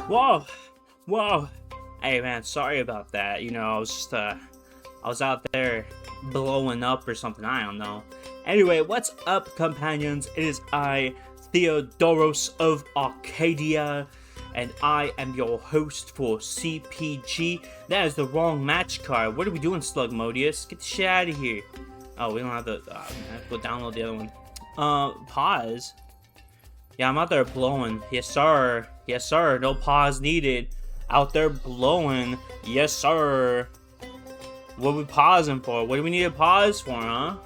Whoa, whoa. Hey man, sorry about that. I was just I was out there blowing up or something. I don't know. Anyway, what's up, companions? It is I, Theodoros of Arcadia, and I am your host for CPG. That is the wrong match card. What are we doing, Slugmodius? Get the shit out of here. Oh, we don't have to. I have to go download the other one. Pause. Yeah, I'm out there blowing. Yes, sir. Yes, sir. No pause needed. Out there blowing. Yes, sir. What are we pausing for? What do we need to pause for, huh?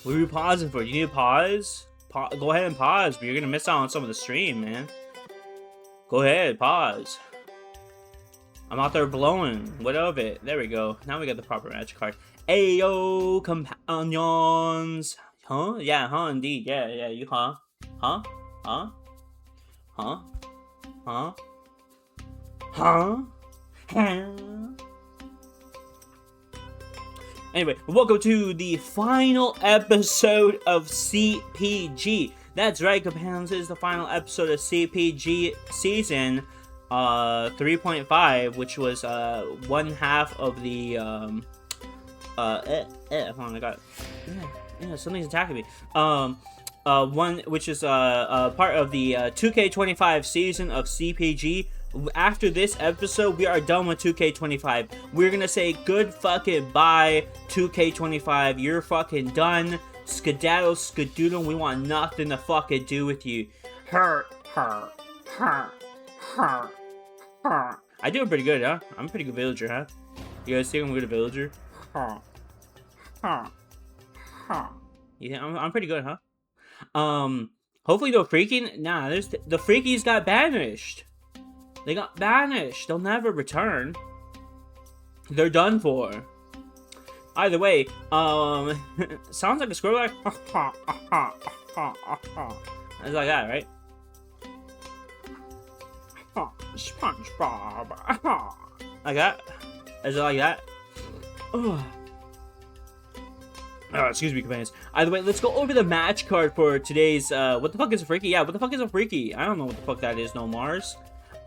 What are we pausing for? You need to pause? Go ahead and pause, but you're gonna miss out on some of the stream, man. Go ahead, pause. I'm out there blowing. What of it? There we go. Now we got the proper match card. Ayo, companions. Huh? Yeah, huh, indeed. Yeah, you, huh? Huh? Huh? Huh? Huh? Huh? Anyway, welcome to the final episode of CPG. That's right, companions. This is the final episode of CPG season 3.5, which was one half of the hold on, I got yeah, something's attacking me. One which is part of the 2K25 season of CPG. After this episode, we are done with 2K25. We're gonna say good fucking bye, 2K25. You're fucking done. Skedaddle, skadoodle. We want nothing to fucking do with you. I do pretty good, huh? I'm a pretty good villager, huh? You guys think I'm a good villager? Yeah, I'm pretty good, huh? Hopefully no freaking. Nah, the freakies got banished. They got banished. They'll never return. They're done for. Either way, sounds like a squirrel. Like, it's like that, right? SpongeBob. Like that? Is it like that? Oh, excuse me, companions. Either way, let's go over the match card for today's. What the fuck is a freaky? Yeah, what the fuck is a freaky? I don't know what the fuck that is. No Mars.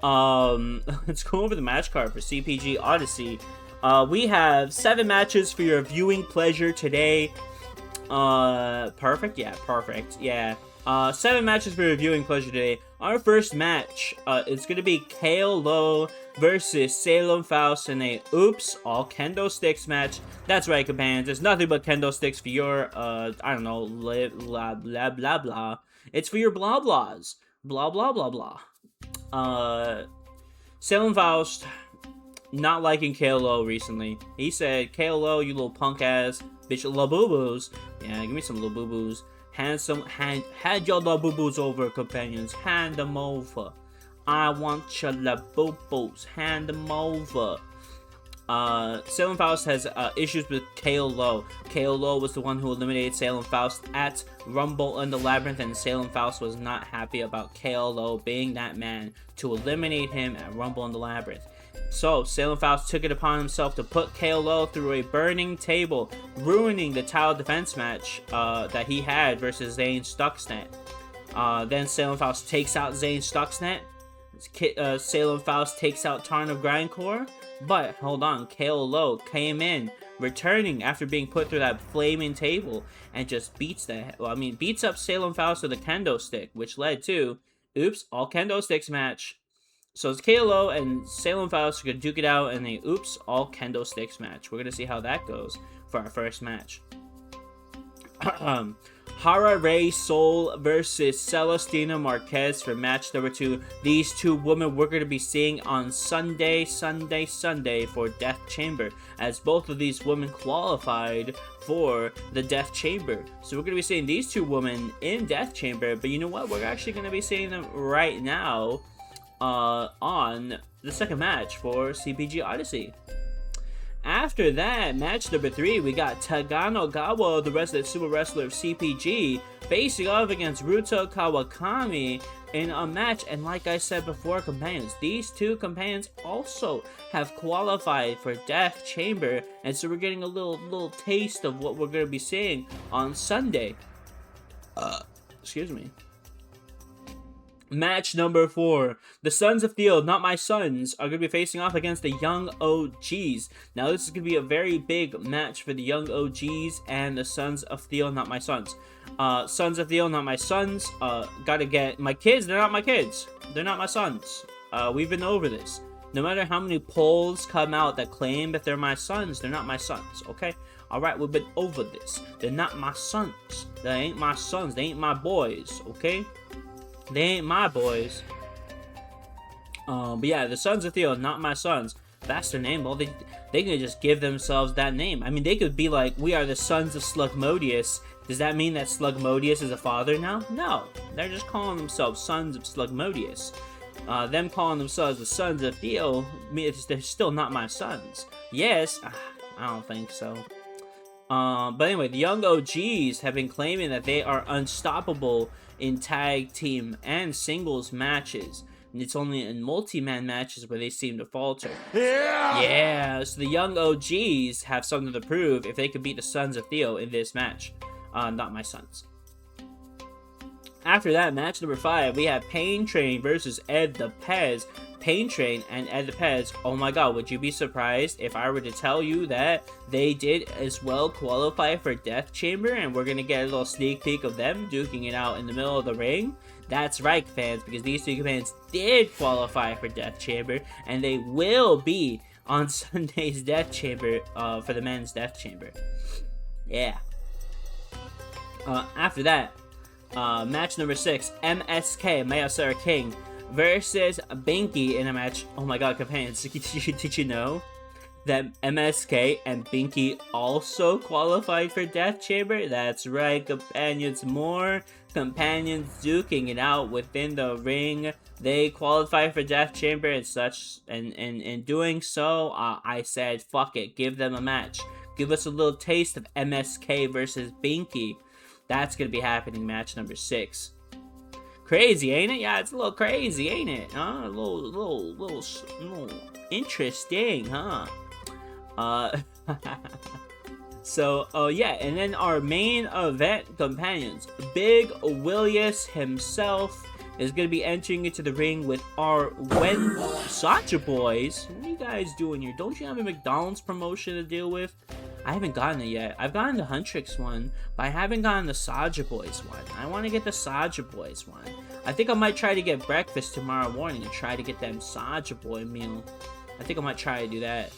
Let's go over the match card for CPG Odyssey. We have 7 matches for your viewing pleasure today. Perfect? Yeah, perfect. Yeah. 7 matches for your viewing pleasure today. Our first match, is gonna be KO versus Salem Faust in a oops, all kendo sticks match. That's right, companions. There's nothing but kendo sticks for your, I don't know, blah, blah, blah, blah. It's for your blah, blahs. Blah, blah, blah, blah. Salem Faust not liking KO recently. He said, KO, you little punk ass bitch, little boo boos. Yeah, give me some little boo boos. Hand your little boo boos over, companions. Hand them over. I want your little boo boos. Hand them over. Salem Faust has issues with KO. KO was the one who eliminated Salem Faust at Rumble in the Labyrinth, and Salem Faust was not happy about KO being that man to eliminate him at Rumble in the Labyrinth. So Salem Faust took it upon himself to put KO through a burning table, ruining the tile defense match that he had versus Zane Stuxnet. Then Salem Faust takes out Zane Stuxnet. Salem Faust takes out Tarn of Grindcore. But, hold on, KO came in, returning after being put through that flaming table, and just beats up Salem Faust with a kendo stick, which led to, oops, all kendo sticks match. So it's KO and Salem Faust are going to duke it out in a oops, all kendo sticks match. We're going to see how that goes for our first match. Hara Ray Soul versus Celestina Marquez for match number 2. These two women we're going to be seeing on Sunday for Death Chamber, as both of these women qualified for the Death Chamber. So we're going to be seeing these two women in Death Chamber, but you know what? We're actually going to be seeing them right now on the second match for CPG Odyssey. After that, match number 3, we got Tagano Gawa, the resident sumo wrestler of CPG, facing off against Ruto Kawakami in a match. And like I said before, companions, these two companions also have qualified for Death Chamber, and so we're getting a little taste of what we're going to be seeing on Sunday. Excuse me. Match number 4. The Sons of Theo, Not My Sons, are going to be facing off against the Young OGs. Now, this is going to be a very big match for the Young OGs and the Sons of Theo, Not My Sons. Sons of Theo, Not My Sons. Gotta get my kids. They're not my kids. They're not my sons. We've been over this. No matter how many polls come out that claim that they're my sons, they're not my sons, okay? Alright, we've been over this. They're not my sons. They ain't my sons. They ain't my boys, okay? They ain't my boys. But yeah, the Sons of Theo, Not My Sons. That's their name. Well, they can just give themselves that name. I mean, they could be like, we are the sons of Slugmodius. Does that mean that Slugmodius is a father now? No. They're just calling themselves Sons of Slugmodius. Them calling themselves the Sons of Theo, they're still not my sons. Yes, I don't think so. But anyway, the Young OGs have been claiming that they are unstoppable in tag team and singles matches. And it's only in multi-man matches where they seem to falter. Yeah! So the Young OGs have something to prove if they could beat the Sons of Theo in this match. Not my sons. After that, match number 5, we have Pain Train versus Ed the Pez. Pain Train and Ed the Pez, oh my god, would you be surprised if I were to tell you that they did as well qualify for Death Chamber, and we're gonna get a little sneak peek of them duking it out in the middle of the ring? That's right, fans, because these two fans did qualify for Death Chamber, and they will be on Sunday's Death Chamber, for the men's Death Chamber. Yeah. After that, match number 6, MSK, Maya Sarah King, versus Binky in a match. Oh my god, companions, did you know that MSK and Binky also qualified for Death Chamber? That's right, companions. More companions duking it out within the ring. They qualified for Death Chamber and such, and in doing so, I said, fuck it, give them a match. Give us a little taste of MSK versus Binky. That's gonna be happening match number 6. Crazy, ain't it? Yeah, it's a little crazy, ain't it? Huh? A little interesting, huh? So, yeah, and then our main event companions, Big Willius himself is gonna be entering into the ring with our Sacha Boys. What are you guys doing here? Don't you have a McDonald's promotion to deal with? I haven't gotten it yet. I've gotten the Huntrix one, but I haven't gotten the Saja Boys one. I want to get the Saja Boys one. I think I might try to get breakfast tomorrow morning and try to get them Saja Boy meal. I think I might try to do that.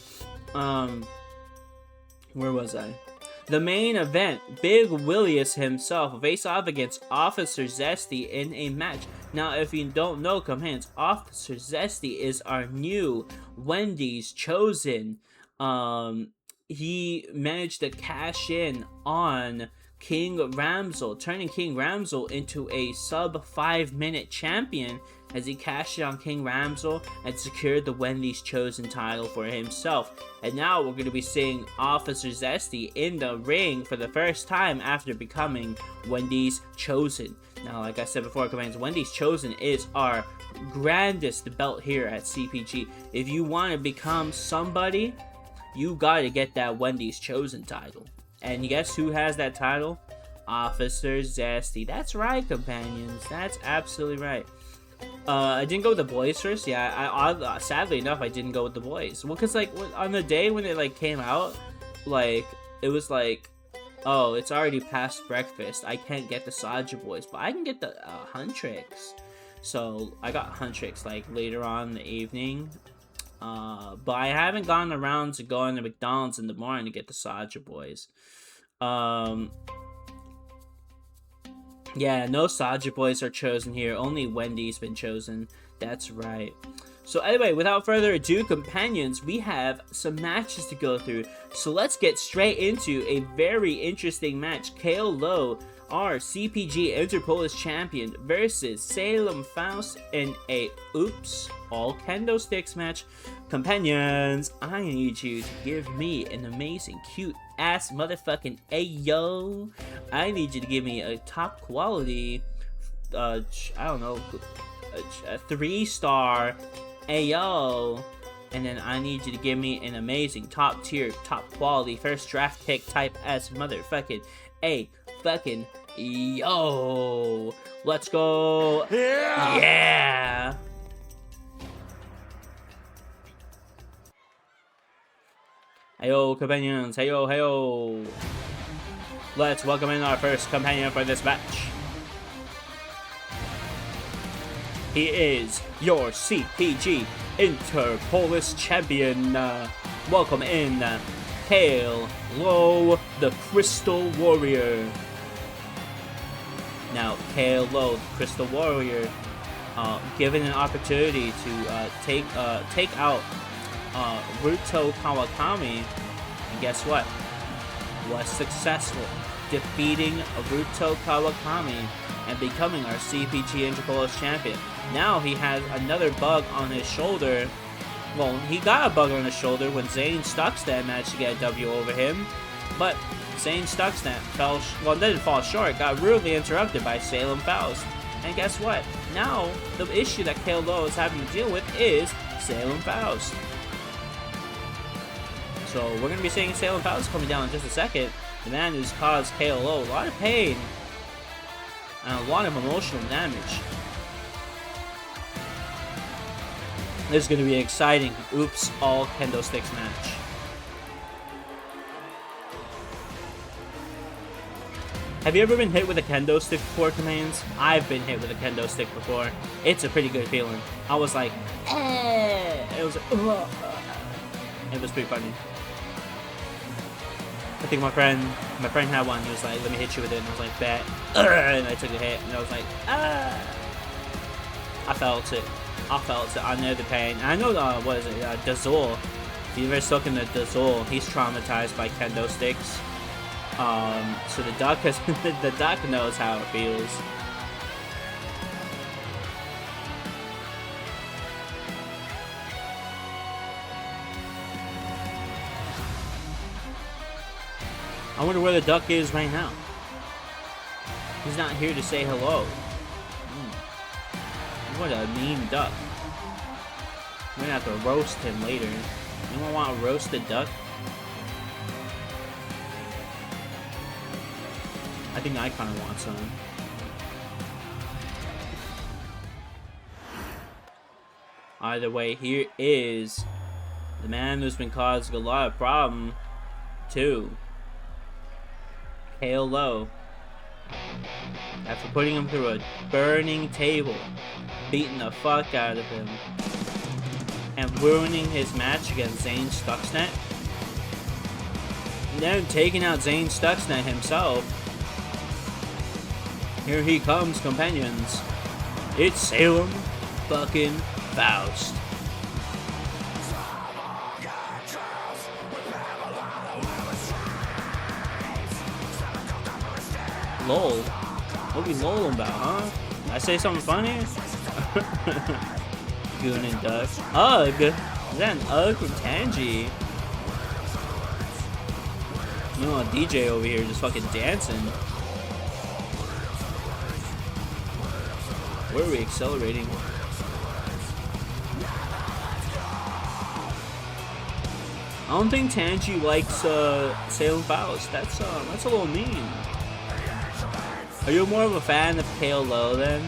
Where was I? The main event, Big Willius himself face off against Officer Zesty in a match. Now, if you don't know, companions, Officer Zesty is our new Wendy's chosen. He managed to cash in on King Ramsel, turning King Ramsel into a sub 5-minute champion as he cashed in on King Ramsel and secured the Wendy's Chosen title for himself. And now we're going to be seeing Officer Zesty in the ring for the first time after becoming Wendy's Chosen. Now, like I said before, commands, Wendy's Chosen is our grandest belt here at CPG. If you want to become somebody, you gotta get that Wendy's Chosen title. And guess who has that title? Officer Zesty. That's right, companions. That's absolutely right. I didn't go with the boys first. Yeah, I sadly enough, I didn't go with the boys. Well, because, like, on the day when it, like, came out, like, it was like, oh, it's already past breakfast. I can't get the Saja Boys, but I can get the Huntrix. So, I got Huntrix, like, later on in the evening. But I haven't gotten around to going to McDonald's in the morning to get the Saja Boys. Yeah, no Saja Boys are chosen here. Only Wendy's been chosen. That's right. So anyway, without further ado, companions, we have some matches to go through. So let's get straight into a very interesting match. KO Low, our CPG Interpolis champion, versus Salem Faust in a all kendo sticks match. Companions, I need you to give me an amazing, cute ass motherfucking ayo. I need you to give me a top quality, I don't know, a 3-star ayo. And then I need you to give me an amazing, top tier, top quality, first draft pick type ass motherfucking a fucking Yo, let's go. Yeah. Heyo, companions. Heyo, heyo. Let's welcome in our first companion for this match. He is your CPG Interpolis champion. Welcome in, Kale Low, the Crystal Warrior. Now, Kale Low, the Crystal Warrior, given an opportunity to take out Ruto Kawakami, and guess what? Was successful, defeating Ruto Kawakami and becoming our CPG Interpolis champion. Now he has another bug on his shoulder. Well, he got a bug on his shoulder when Zane Stuxnet managed to get a W over him, but Zane Stuxnet didn't fall short, got rudely interrupted by Salem Faust. And guess what? Now, the issue that Kale Low is having to deal with is Salem Faust. So, we're going to be seeing Salem Faust coming down in just a second. The man who's caused Kale Low a lot of pain and a lot of emotional damage. This is going to be an exciting Oops All Kendo Sticks match. Have you ever been hit with a kendo stick before, commands? I've been hit with a kendo stick before. It's a pretty good feeling. I was like, eh. It was, it was pretty funny. I think my friend had one. He was like, "Let me hit you with it," and I was like, "Bet," and I took a hit, and I was like, ah. I felt it. I know the pain. I know what is it? Dazul. If you've ever spoken to Dazul, he's traumatized by kendo sticks. So the duck knows how it feels. I wonder where the duck is right now. He's not here to say hello. What a mean duck. We're gonna have to roast him later. Anyone want to roast the duck? I think I kind of want some. Either way, here is the man who's been causing a lot of problem too. Kale Low. After putting him through a burning table, beating the fuck out of him, and ruining his match against Zane Stuxnet, and then taking out Zane Stuxnet himself. Here he comes, companions. It's Salem fucking Faust. Lol. What we lolling about, huh? Did I say something funny? Goon and Duck. Ugh! Is that an Ugg from Tangy? You know, a DJ over here just fucking dancing. Where are we accelerating? I don't think Tangy likes Salem Faust. That's a little mean. Are you more of a fan of Kale Low then?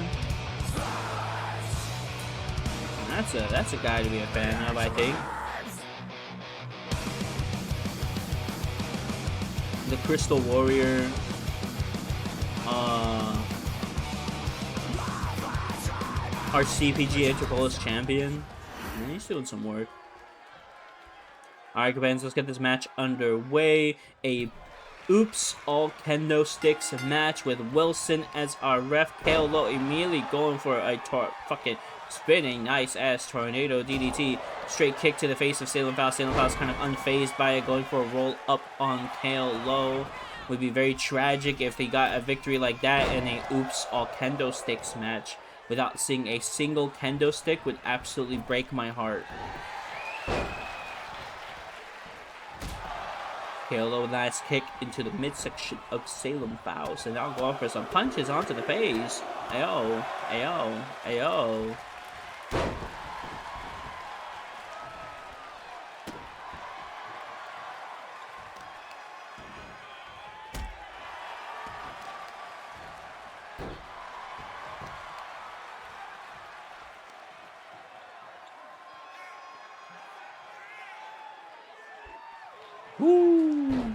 That's a guy to be a fan of, I think. The Crystal Warrior. Our CPG Interpolis champion. And he's doing some work. Alright, guys, let's get this match underway. A Oops All Kendo Sticks match with Wilson as our ref. Kale Low immediately going for a fucking spinning nice ass tornado DDT. Straight kick to the face of Salem Faust. Salem Faust kind of unfazed by it, going for a roll up on Kale Low. Would be very tragic if he got a victory like that in a Oops All Kendo Sticks match. Without seeing a single kendo stick would absolutely break my heart. Kale Low, nice kick into the midsection of Salem Faust, and now going for some punches onto the face. Ayo, ayo, ayo. Woo!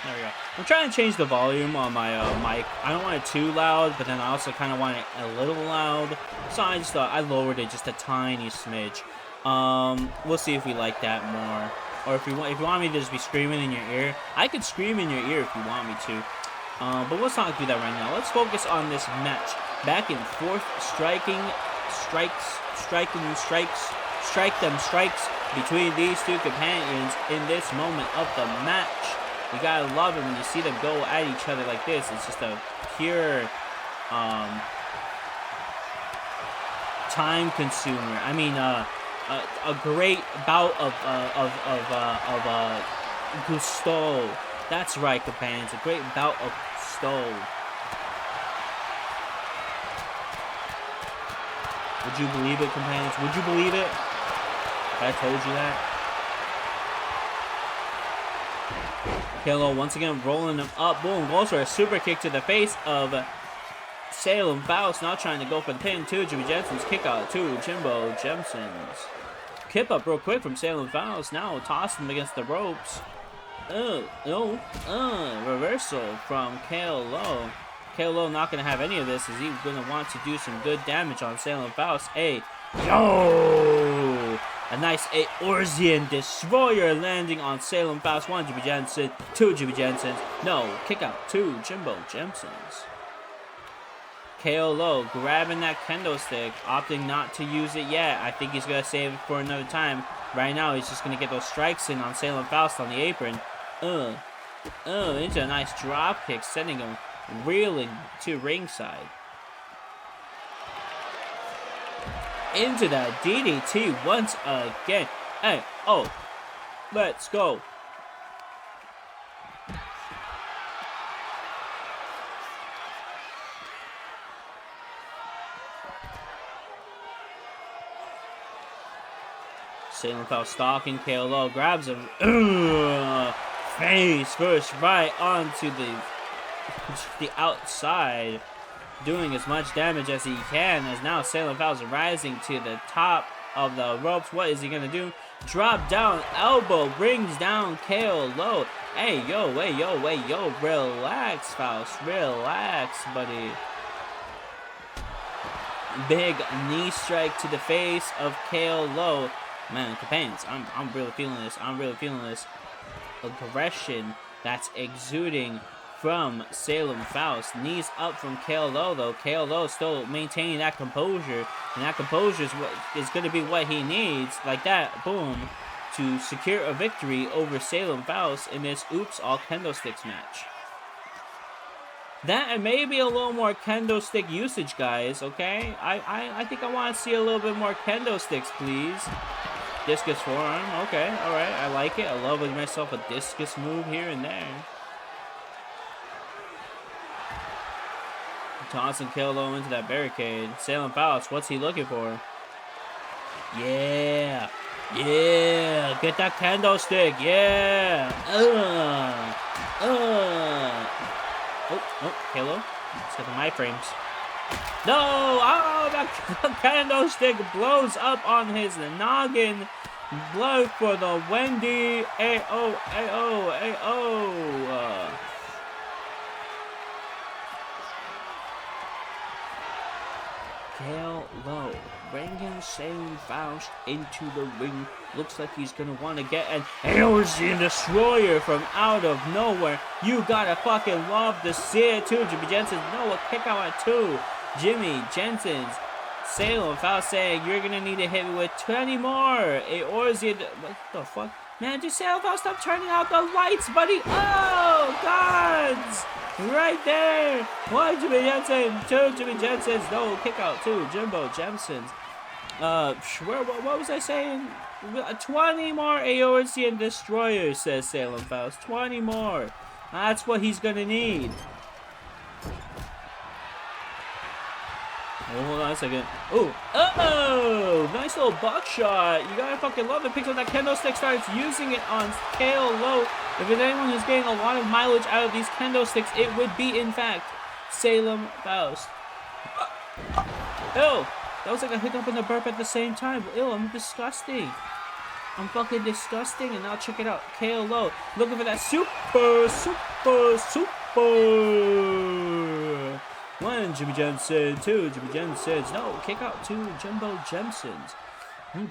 There we go. I'm trying to change the volume on my mic. I don't want it too loud, but then I also kind of want it a little loud. So I just thought I lowered it just a tiny smidge. We'll see if we like that more. Or if you want me to just be screaming in your ear, I could scream in your ear if you want me to. But let's not do that right now. Let's focus on this match. Back and forth, strike them strikes between these two companions in this moment of the match. You gotta love it when you see them go at each other like this. It's just a pure time consumer. I mean, a great bout of gusto. That's right, companions. A great bout of gusto. Would you believe it, companions? Would you believe it? If I told you that. KO once again rolling him up. Boom. Goes for a super kick to the face of Salem Faust. Now trying to go for the pin too. Jimmy Jensen's kick out to Jimbo Jensen's. Kip up real quick from Salem Faust. Now tossing him against the ropes. Reversal from KO. KO not going to have any of this as he's going to want to do some good damage on Salem Faust. Hey, yo! A nice Eorzean Destroyer landing on Salem Faust. 1 Jimmy Jensen, 2 Jimmy Jensen's. No, kick out 2 Jimbo Jensen's. KO grabbing that kendo stick, opting not to use it yet. I think he's going to save it for another time. Right now, he's just going to get those strikes in on Salem Faust on the apron. Into a nice drop kick, sending him reeling to ringside. Into that DDT once again. Hey, oh, let's go. Salem Faust stalking KO, grabs him. Face first right onto the outside. Doing as much damage as he can, as now Salem Faust rising to the top of the ropes. What is he gonna do? Drop down elbow, brings down KO. Hey yo, relax, Faust, relax, buddy. Big knee strike to the face of KO. Man, companions, I'm really feeling this. I'm really feeling this aggression that's exuding from Salem Faust. Knees up from KO though. KO still maintaining that composure, and that composure is going to be what he needs, like that, boom, to secure a victory over Salem Faust in this Oops All Kendo Sticks match. That and maybe a little more kendo stick usage, guys, okay? I think I want to see a little bit more kendo sticks, please. Discus forearm, okay, alright, I like it. I love myself a discus move here and there. Tossing KO into that barricade. Salem Faust, what's he looking for? Yeah, get that kendo stick, yeah. Oh, KO, let's get the my frames. No, oh, that kendo stick blows up on his noggin. Blood for the Wendy. Ayo. KO bringing Salem Faust into the ring. Looks like he's gonna want to get an Eorzean Destroyer from out of nowhere. You gotta fucking love to see it too. Jimmy Jensen, no, a kick out at 2. Jimmy Jensen's Salem Faust saying you're gonna need to hit me with 20 more. Eorzean, what the fuck? Man, just Salem Faust, stop turning out the lights, buddy. Oh, gods. Right there! 1 Jimmy Jensen, 2 Jimmy Jensens, no kick out, 2 Jimbo Jensens. What was I saying? 20 more Eorzean destroyers, says Salem Faust. 20 more. That's what he's gonna need. Oh, hold on a second. Oh, nice little buckshot. You gotta fucking love it. Picks up that kendo stick, starts using it on KO. If there's anyone who's getting a lot of mileage out of these kendo sticks, it would be, in fact, Salem Faust. Ew, that was like a hiccup and a burp at the same time. Ew, I'm disgusting. I'm fucking disgusting. And now check it out. KO. Looking for that super. 1 Jimmy Jensen, 2 Jimmy Jensens. No, kick out 2 Jimbo Jensens.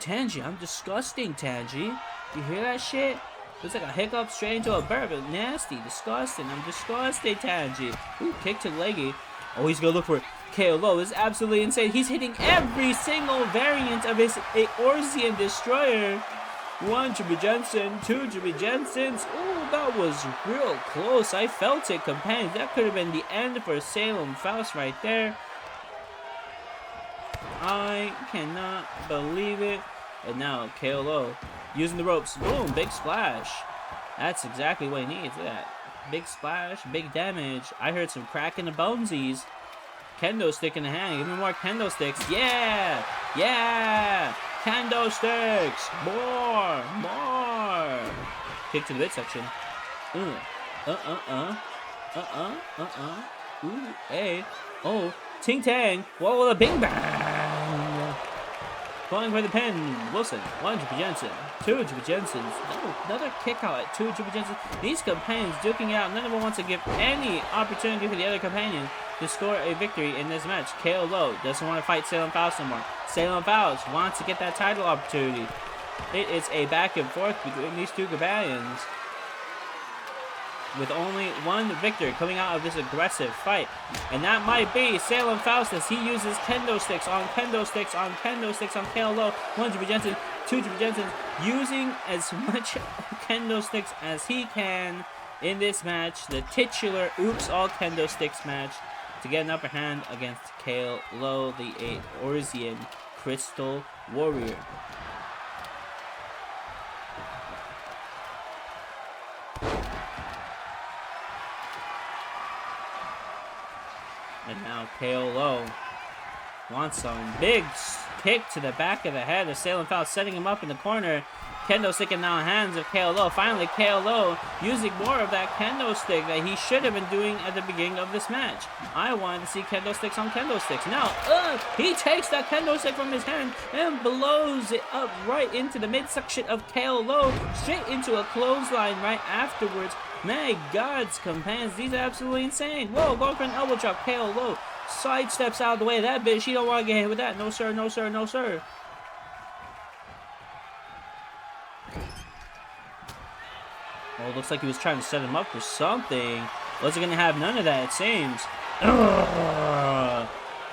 Tangy, I'm disgusting, Tangy. You hear that shit? It's like a hiccup straight into a burp. Nasty, disgusting. I'm disgusting, Tangy. Ooh, kick to the leggy. Oh, he's gonna look for KO. This is absolutely insane. He's hitting every single variant of his Eorzean destroyer. 1 Jimmy Jensen, 2 Jimmy Jensens. Oh, that was real close. I felt it, companions. That could have been the end for Salem Faust right there. I cannot believe it. And now KO using the ropes. Boom, big splash. That's exactly what he needs. Look at that. Big splash, big damage. I heard some crack in the bonesies. Kendo stick in the hand. Give me more kendo sticks. Yeah! Yeah! Kendo sticks! More! Kick to the midsection. Ooh, hey. Oh, ting tang. Whoa, a bing bang! Going for the pin. Wilson, 1 Jimmy Jensen, 2 Jimmy Jensens. No, another kick out at 2 Jimmy Jensens. These companions duking out. None of them wants to give any opportunity for the other companion to score a victory in this match. KO doesn't want to fight Salem Faust no more. Salem Faust wants to get that title opportunity. It is a back and forth between these two companions, with only one victor coming out of this aggressive fight. And that might be Salem Faust, as he uses kendo sticks on kendo sticks on kendo sticks on KO. 1 Jimmy Jensen, 2 Jimmy Jensen, using as much kendo sticks as he can in this match. The titular Oops All Kendo Sticks match to get an upper hand against KO, the Eorzean Crystal Warrior. And now KO wants some big kick to the back of the head of Salem Faust, setting him up in the corner. Kendo stick in now hands of KO. Finally, KO using more of that kendo stick that he should have been doing at the beginning of this match. I wanted to see kendo sticks on kendo sticks. Now, he takes that kendo stick from his hand and blows it up right into the midsection of KO, straight into a clothesline right afterwards. My God's companions, these are absolutely insane. Whoa, going for an elbow drop. KO sidesteps out of the way of that bitch. He don't want to get hit with that. No, sir, no, sir, no, sir. Oh, looks like he was trying to set him up for something. Wasn't going to have none of that, it seems.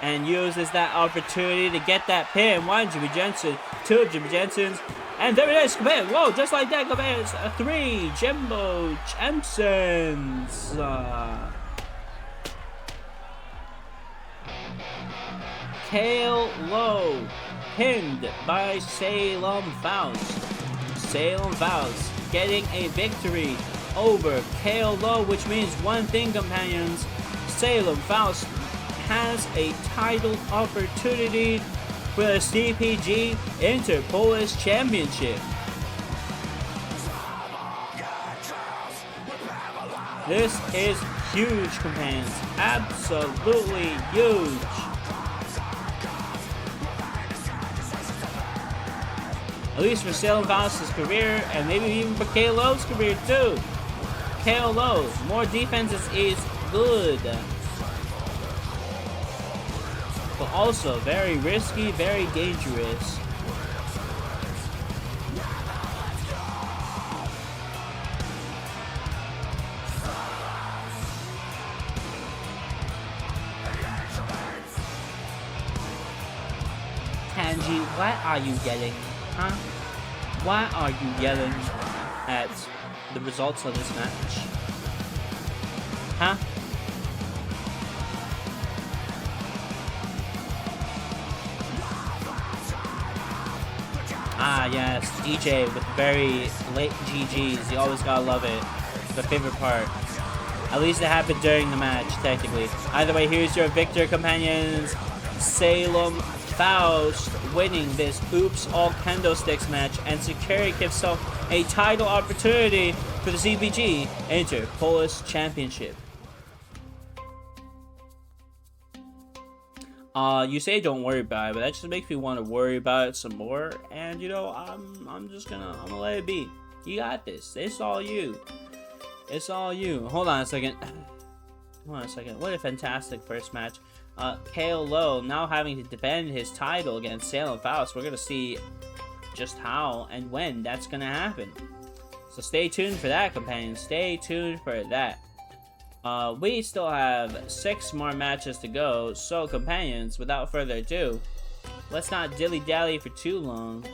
And uses that opportunity to get that pin. 1 Jimmy Jensen, 2 Jimmy Jensens. And there it is, Cabez. Whoa, just like that, Cabez. 3 Jimbo Jensens. KO pinned by Salem Faust. Salem Faust getting a victory over KO, which means one thing, companions. Salem Faust has a title opportunity for the CPG Inter-Polish Championship. This is huge, companions. Absolutely huge. At least for Salem Faust's career, and maybe even for KO's career too. KO, more defenses is good. But also very risky, very dangerous. Tangy, what are you yelling? Huh? Why are you yelling at the results of this match? Huh? Ah, yes, DJ with very late GGs. You always gotta love it. It's my favorite part. At least it happened during the match, technically. Either way, here's your victor, companions. Salem Faust winning this Oops All Kendo Sticks match and securing himself a title opportunity for the CPG Inter-Polish Championship. You say don't worry about it, but that just makes me want to worry about it some more. And you know, I'm gonna let it be. You got this. It's all you. It's all you. Hold on a second. Hold on a second. What a fantastic first match. KO now having to defend his title against Salem Faust. We're gonna see just how and when that's gonna happen. So stay tuned for that, companions. Stay tuned for that. We still have 6 more matches to go, so companions, without further ado, let's not dilly-dally for too long,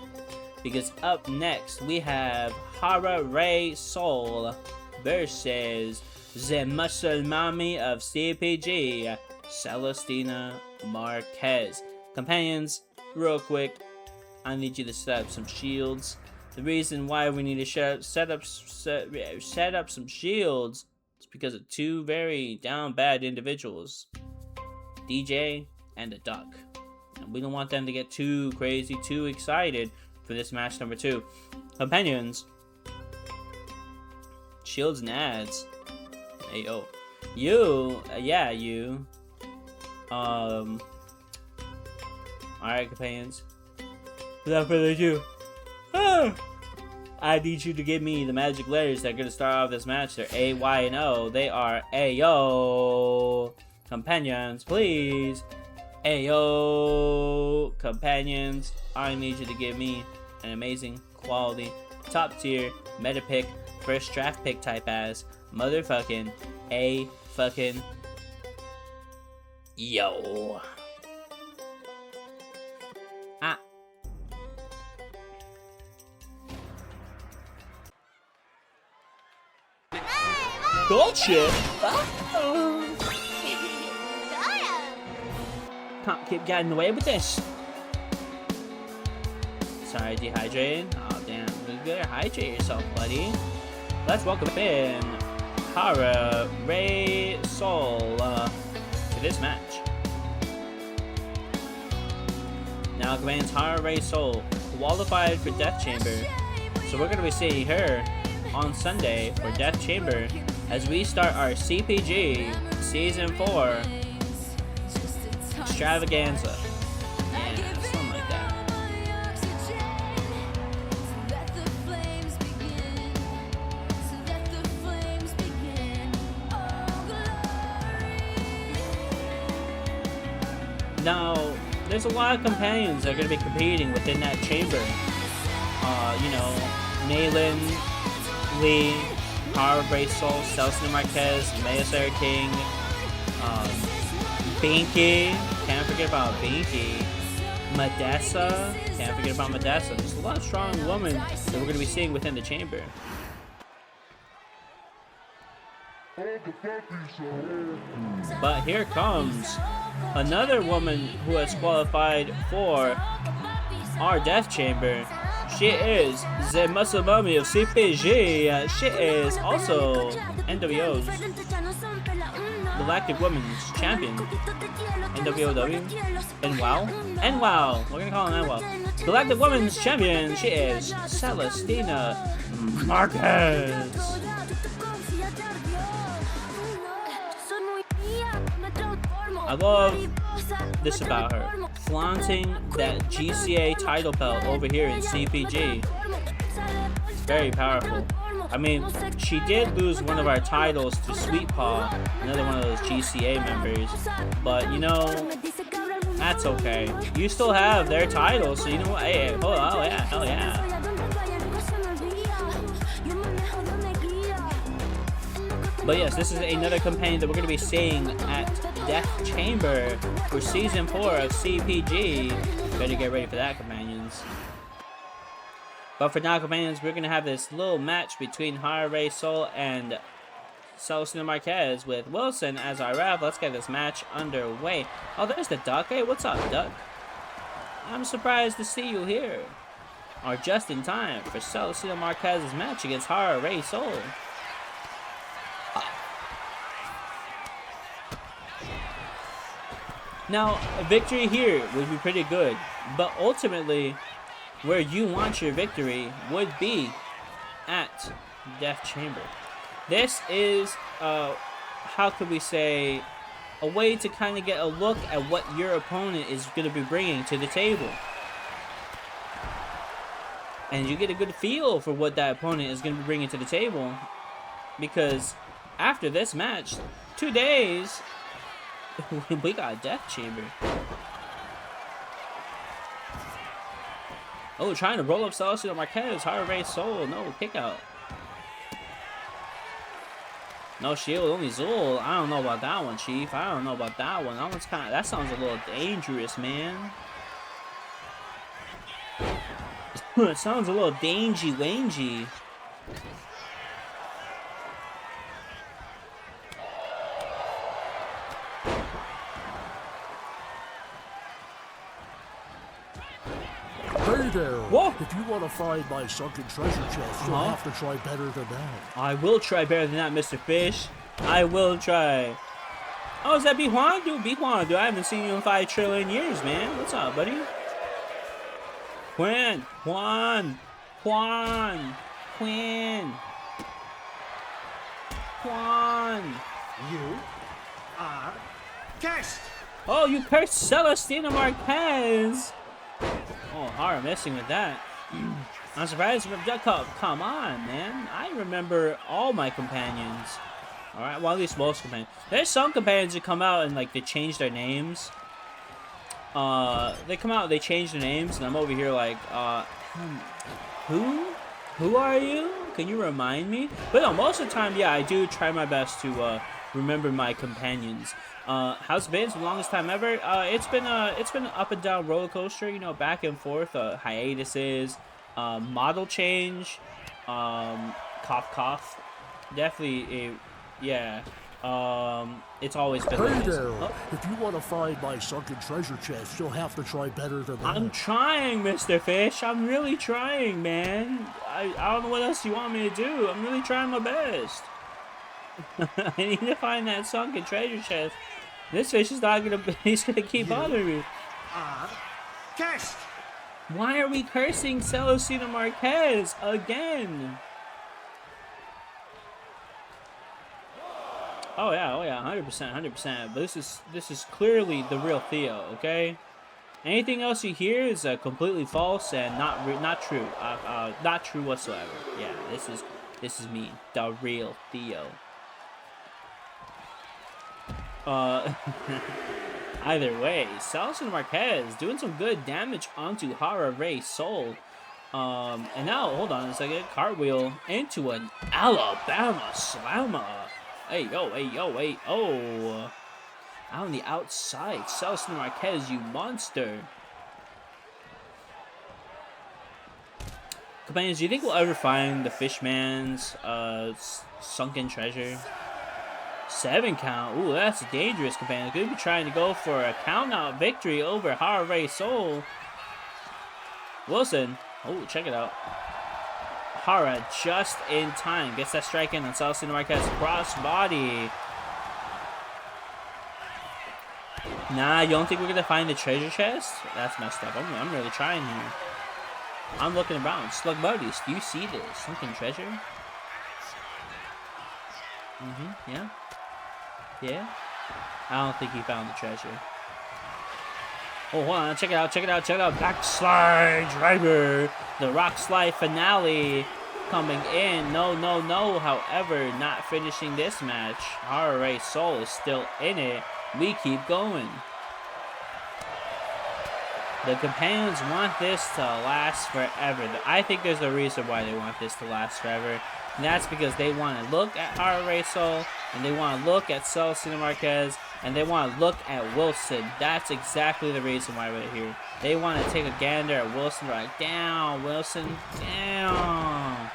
because up next we have Hara Ray Soul versus the Muscle Mommy of CPG, Celestina Marquez. Companions, real quick, I need you to set up some shields. The reason why we need to set up some shields because of 2 very down bad individuals, DJ and the Duck, and we don't want them to get too crazy, too excited for this match number 2. Companions, shields and ads. Hey, oh, you, yeah, you. All right, companions. Without further ado, I need you to give me the magic letters that are going to start off this match. They're A, Y, and O. They are Ayo. Companions, please. Ayo. Companions, I need you to give me an amazing, quality, top tier, meta pick, first draft pick type ass, motherfucking A fucking yo. Bullshit. Can't keep getting away with this. Sorry, dehydrated. Oh damn, you better hydrate yourself, buddy. Let's welcome in Hara Ray Soul to this match. Now commands Hara Ray Soul qualified for Death Chamber, so we're gonna be seeing her on Sunday for Death Chamber as we start our CPG Season 4 extravaganza. Yeah, something like that. Now, there's a lot of companions that are going to be competing within that chamber. You know, Nayland, Lee, Hara Ray Soul, Celestina Marquez, Maya Sarah King, Binky, can't forget about Binky, Madessa, can't forget about Madessa. There's a lot of strong women that we're going to be seeing within the chamber. But here comes another woman who has qualified for our Death Chamber. She is the Muscle Mommy of CPG. She is also NWO's Galactic Women's Champion. NWOW? NWOW. We're gonna call her NWOW. Galactic Women's Champion. She is Celestina Marquez. I love this about her. Flaunting that GCA title belt over here in CPG. It's very powerful. I mean, she did lose one of our titles to Sweet Paw, another one of those GCA members. But, you know, that's okay. You still have their titles, so you know what? Hey, oh yeah, hell yeah. But yes, this is another companion that we're going to be seeing at Death Chamber for Season 4 of CPG. Better get ready for that, companions. But for now, companions, we're going to have this little match between Hara Ray Soul and Celestina Marquez with Wilson as our ref. Let's get this match underway. Oh, there's the Duck. Hey, what's up, Duck? I'm surprised to see you here. are just in time for Celestino Marquez's match against Hara Ray Soul. Now, a victory here would be pretty good, but ultimately, where you want your victory would be at Death Chamber. This is, how could we say, a way to kind of get a look at what your opponent is going to be bringing to the table. And you get a good feel for what that opponent is going to be bringing to the table. Because after this match, 2 days, we got a Death Chamber. Oh, trying to roll up Celestino Marquez. Hara Ray Soul. No, kick out. No shield, only Zul. I don't know about that one, Chief. I don't know about that one. That one's that sounds a little dangerous, man. It sounds a little dangy-wangy. Hey there! Whoa. If you want to find my sunken treasure chest, you'll have to try better than that. I will try better than that, Mr. Fish. I will try. Oh, is that B-Juan? Dude, B-Juan, dude, I haven't seen you in 5 trillion years, man. What's up, buddy? Juan, Juan, Juan, Juan, Juan. You are cursed. Oh, you cursed Celestino Marquez. Oh, Hara messing with that. I'm surprised from Duck Cup. Come on, man. I remember all my companions. Alright, well, at least most companions. There's some companions that come out and, like, they change their names. They come out, they change their names, and I'm over here like, who? Who are you? Can you remind me? But no, most of the time, yeah, I do try my best to, remember my companions. How's it been? It's the longest time ever. It's been an up and down roller coaster, you know, back and forth, hiatuses, model change, cough cough. Definitely yeah. It's always been Hey like this. there! Oh. If you want to find my sunken treasure chest, you'll have to try better than that. I'm trying, Mr. Fish. I'm really trying, man. I don't know what else you want me to do. I'm really trying my best. I need to find that sunken treasure chest. This fish is not gonna. He's gonna keep bothering me. Are cursed. Why are we cursing Celestino Marquez again? Oh yeah, 100%, 100%. But this is clearly the real Theo, okay? Anything else you hear is completely false and not true. Not true whatsoever. Yeah, this is me, the real Theo. Either way, Celestino Marquez doing some good damage onto Hara Ray Soul. And now, hold on a second, cartwheel into an Alabama Slammer. Hey, yo, hey, yo, hey, oh. Out on the outside, Celestino Marquez, you monster. Companions, do you think we'll ever find the Fishman's sunken treasure? 7 count. Ooh, that's dangerous, companions. Could be trying to go for a count-out victory over Hara Ray Soul. Wilson. Oh, check it out. Hara just in time. Gets that strike in on Celestino Marquez. Cross body. Nah, you don't think we're going to find the treasure chest? That's messed up. I'm really trying here. I'm looking around. Slug buddies, do you see this sunken treasure? Yeah. Yeah? I don't think he found the treasure. Oh, hold on. Check it out. Check it out. Check it out. Backslide driver. The rock slide finale coming in. No, no, no. However, not finishing this match. Hara Ray Soul is still in it. We keep going. The companions want this to last forever. I think there's a reason why they want this to last forever. And that's because they want to look at Hara Ray Soul, and they want to look at Celestino Marquez, and they want to look at Wilson. That's exactly the reason why we're here. They want to take a gander at Wilson. They're like, down, Wilson. Down.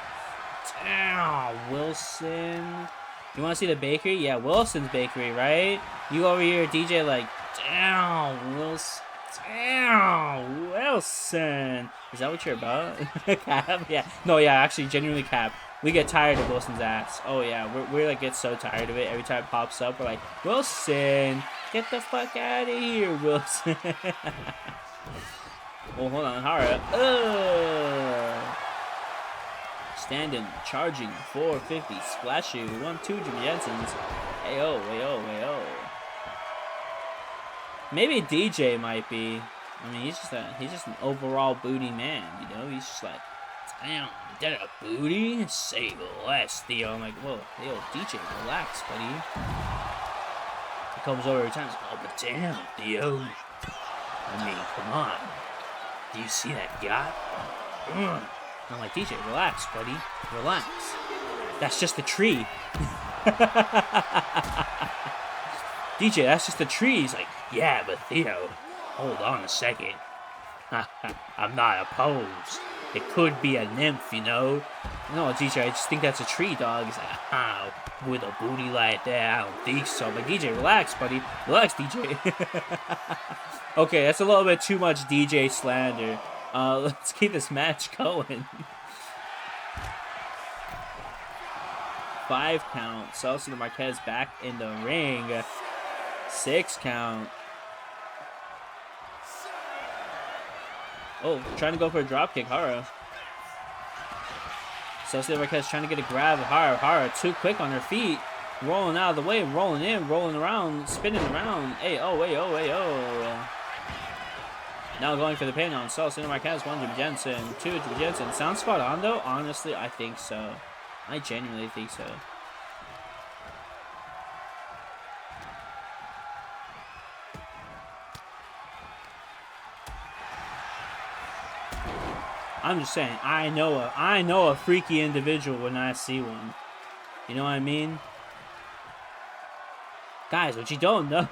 Down, Wilson. You want to see the bakery? Yeah, Wilson's bakery, right? You over here, DJ, like, down, Wilson. Damn, Wilson. Is that what you're about? Cap? Yeah. No, yeah, actually, genuinely Cap. We get tired of Wilson's ass. Oh, yeah, we're like, get so tired of it. Every time it pops up, we're like, Wilson, get the fuck out of here, Wilson. Oh, hold on, Hara. Standing, charging, 450, splash you, 1-2, Jimmy Jensen's. Ayo, ayo, ayo. Maybe DJ might be. I mean, he's just an overall booty man, you know? He's just like, damn, is that a booty? Say less, Theo. I'm like, whoa, yo, DJ, relax, buddy. He comes over every time. He's like, oh, but damn, Theo. I mean, come on. Do you see that yacht? I'm like, DJ, relax, buddy. Relax. That's just a tree. DJ, that's just a tree. He's like, yeah, but Theo, hold on a second. I'm not opposed. It could be a nymph, you know? No, DJ, I just think that's a tree, dog. He's like, with a booty like that, I don't think so. I'm like, DJ, relax, buddy. Relax, DJ. Okay, that's a little bit too much DJ slander. Let's keep this match going. 5 count. Celso Marquez back in the ring. 6 count. Oh, trying to go for a dropkick, Hara. Celso Marquez trying to get a grab of Hara. Hara too quick on her feet. Rolling out of the way, rolling in, rolling around, spinning around. Hey, oh, hey, oh, hey, oh. Now going for the pin on Celso Marquez. 1, Jimmy Jensen. 2, Jimmy Jensen. Sounds spot on, though. Honestly, I think so. I genuinely think so. I'm just saying, I know a freaky individual when I see one. You know what I mean? Guys, what you don't know.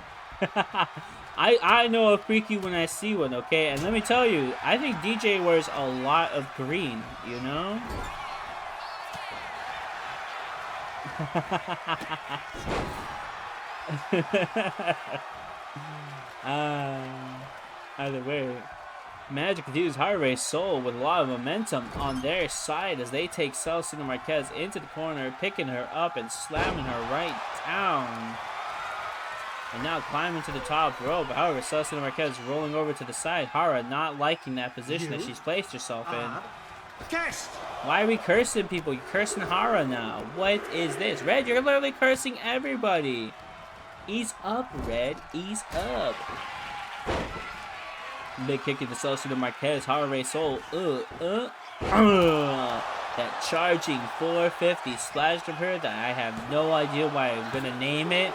I know a freaky when I see one, okay? And let me tell you, I think DJ wears a lot of green, you know? Either way, Magic continues Heart Race Soul with a lot of momentum on their side as they take Celso Marquez into the corner, picking her up and slamming her right down. And now climbing to the top rope. However, Celso Marquez rolling over to the side. Hara not liking that position that she's placed herself in. Cursed. Why are we cursing people? You're cursing Hara now. What is this? Red, you're literally cursing everybody. Ease up, Red. Ease up. Big kick into Celso Marquez. Hara Race Soul. That charging 450 splash from her that I have no idea why I'm going to name it.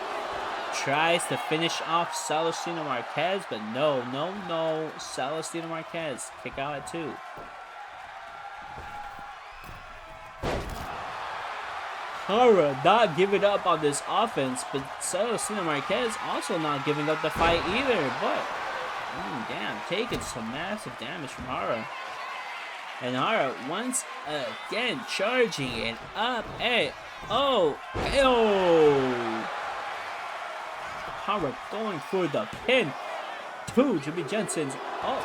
Tries to finish off Celestino Marquez, but no. Celestino Marquez, kick out at 2. Hara not giving up on this offense, but Celestino Marquez also not giving up the fight either, but damn, taking some massive damage from Hara. And Hara once again charging it up. Hey, oh. Hara going for the pin. 2, Jimmy Jensen's. Oh,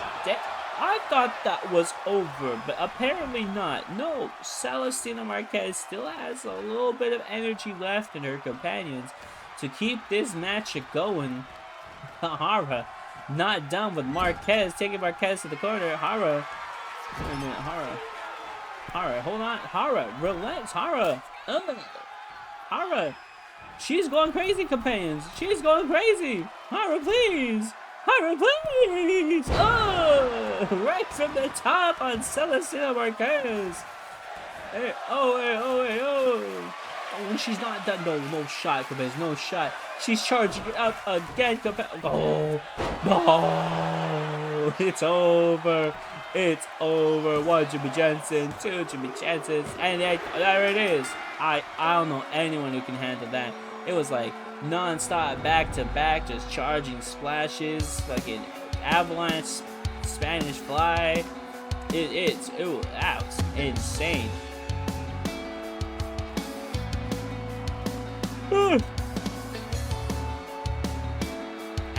I thought that was over, but apparently not. No, Celestino Marquez still has a little bit of energy left in her companions to keep this match going. Hara not done with Marquez, taking Marquez to the corner. Hara. Wait a minute, Hara, hold on. Hara, relax, Hara. Hara. She's going crazy, companions. She's going crazy. Hara, please. Hara, please. Oh, right from the top on Celestino Marquez. Hey, oh. Oh, she's not done. No shot, companions. No shot. She's charging it up again, companions. Oh, no. It's over. It's over. 1, Jimmy Jensen. 2, Jimmy Jensen. And there it is. I don't know anyone who can handle that. It was like non-stop, back-to-back, just charging splashes, fucking avalanche, Spanish fly. That was insane.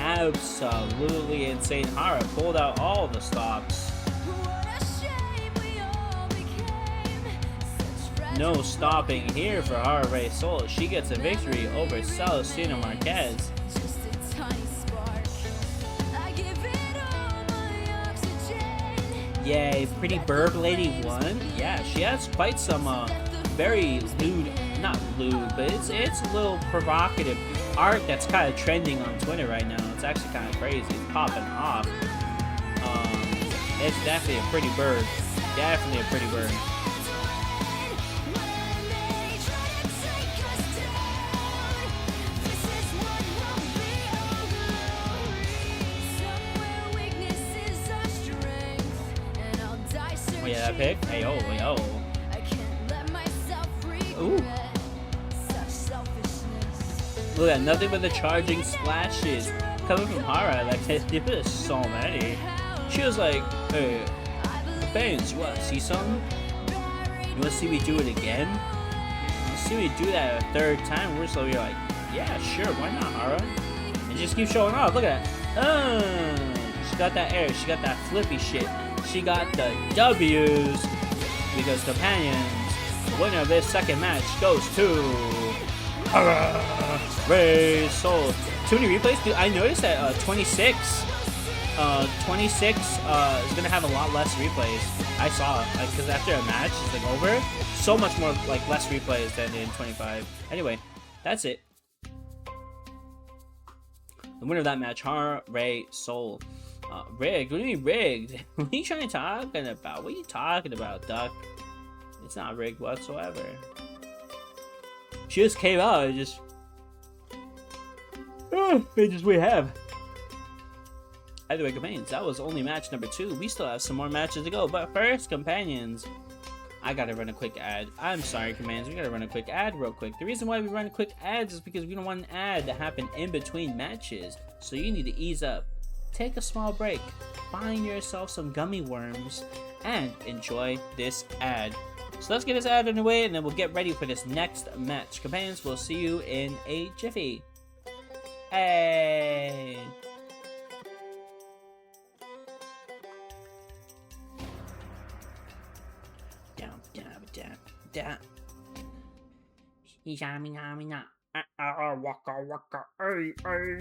absolutely insane. Hara pulled out all the stops. No stopping here for Hara Ray Soul. She gets a victory over Celestina Marquez. Yay, Pretty Bird Lady won. Yeah, she has quite some very lewd, not lewd, but it's a little provocative art that's kind of trending on Twitter right now. It's actually kind of crazy. It's popping off. It's definitely a pretty bird. Definitely a pretty bird. Oh yeah, that pick. Hey yo, yo. Ooh. Look at nothing but the charging splashes coming from Hara. Like there's so many. She was like, "Hey, Baines, you wanna see something? You wanna see me do it again? You see me do that a third time?" We're so you're like, "Yeah, sure, why not, Hara?" And just keep showing off. Look at that. She got that air. She got that flippy shit. She got the W's because companions, the winner of this second match goes to Hara Ray Soul. Too many replays, dude. I noticed that 26 is gonna have a lot less replays. I saw because after a match is like over, so much more like less replays than in 25. Anyway, that's it. The winner of that match, Hara Ray Soul. Rigged? What do you mean rigged? What are you talking about? What are you talking about, Duck? It's not rigged whatsoever. She just came out and just... we have. Either way, companions, that was only match number 2. We still have some more matches to go. But first, companions, I gotta run a quick ad. I'm sorry, companions, we gotta run a quick ad real quick. The reason why we run quick ads is because we don't want an ad to happen in between matches. So you need to ease up. Take a small break, find yourself some gummy worms, and enjoy this ad. So let's get this ad underway, and then we'll get ready for this next match. Companions, we'll see you in a jiffy. Hey! Down, down, down, down. Waka, waka, ay, ay.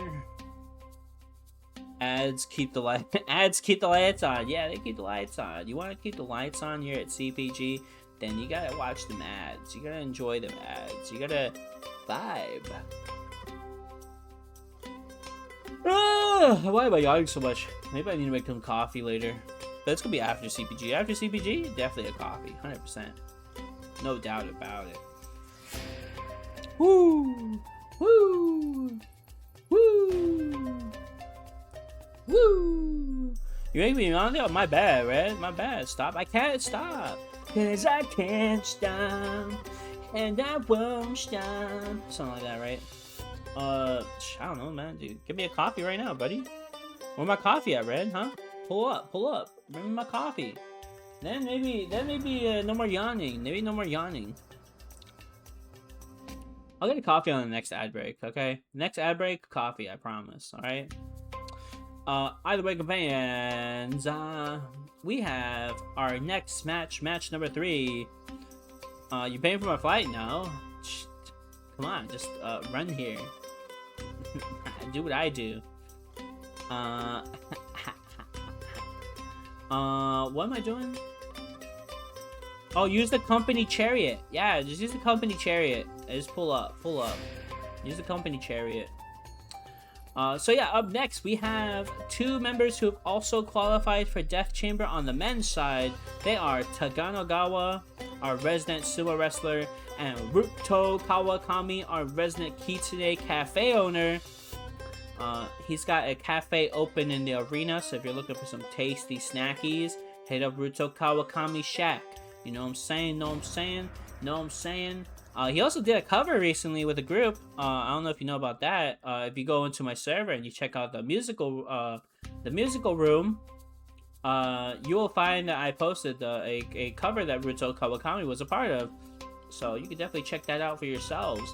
Ads keep the light. Ads keep the lights on. Yeah, they keep the lights on. You want to keep the lights on here at CPG? Then you gotta watch them ads. You gotta enjoy them ads. You gotta vibe. Why am I yawning so much? Maybe I need to make some coffee later. But it's gonna be after CPG. After CPG, definitely a coffee, 100%. No doubt about it. Woo, woo, woo. Woo! You make me yawn? My bad, Red. My bad. Stop. I can't stop. Cause I can't stop. And I won't stop. Something like that, right? I don't know, man. Dude, give me a coffee right now, buddy. Where my coffee at, Red? Huh? Pull up. Pull up. Bring me my coffee. Then maybe no more yawning. Maybe no more yawning. I'll get a coffee on the next ad break, okay? Next ad break, coffee, I promise, alright? Either way, companions, we have our next match, match number 3. You paying for my flight? No. Come on, just run here. Do what I do. What am I doing? Oh, use the company chariot. Yeah, just use the company chariot. Just pull up. Use the company chariot. So yeah, up next we have 2 members who have also qualified for Death Chamber on the men's side. They are Taganagawa, our resident sumo wrestler, and Ruto Kawakami, our resident Kitsune cafe owner. He's got a cafe open in the arena, so if you're looking for some tasty snackies, hit up Ruto Kawakami Shack. You know what I'm saying? Know what I'm saying? Know what I'm saying? He also did a cover recently with a group. I don't know if you know about that. If you go into my server and you check out the musical room, you will find that I posted a cover that Ruto Kawakami was a part of. So you can definitely check that out for yourselves.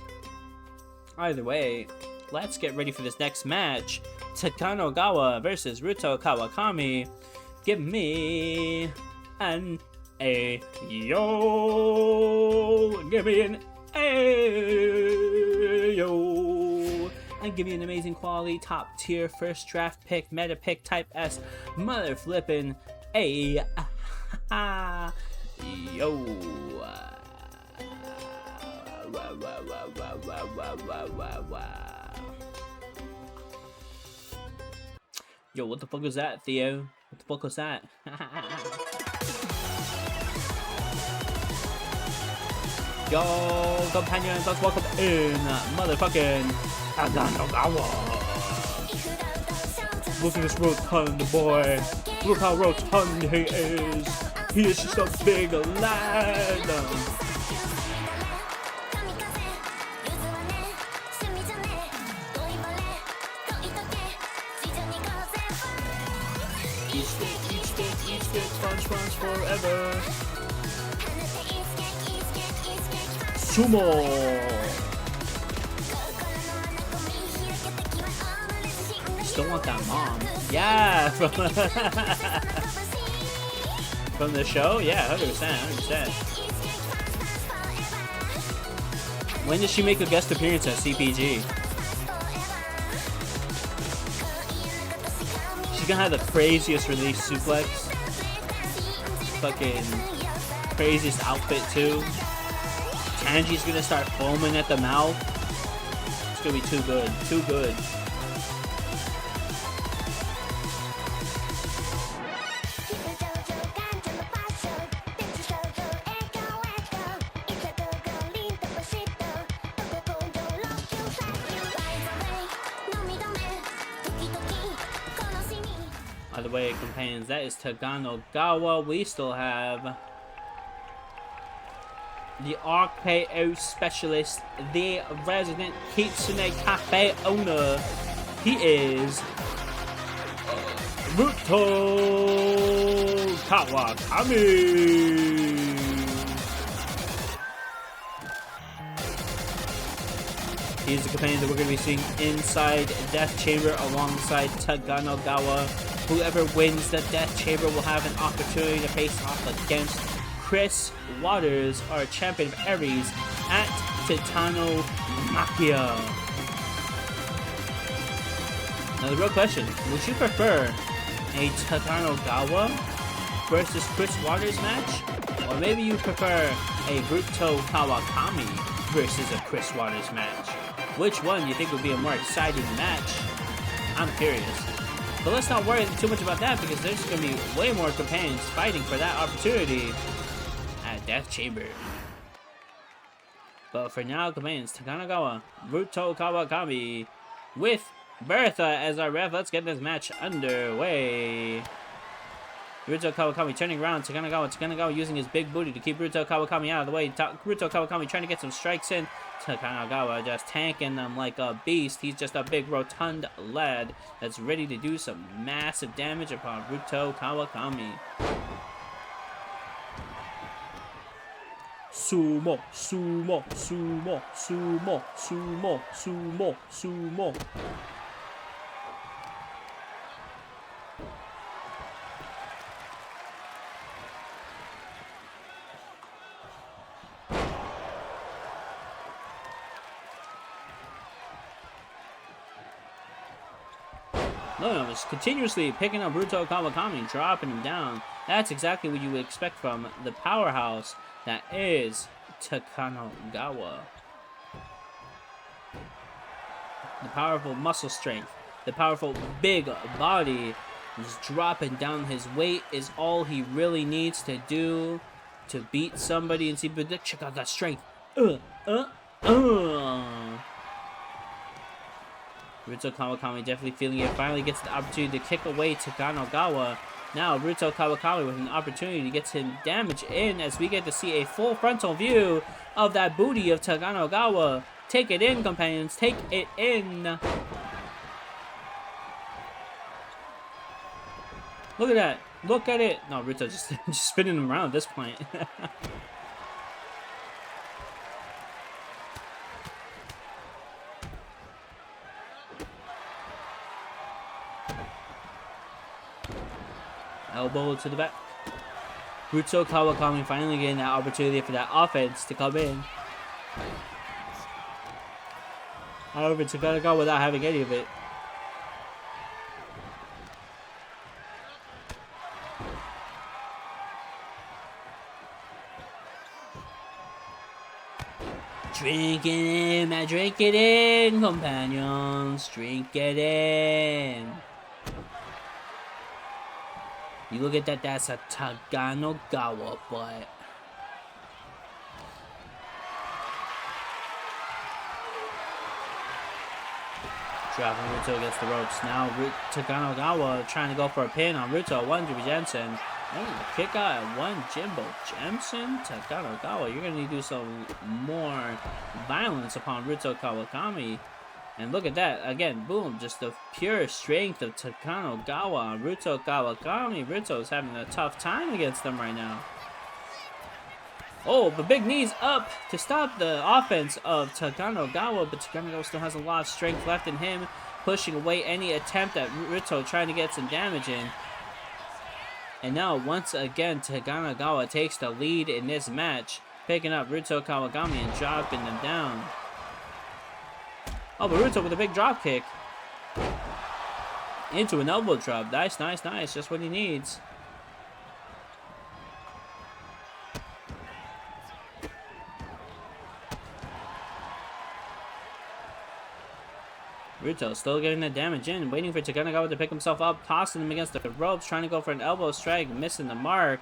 Either way, let's get ready for this next match. Takanogawa versus Ruto Kawakami. Give me an A. Yo! Give me an A. Yo! And give you an amazing quality, top tier, first draft pick, meta pick, type S, mother flippin' A. Yo! Yo, what the fuck was that, Theo? What the fuck was that? Yo, companions, let's welcome in motherfucking Takanogawa. Look at this rotund boy. Look how rotund he is. He is just a big lad. Eat stick, punch forever. Sumo! Still want that mom. Yeah! From the show? Yeah, 100%. When did she make a guest appearance at CPG? She's gonna have the craziest release suplex. Fucking craziest outfit too. Tanji's gonna start foaming at the mouth. It's gonna be too good. Too good. By the way, companions, that is Takanogawa. We still have the RKO specialist, the resident Kitsune Cafe owner. He is Ruto Kawakami. He's the companion that we're going to be seeing inside Death Chamber alongside Takanogawa. Whoever wins the Death Chamber will have an opportunity to face off against Chris Waters, our champion of Aries, at Titano Makia. Now the real question, would you prefer a Takanogawa versus Chris Waters match? Or maybe you prefer a Ruto Kawakami versus a Chris Waters match? Which one do you think would be a more exciting match? I'm curious. But let's not worry too much about that because there's going to be way more companions fighting for that opportunity at Death Chamber. But for now, companions, Takanogawa, Ruto Kawakami, with Bertha as our ref. Let's get this match underway. Ruto Kawakami turning around. Takanogawa using his big booty to keep Ruto Kawakami out of the way. Ruto Kawakami trying to get some strikes in. Takanogawa just tanking them like a beast. He's just a big rotund lad that's ready to do some massive damage upon Ruto Kawakami. Sumo, sumo, sumo, sumo, sumo, sumo, sumo. No, it's continuously picking up Ruto Kawakami and dropping him down. That's exactly what you would expect from the powerhouse that is Takanogawa. The powerful muscle strength, the powerful big body, just dropping down his weight is all he really needs to do to beat somebody and see, but check out that strength. Ruto Kawakami definitely feeling it. Finally gets the opportunity to kick away Takanogawa. Now Ruto Kawakami with an opportunity to get some damage in as we get to see a full frontal view of that booty of Takanogawa. Take it in, companions. Take it in. Look at that. Look at it. No, Ruto just spinning him around at this point. Elbow to the back. Ruto Kawakami finally getting that opportunity for that offense to come in. However, Takanogawa without having any of it. Drink it in, man, drink it in, companions. Drink it in. You look at that, that's a Takanogawa butt. Dropping Ruto against the ropes. Now Takanogawa trying to go for a pin on Ruto. One Jimmy Jensen. Oh, kick out at one Jimbo Jensen. Takanogawa, you're going to need to do some more violence upon Ruto Kawakami. And look at that. Again, boom. Just the pure strength of Takanogawa on Ruto Kawakami. Ruto's having a tough time against them right now. Oh, the big knees up to stop the offense of Takanogawa, but Takanogawa still has a lot of strength left in him, pushing away any attempt at Ruto trying to get some damage in. And now, once again, Takanogawa takes the lead in this match, picking up Ruto Kawakami and dropping them down. Oh, but Ruto with a big drop kick into an elbow drop. Nice, nice, nice. Just what he needs. Ruto still getting the damage in, waiting for Takanogawa to pick himself up, tossing him against the ropes, trying to go for an elbow strike, missing the mark.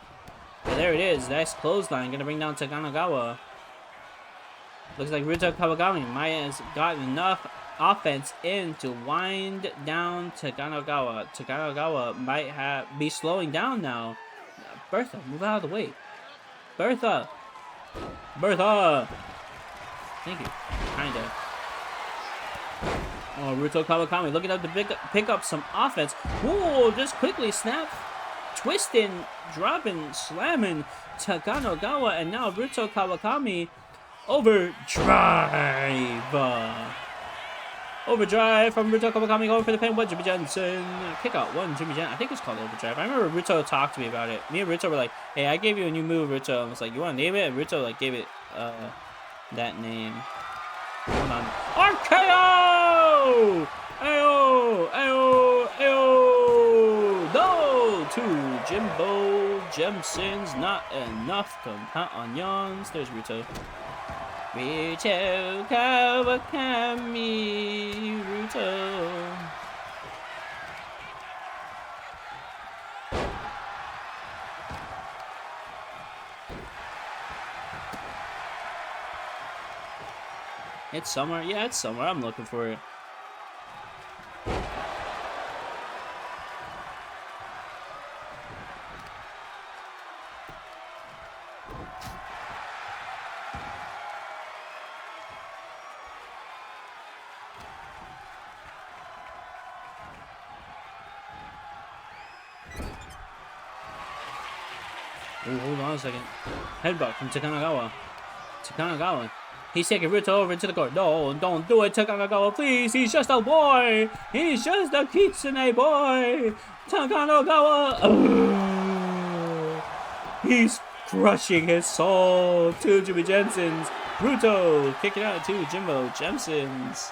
But there it is, nice clothesline, gonna bring down Takanogawa. Looks like Ruto Kawakami might have gotten enough offense in to wind down Takanogawa. Takanogawa might be slowing down now. Bertha, move out of the way. Bertha! Bertha! Thank you. Kinda. Oh, Ruto Kawakami looking up to pick up some offense. Whoa, just quickly snap, twisting, dropping, slamming Takanogawa, and now Ruto Kawakami overdrive. Overdrive from Ruto Kawakami going for the pin. One Jimmy Jensen. Kick out one Jimmy Jensen. I think it's called overdrive. I remember Ruto talked to me about it. Me and Ruto were like, hey, I gave you a new move, Ruto. I was like, you want to name it? And Ruto like gave it that name. Hold on. RKO! Ayo! Ayo! Ayo! No! Two Jimbo Jemsons. Not enough companions. There's Ruto. Ruto Kawakami. Ruto. It's summer. Yeah, it's summer. I'm looking for it. Ooh, hold on a second. Headbutt from Takanogawa. Takanogawa. He's taking Ruto over into the court. No, don't do it, Takanogawa, please. He's just a boy. He's just a kitsune boy. Takanogawa. He's crushing his soul. Two Jimmy Jensens. Ruto kicking out two Jimbo Jensens.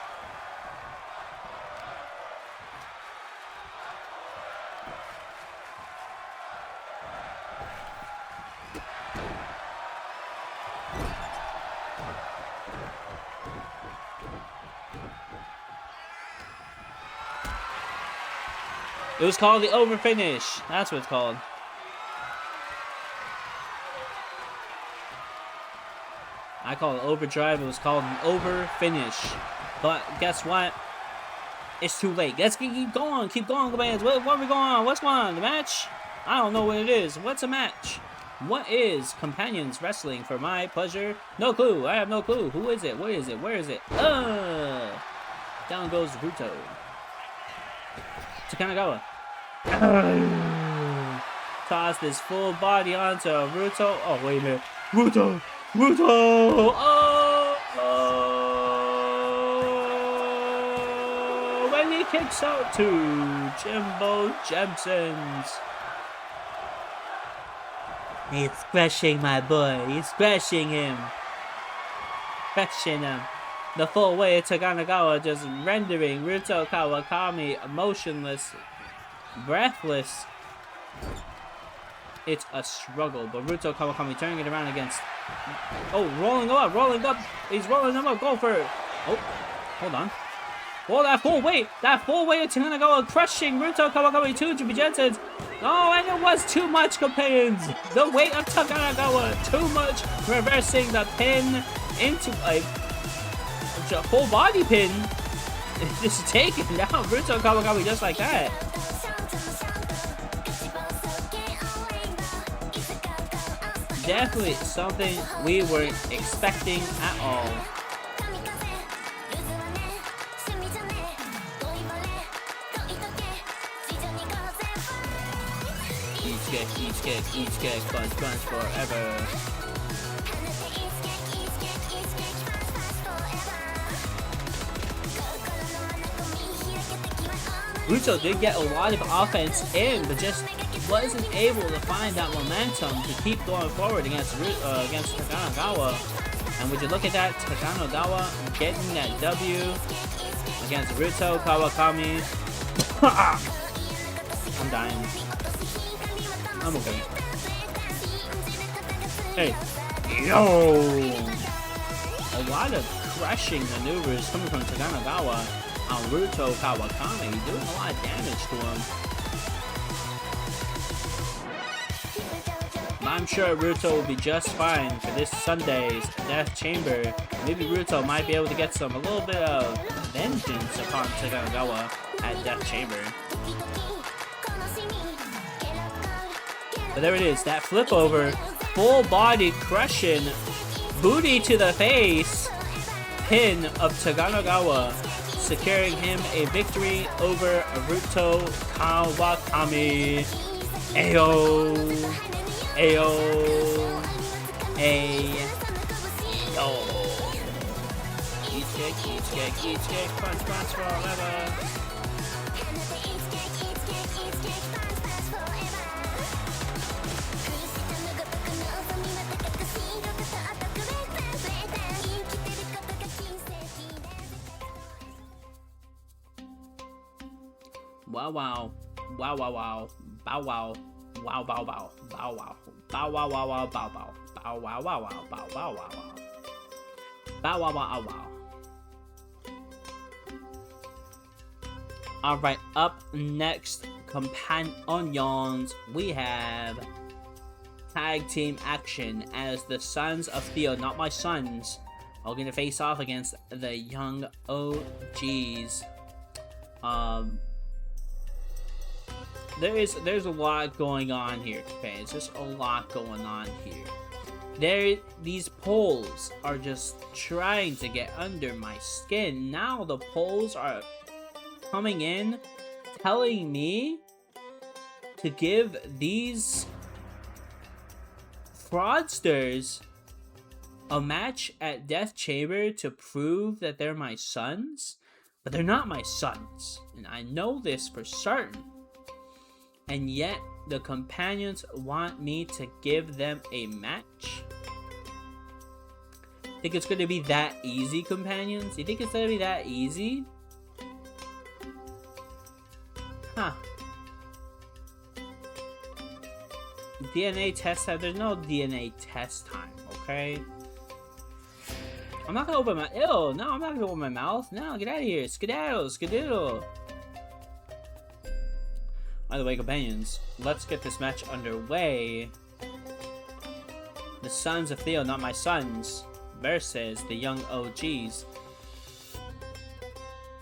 It was called the over finish. That's what it's called. I call it overdrive. It was called an over finish. But guess what? It's too late. Let's keep going. Keep going, bands. What are we going on? What's going on? The match? I don't know what it is. What's a match? What is Companions Wrestling for my pleasure? No clue. I have no clue. Who is it? What is it? Where is it? Down goes Ruto. Takanogawa. Toss this full body onto Ruto. Oh, wait a minute. Ruto! Ruto! Oh! When he kicks out to Jimbo Jemsons. He's crushing my boy. He's crushing him. Crushing him. The full way of Takanagawa just rendering Ruto Kawakami motionless, breathless. It's a struggle, but Ruto Kawakami turning it around against... Oh, rolling up. He's rolling him up. Go for it. Oh, hold on. Oh, that full weight of Takanagawa crushing Ruto Kawakami 2 projected. Oh, and it was too much, companions. The weight of Takanagawa, too much, reversing the pin into a full body pin. Just taking down Ruto Kawakami just like that. Definitely something we weren't expecting at all. Each kick, punch forever. Ruto did get a lot of offense in, but just wasn't able to find that momentum to keep going forward against Takanagawa. And would you look at that, Takanagawa getting that W against Ruto Kawakami. I'm dying. I'm okay. Hey, yo! A lot of crushing maneuvers coming from Takanagawa on Ruto Kawakami, doing a lot of damage to him. I'm sure Ruto will be just fine for this Sunday's Death Chamber. Maybe Ruto might be able to get a little bit of vengeance upon Takanagawa at Death Chamber. But there it is, that flip over, full body crushing, booty to the face, pin of Takanagawa, securing him a victory over Ruto Kawakami. Ayo, ayo, ayo. Each kick, punch forever. Wow, wow, wow, wow, wow, bow, wow, wow, bow, bow, bow, wow, bow, wow, wow, wow, bow, bow, bow, wow, wow, wow, bow, wow, wow, wow, bow, wow, wow, wow. All right, up next, companions, we have tag team action as the Sons of Theo, not my sons, are going to face off against the Young OGs. There's a lot going on here, fans. There's a lot going on here. These polls are just trying to get under my skin. Now the polls are coming in, telling me to give these fraudsters a match at Death Chamber to prove that they're my sons, but they're not my sons, and I know this for certain. And yet, the companions want me to give them a match? Think it's going to be that easy, companions? You think it's going to be that easy? Huh. DNA test time? There's no DNA test time, okay? I'm not going to open my... Ew, no, I'm not going to open my mouth. No, get out of here. Skedaddle, skedaddle. By the way, companions, let's get this match underway. The Sons of Theo, not my sons, versus the Young OGs.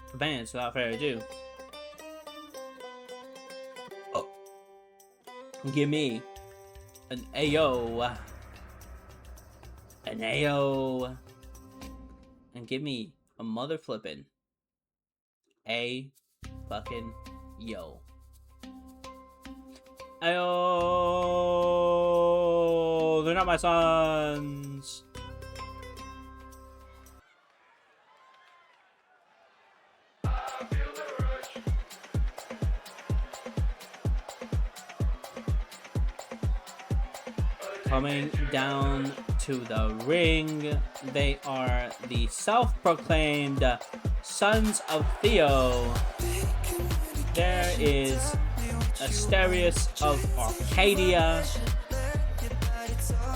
Companions, without further ado, give me an AO. An AO. And give me a mother flippin' A fucking yo. Ayo, they're not my sons. coming down to the ring. They are the self-proclaimed Sons of Theo. There is Asterius of Arcadia,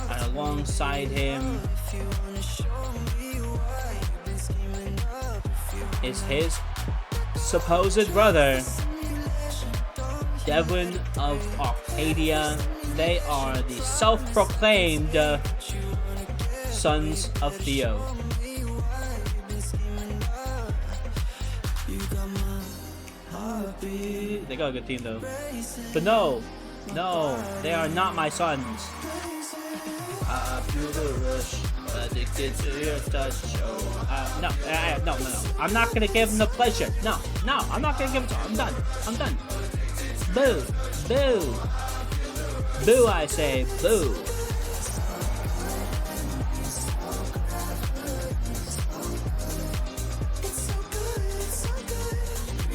and alongside him is his supposed brother, Devlin of Arcadia. They are the self-proclaimed Sons of Theo. They got a good team though. But no, they are not my sons. I feel the rush, addicted to your touch. Oh, no. I'm not gonna give them the pleasure. No, I'm not gonna give it to them. I'm done. Boo, I say, boo.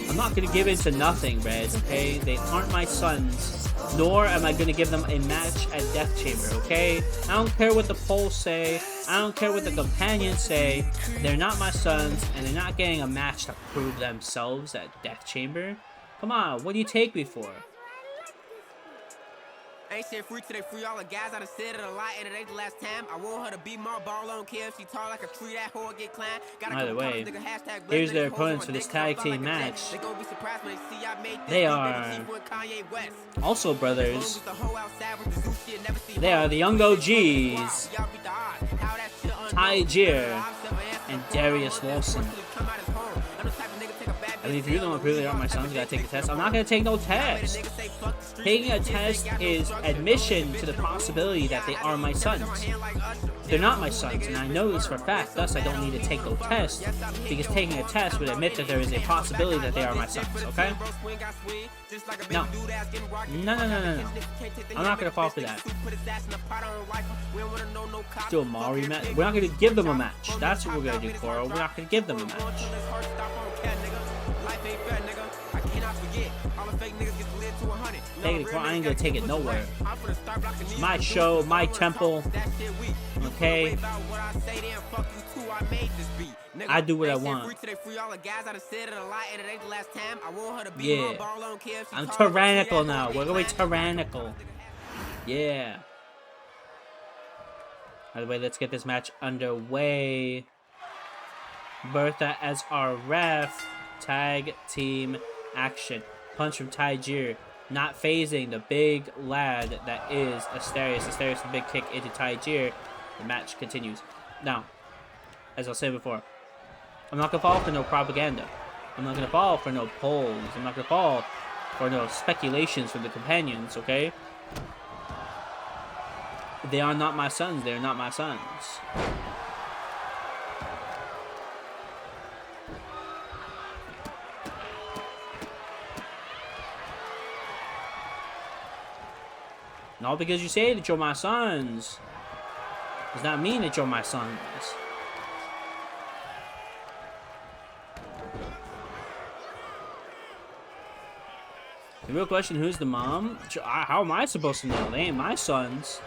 I'm not gonna give in to nothing, Red, okay? They aren't my sons, nor am I gonna give them a match at Death Chamber, okay? I don't care what the polls say, I don't care what the companions say, they're not my sons, and they're not getting a match to prove themselves at Death Chamber. Come on, what do you take me for? Ain't shit free till they free all the guys. I done said it a lot, and it ain't the last time. I want her to be my ball on care if she tall like a tree, that whore get climbed. By the way, here's their opponents for this tag team match. They are also brothers. They are the Young OGs, Ty Jir and Darius Wilson. I mean, if you don't really are my sons, you gotta take the test. I'm not gonna take no test. Taking a test is admission to the possibility that they are my sons. They're not my sons, and I know this for a fact, thus I don't need to take no test, because taking a test would admit that there is a possibility that they are my sons, okay? No. I'm not gonna fall for that. Do a Mari match. We're not gonna give them a match. That's what we're gonna do, Coro. We're not gonna give them a match. I ain't gonna take it nowhere. My show, my temple. Okay? I do what I want. Yeah. I'm tyrannical now. We're going tyrannical. Yeah. By the way, let's get this match underway. Bertha as our ref. Tag team action. Punch from Ty Jir. Not phasing the big lad that is Asterius. Asterius, the big kick into Ty Jir. The match continues. Now, as I said before, I'm not going to fall for no propaganda. I'm not going to fall for no polls. I'm not going to fall for no speculations from the companions, okay? They are not my sons. They are not my sons. Not because you say that you're my sons does not mean that you're my sons. The real question, who's the mom? How am I supposed to know? They ain't my sons.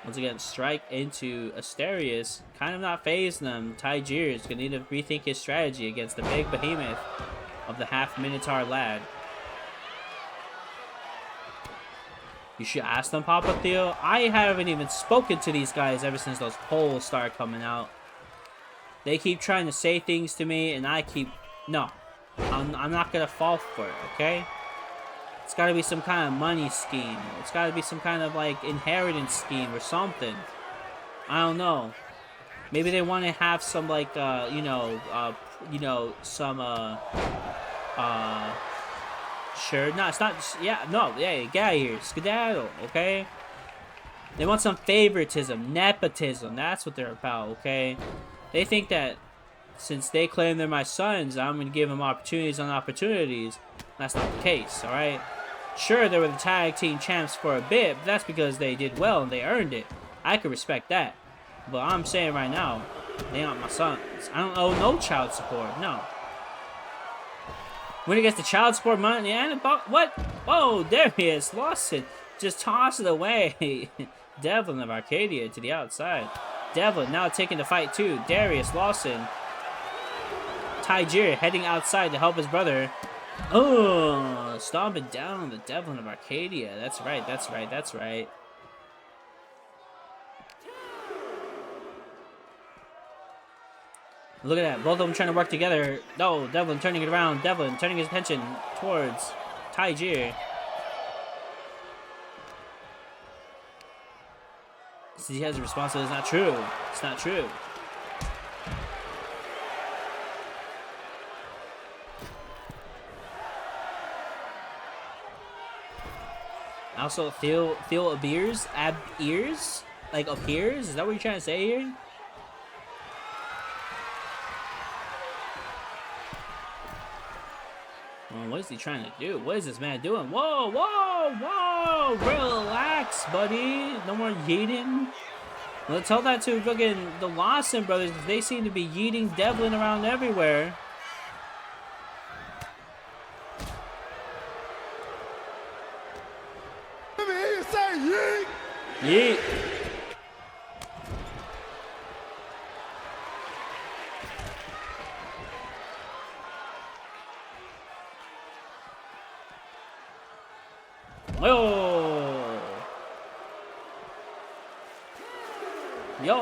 Once again, strike into Asterius. Kind of not phasing them. Ty Jir is going to need to rethink his strategy against the big behemoth of the half-minotaur lad. You should ask them, Papa Theo. I haven't even spoken to these guys ever since those polls started coming out. They keep trying to say things to me, and I keep... No. I'm not going to fall for it, okay? It's got to be some kind of money scheme. It's got to be some kind of, like, inheritance scheme or something. I don't know. Maybe they want to have some, like, some, sure. No, it's not, yeah, no, yeah, get out of here. Skedaddle, okay? They want some favoritism, nepotism. That's what they're about, okay? They think that since they claim they're my sons, I'm going to give them opportunities on opportunities. That's not the case, alright? Sure, they were the tag team champs for a bit, but that's because they did well and they earned it. I could respect that. But I'm saying right now, they aren't my sons. I don't owe no child support, no. When he gets the child support money and what? Whoa, there he is. Lost it. Just toss it away. Devlin of Arcadia to the outside. Devlin now taking the fight too. Darius Lawson. Tyger heading outside to help his brother. Oh, stomping down the Devlin of Arcadia. That's right, that's right, that's right. Look at that. Both of them trying to work together. No, Devlin turning it around. Devlin turning his attention towards Tyger. He has a responsibility. It's not true. It's not true. Also, Theo appears? Like, appears? Is that what you're trying to say here? Well, what is he trying to do? What is this man doing? Whoa, whoa, whoa! Relax, buddy. No more yeeting. Well, tell that to fucking the Lawson brothers. They seem to be yeeting Devlin around everywhere. Let me hear you say yeet. Yeet. Yo. Yo.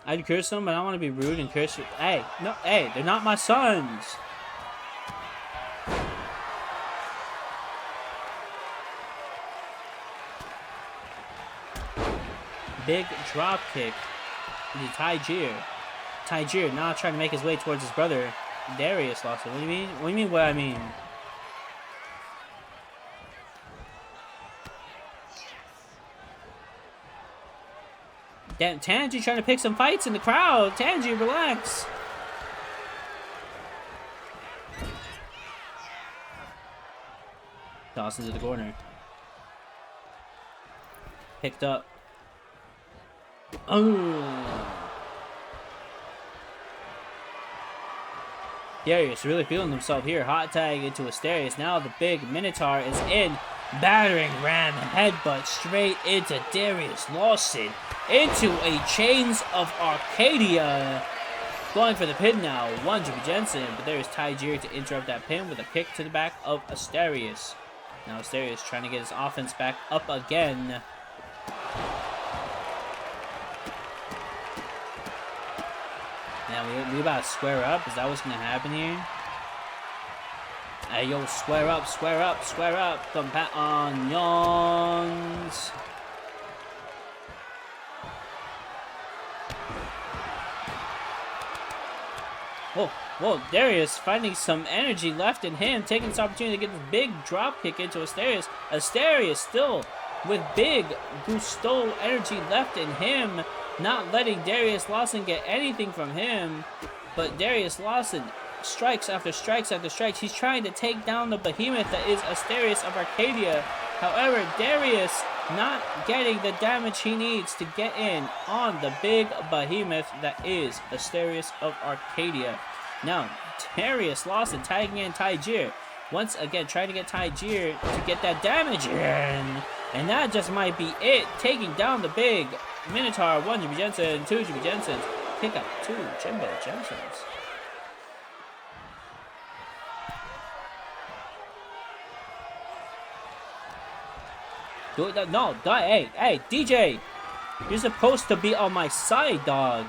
I'd curse them, but I don't want to be rude and curse you. Hey, no, hey, they're not my sons. Big drop kick to Tyger. Tyger now trying to make his way towards his brother, Darius Lawson. What do you mean? What do you mean what I mean? Damn, Tanji trying to pick some fights in the crowd. Tanji, relax. Toss into the corner. Picked up. Oh. Darius really feeling himself here. Hot tag into Asterius. Now the big Minotaur is in. Battering ram headbutt straight into Darius Lawson. Into a Chains of Arcadia. Going for the pin now. One Jimmy Jensen. But there's Tyger to interrupt that pin with a kick to the back of Asterius. Now Asterius trying to get his offense back up again. Now we about to square up. Is that what's gonna happen here? Hey yo, square up, square up, square up. Companions. Whoa, whoa, Darius finding some energy left in him, taking this opportunity to get this big drop kick into Asterius. Asterius still with big gusto energy left in him, not letting Darius Lawson get anything from him. But Darius Lawson, strikes after strikes after strikes. He's trying to take down the behemoth that is Asterius of Arcadia. However, Darius not getting the damage he needs to get in on the big behemoth that is Asterius of Arcadia. Now, Darius Lawson tagging in Tyger. Once again, trying to get Tyger to get that damage in. And that just might be it. Taking down the big Minotaur. 1 Jimmy Jensen, 2 Jimmy Jensens. Pick up 2 Jimbo Jensens. No, hey, DJ. You're supposed to be on my side, dog.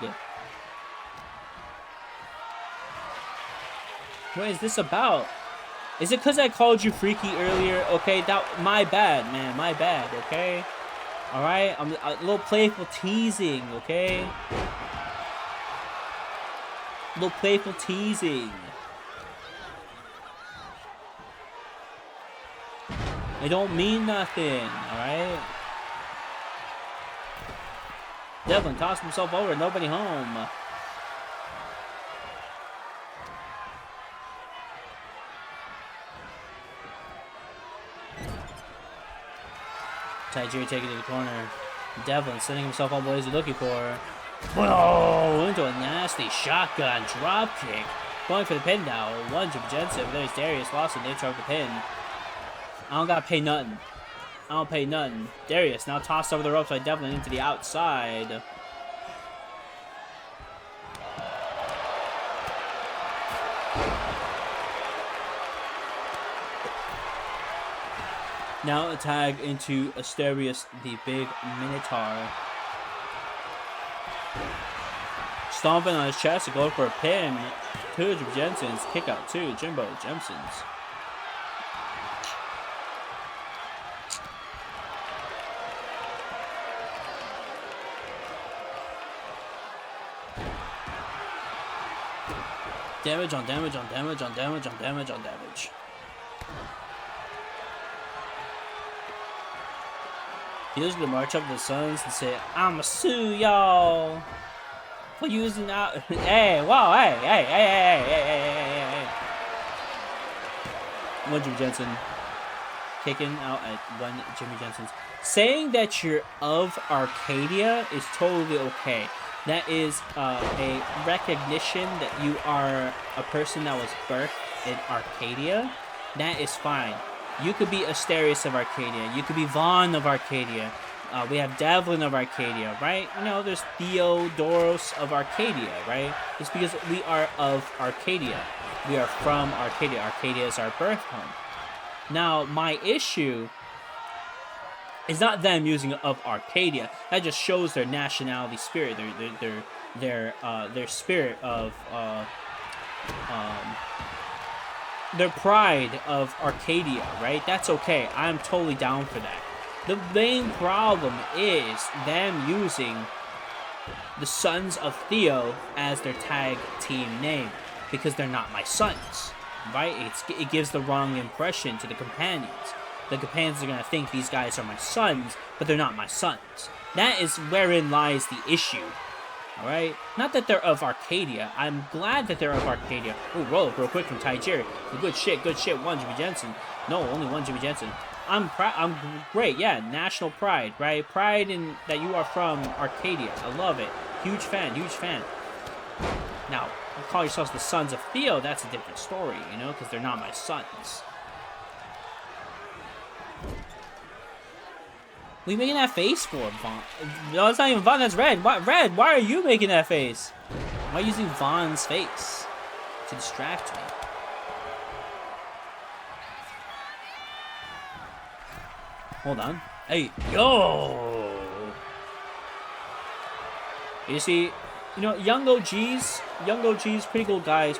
What is this about? Is it because I called you freaky earlier? Okay, my bad, man. My bad, okay? Alright? I'm a little playful teasing, okay? A little playful teasing. It don't mean nothing, alright? Devlin tossed himself over, nobody home. Tajiri taking it to the corner. Devlin sending himself all the ways he's looking for. Whoa! Into a nasty shotgun drop kick. Going for the pin now. One Jim Jensen. There's Darius Lawson. They choke the pin. I don't gotta pay nothing. I don't pay nothing. Darius now tossed over the ropes by Devlin into the outside. Now a tag into Asterius, the big Minotaur. Stomping on his chest to go for a pin. Two Jim Jensen's kick out to Jimbo Jensen's. Damage on damage on damage on damage on damage on damage. He's gonna march up to the Suns and say, "I'ma sue y'all for using out." Hey, whoa, hey. One Jimmy Jensen kicking out at one Jimmy Jensen's. Saying that you're of Arcadia is totally okay. That is a recognition that you are a person that was birthed in Arcadia. That is fine. You could be Asterius of Arcadia. You could be Vaughn of Arcadia. We have Devlin of Arcadia, right? You know, there's Theodoros of Arcadia, right? It's because we are of Arcadia. We are from Arcadia. Arcadia is our birth home. Now, my issue is not them using of Arcadia. That just shows their nationality spirit, their spirit of their pride of Arcadia, right? That's okay. I'm totally down for that. The main problem is them using the Sons of Theo as their tag team name because they're not my sons, right? It gives the wrong impression to the companions. The companions are going to think these guys are my sons, but they're not my sons. That is wherein lies the issue. Alright? Not that they're of Arcadia. I'm glad that they're of Arcadia. Oh, roll up real quick from Tajiri. Good shit. One Jimmy Jensen. No, only one Jimmy Jensen. I'm great. Yeah, national pride, right? Pride in that you are from Arcadia. I love it. Huge fan. Now, you call yourselves the Sons of Theo, that's a different story, you know, because they're not my sons. What are you making that face for, Vaughn? No, it's not even Vaughn, that's Red. Red, why are you making that face? Why are you using Vaughn's face to distract me? Hold on. Hey, yo! You see, you know, young OGs, pretty cool guys.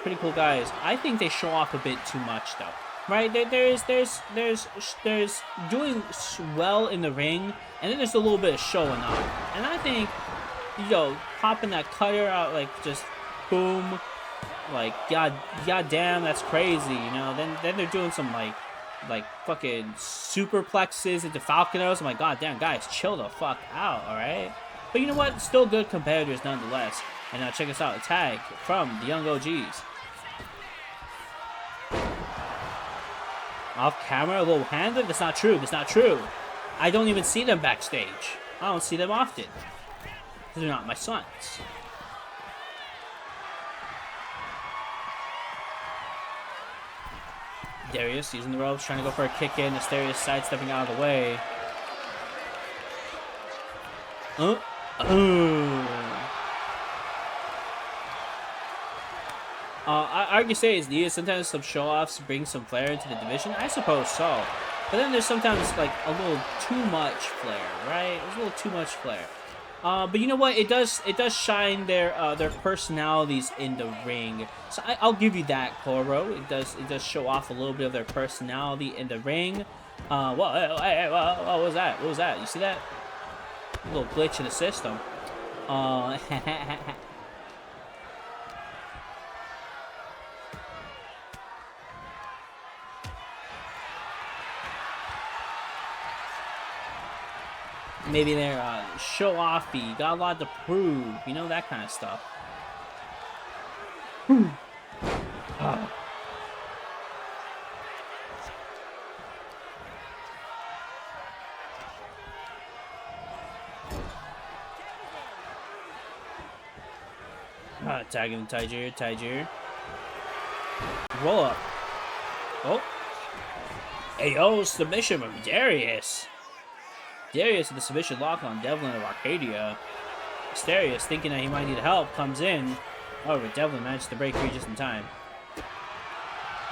I think they show off a bit too much, though. Right, there's doing well in the ring, and then there's a little bit of showing off. And I think, yo, popping that cutter out like just boom, like god damn, that's crazy, you know. Then they're doing some like fucking superplexes into Falconos. I'm like, god damn, guys, chill the fuck out, all right. But you know what? Still good competitors nonetheless. And now check us out, a tag from the Young OGs. Off camera, a little handed? That's not true. I don't even see them backstage. I don't see them often. They're not my sons. Darius using the ropes, trying to go for a kick in. Asterius sidestepping out of the way. I can say it's needed. Sometimes some show-offs bring some flair into the division. I suppose so. But then there's sometimes like a little too much flair, right? There's a little too much flair. But you know what? It does shine their personalities in the ring. So I'll give you that, Koro. It does show off a little bit of their personality in the ring. What was that? What was that? You see that? A little glitch in the system. Maybe they're show-offy, got a lot to prove, you know, that kind of stuff. Tagging Tiger. Roll up. Oh. Ayo, submission from Darius. Darius with the submission lock on Devlin of Arcadia. Asterius, thinking that he might need help, comes in. However, Devlin managed to break free just in time.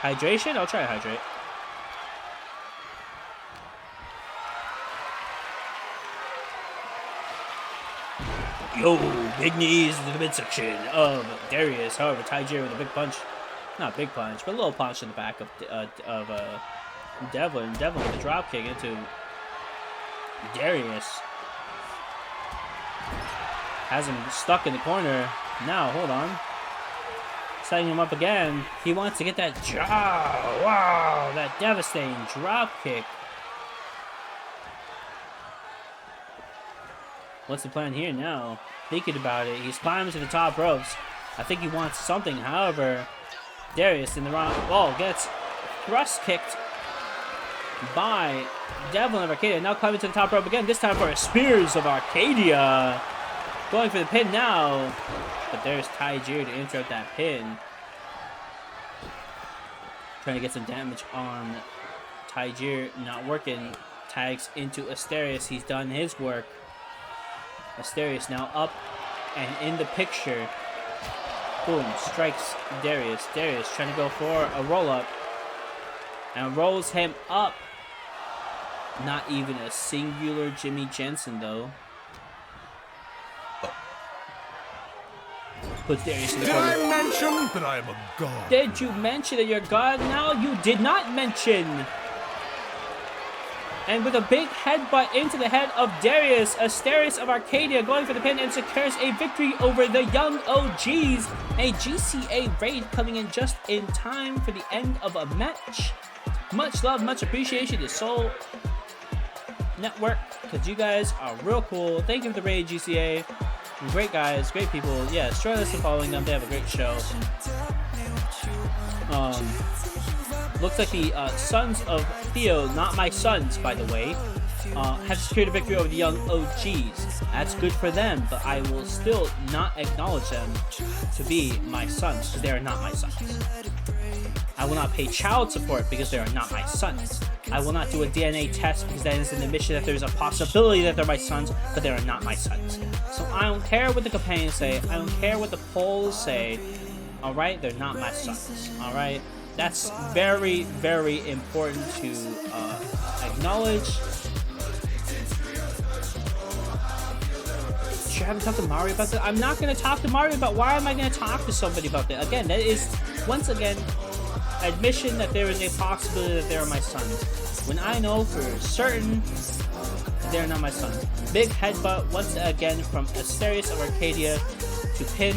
Hydration? I'll try hydrate. Yo, big knees to the midsection of Darius. However, Tiger with a big punch. Not a big punch, but a little punch in the back of Devlin. Devlin with a drop kick into Darius. Has him stuck in the corner. Now, hold on. Setting him up again. He wants to get that wow, that devastating drop kick. What's the plan here now? Thinking about it, he's climbing to the top ropes. I think he wants something. However, Darius in the wrong ball gets thrust kicked by Devlin of Arcadia. Now climbing to the top rope again. This time for a Spears of Arcadia. Going for the pin now. But there's Tiger to interrupt that pin. Trying to get some damage on Tiger. Not working. Tags into Asterius. He's done his work. Asterius now up and in the picture. Boom. Strikes Darius. Darius trying to go for a roll-up. And rolls him up. Not even a singular Jimmy Jensen, though. Puts Darius in the corner. Did I mention that I am a god? Did you mention that you're God now? You did not mention. And with a big headbutt into the head of Darius, Asterius of Arcadia going for the pin and secures a victory over the Young OGs. A GCA raid coming in just in time for the end of a match. Much love, much appreciation to Soul Network, because you guys are real cool. Thank you for the raid, GCA. Great guys, great people. Yes, join us in following them. They have a great show. Looks like the Sons of Theo, not my sons, by the way, have secured a victory over the Young OGs. That's good for them, but I will still not acknowledge them to be my sons, because they are not my sons. I will not pay child support because they are not my sons. I will not do a DNA test because that is an admission that there's a possibility that they're my sons, but they are not my sons. So I don't care what the companions say. I don't care what the polls say. Alright? They're not my sons. Alright? That's very, very important to acknowledge. Sure, I haven't talked to Mario about that. I'm not going to talk to Mario about why am I going to talk to somebody about that? Again, that is, once again, admission that there is a possibility that they are my sons. When I know for certain they're not my sons. Big headbutt once again from Asterius of Arcadia to pin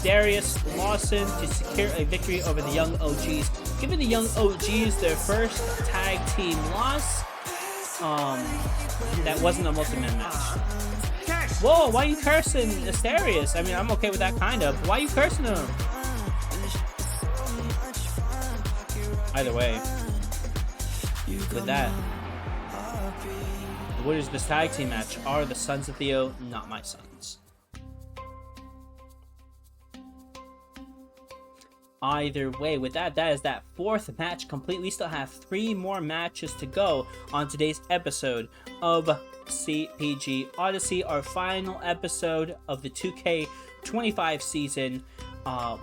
Darius Lawson to secure a victory over the Young OGs. Giving the Young OGs their first tag team loss. That wasn't a multi-man match. Whoa, why are you cursing Asterius? I mean, I'm okay with that kind of. Why are you cursing him? Either way, with that, the winners of this tag team match are the Sons of Theo, not my sons. Either way, with that, that is that fourth match complete. We still have 3 more matches to go on today's episode of CPG Odyssey, our final episode of the 2K25 season.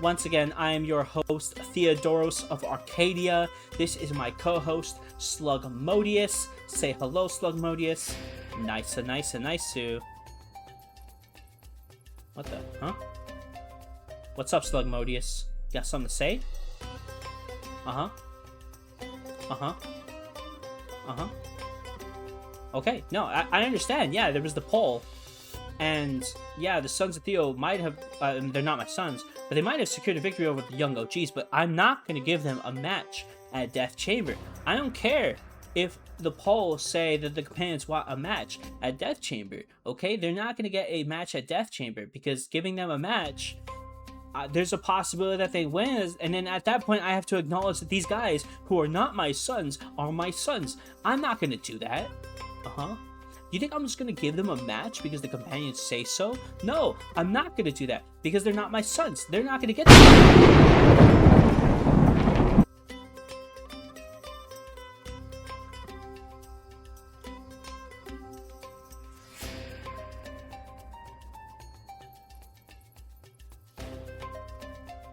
Once again, I am your host, Theodoros of Arcadia. This is my co-host, Slugmodius. Say hello, Slugmodius. Nice. What the? Huh? What's up, Slugmodius? Got something to say? Okay, no, I understand. Yeah, there was the poll. And yeah, the Sons of Theo might have, they're not my sons, but they might have secured a victory over the Young OGs, but I'm not going to give them a match at Death Chamber. I don't care if the polls say that the companions want a match at Death Chamber, okay? They're not going to get a match at Death Chamber because giving them a match, there's a possibility that they win, and then at that point I have to acknowledge that these guys who are not my sons are my sons. I'm not going to do that. You think I'm just gonna give them a match because the companions say so? No, I'm not gonna do that because they're not my sons. They're not gonna get that.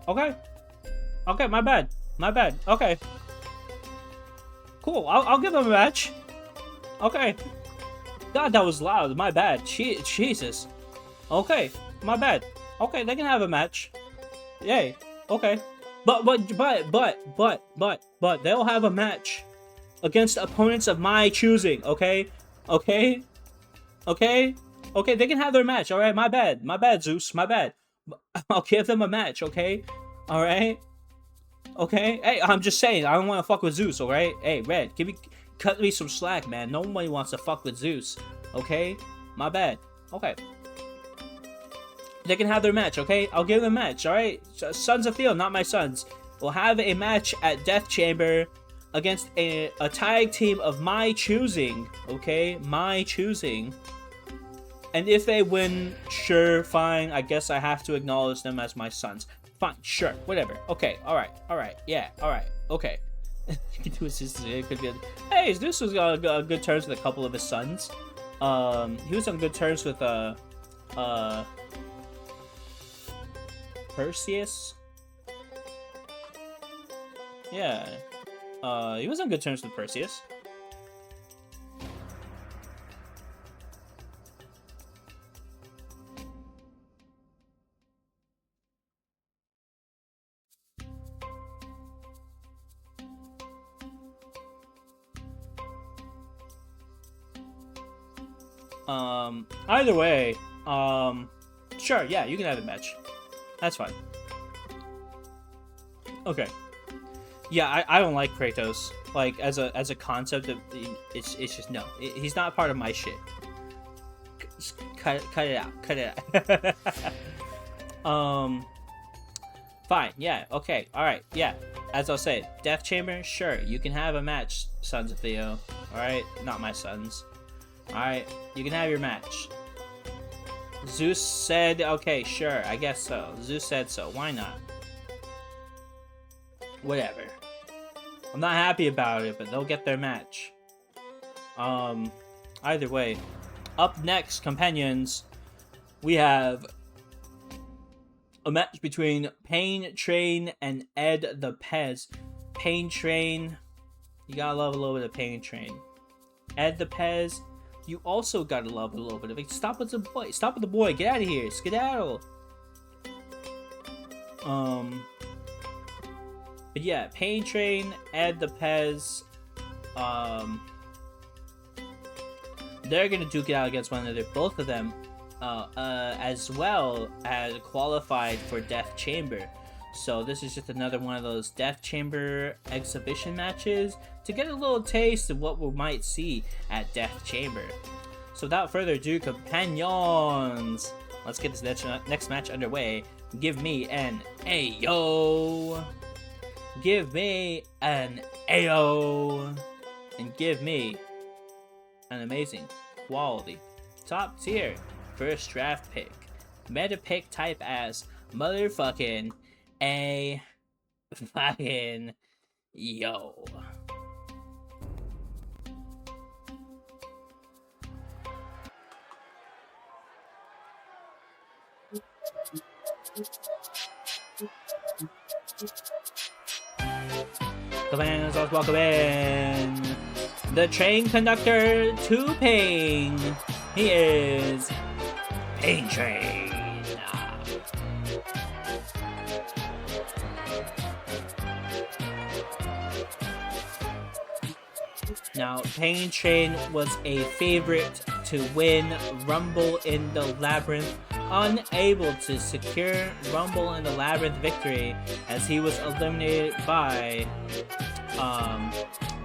Okay. Okay, my bad. My bad. Okay. Cool. I'll give them a match. Okay. God, that was loud. My bad. Jesus. Okay. My bad. Okay, they can have a match. Yay. Okay. But they'll have a match against opponents of my choosing. Okay. Okay. Okay. Okay. They can have their match. All right. My bad. My bad, Zeus. My bad. I'll give them a match. Okay. All right. Okay. Hey, I'm just saying. I don't want to fuck with Zeus. All right. Hey, Red. Cut me some slack, man. Nobody wants to fuck with Zeus. Okay. My bad. Okay. They can have their match. Okay. I'll give them a match. All right. Sons of Theo, not my sons, will have a match at Death Chamber against a tag team of my choosing. Okay. My choosing. And if they win, sure, fine. I guess I have to acknowledge them as my sons. Fine, sure, whatever. Okay, alright, yeah, alright, okay. You can do his sister. It could be. Hey, Zeus was on good terms with a couple of his sons. He was on good terms with Perseus. Yeah, he was on good terms with Perseus. Either way, sure, yeah, you can have a match. That's fine. Okay. Yeah, I don't like Kratos. Like, as a concept, it's just, no. He's not part of my shit. Cut it out. Cut it out. Fine, yeah, okay, alright, yeah. As I'll say, Death Chamber, sure, you can have a match, Sons of Theo. Alright? Not my sons. Alright, you can have your match. Zeus said, okay, sure, I guess so. Zeus said so, why not? Whatever. I'm not happy about it, but they'll get their match. Either way. Up next, companions, we have a match between Pain Train and Ed the Pez. Pain Train, you gotta love a little bit of Pain Train. Ed the Pez, you also gotta love a little bit of it. Stop with the boy. Stop with the boy. Get out of here. Skedaddle. But yeah, Pain Train, Ed the Pez, they're gonna duke it out against one another. Both of them, as well as qualified for Death Chamber. So this is just another one of those Death Chamber exhibition matches to get a little taste of what we might see at Death Chamber. So without further ado, companions, let's get this next match underway. Give me an Ayo. Give me an Ayo. And give me an amazing quality, top tier, first draft pick, meta pick type ass, motherfucking a fucking yo. Commands, let's welcome in the train conductor to Pain. He is Pain Train. Now, Pain Train was a favorite to win Rumble in the Labyrinth, unable to secure Rumble in the Labyrinth victory as he was eliminated by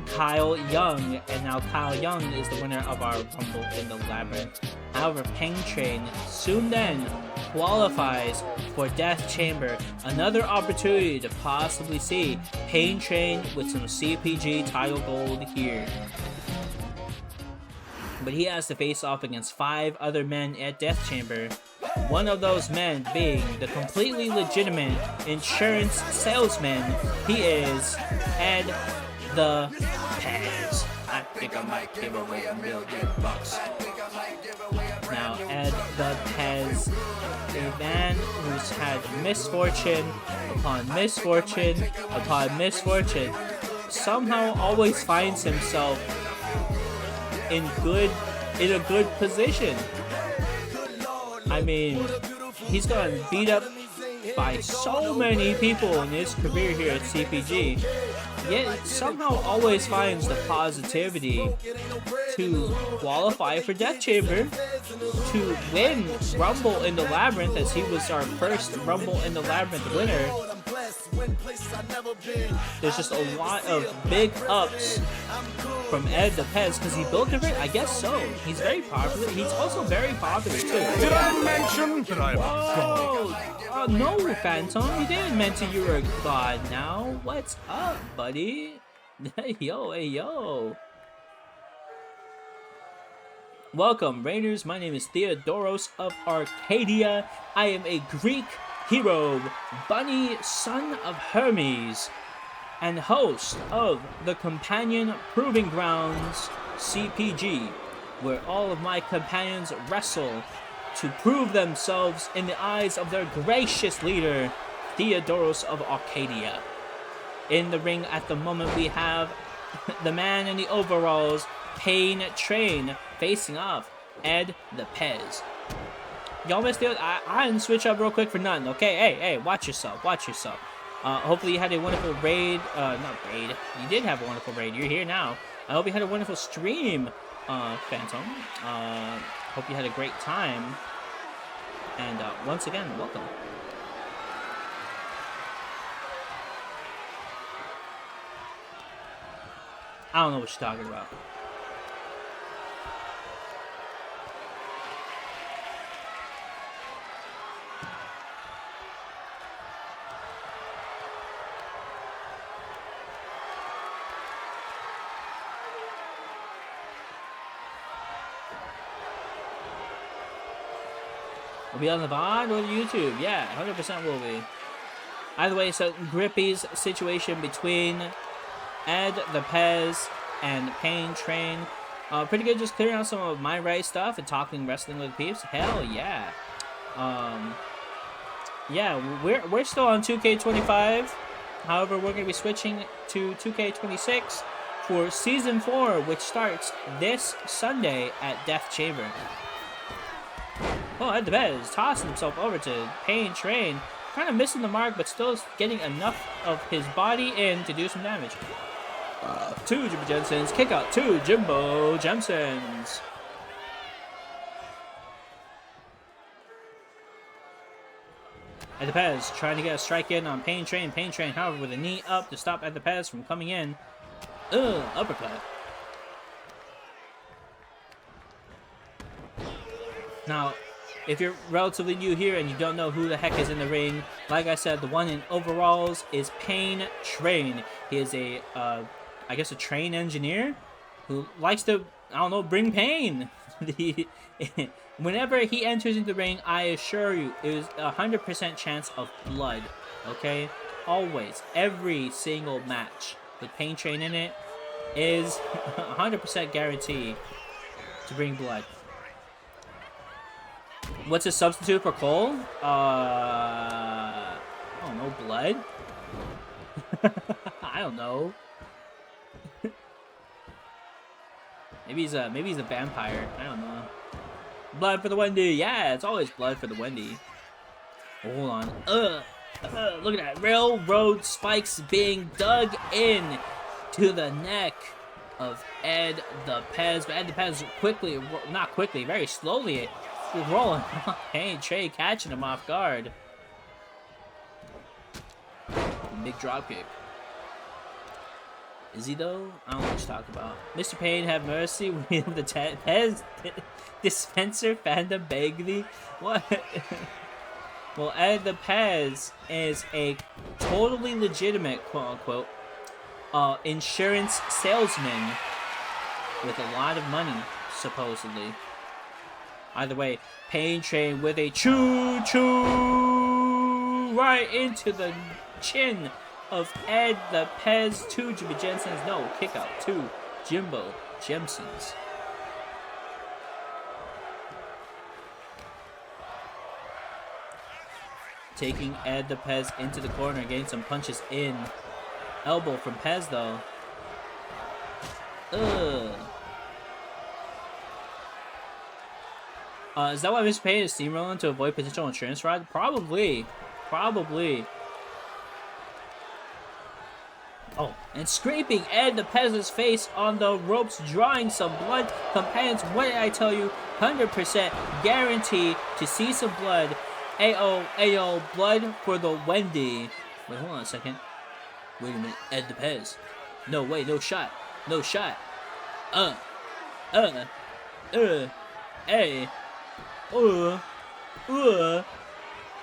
Kyle Young, and now Kyle Young is the winner of our Rumble in the Labyrinth. However, Pain Train soon then qualifies for Death Chamber, another opportunity to possibly see Pain Train with some CPG title gold here. but he has to face off against 5 other men at Death Chamber. One of those men being the completely legitimate insurance salesman. He is Ed the Pez. I think I might give away $1 million. Now, Ed the Pez, a man who's had misfortune upon misfortune upon misfortune, somehow always finds himself in a good position. I mean, he's gotten beat up by so many people in his career here at CPG, yet somehow always finds the positivity to qualify for Death Chamber, to win Rumble in the Labyrinth, as he was our first Rumble in the Labyrinth winner. There's just a lot of big ups from Ed the Pez, because he built different. I guess so. He's very popular. He's also very popular too. Did I mention that I'm a god? No, Phantom. You didn't mention you were a god now. What's up, buddy? Hey, yo. Welcome, Raiders. My name is Theodoros of Arcadia. I am a Greek hero, bunny, son of Hermes, and host of the Companion Proving Grounds CPG, where all of my companions wrestle to prove themselves in the eyes of their gracious leader, Theodoros of Arcadia. In the ring at the moment, we have the man in the overalls, Pain Train, facing off Ed the Pez. Y'all missed it. I didn't switch up real quick for nothing, okay? Hey, watch yourself. Hopefully you had a wonderful raid. Not raid. You did have a wonderful raid. You're here now. I hope you had a wonderful stream, Phantom. Hope you had a great time. And once again, welcome. I don't know what you're talking about. We'll be on the VOD or the YouTube. Yeah, 100% will be. Either way, so Grippy's situation between Ed the Pez and Pain Train. Pretty good, just clearing out some of my right stuff and talking wrestling with peeps. Hell yeah. Yeah, we're still on 2K25. However, we're going to be switching to 2K26 for Season 4, which starts this Sunday at Death Chamber. Oh, Ed the Pez tossing himself over to Pain Train. Kind of missing the mark, but still getting enough of his body in to do some damage. 2 Jimbo Jensens. Kick out 2 Jimbo Jensens. Ed the Pez trying to get a strike in on Pain Train. Pain Train, however, with a knee up to stop Ed the Pez from coming in. Uppercut. Now, if you're relatively new here and you don't know who the heck is in the ring, like I said, the one in overalls is Pain Train. He is a, I guess a train engineer who likes to, I don't know, bring pain. Whenever he enters into the ring, I assure you, it is 100% chance of blood, okay? Always, every single match with Pain Train in it is 100% guarantee to bring blood. What's a substitute for Cole? I don't know, blood? I don't know. maybe he's a vampire. I don't know. Blood for the Wendy. Yeah, it's always blood for the Wendy. Hold on. Look at that. Railroad spikes being dug in to the neck of Ed the Pez. But Ed the Pez quickly, not quickly, very slowly rolling. Hey, Trey catching him off guard. Big drop kick. Is he though? I don't know what you're talking about. Mr. Payne, have mercy. We have the Pez dispenser fandom Bagley. What? Well, Ed the Pez is a totally legitimate, quote unquote, insurance salesman with a lot of money. supposedly. Either way, Pain Train with a choo-choo right into the chin of Ed the Pez. 2 Jimmy Jensen's. No, kick out. 2 Jimbo Jemsons. Taking Ed the Pez into the corner, getting some punches in. Elbow from Pez though. Ugh. Is that why Mr. Payne is steamrolling to avoid potential insurance fraud? Probably. Probably. Oh, and scraping Ed the Pez's face on the ropes, drawing some blood. Companions, what did I tell you? 100% guarantee to see some blood. Ayo, ayo, blood for the Wendy. Wait, hold on a second. Wait a minute, Ed the Pez. No, wait, no shot. No shot.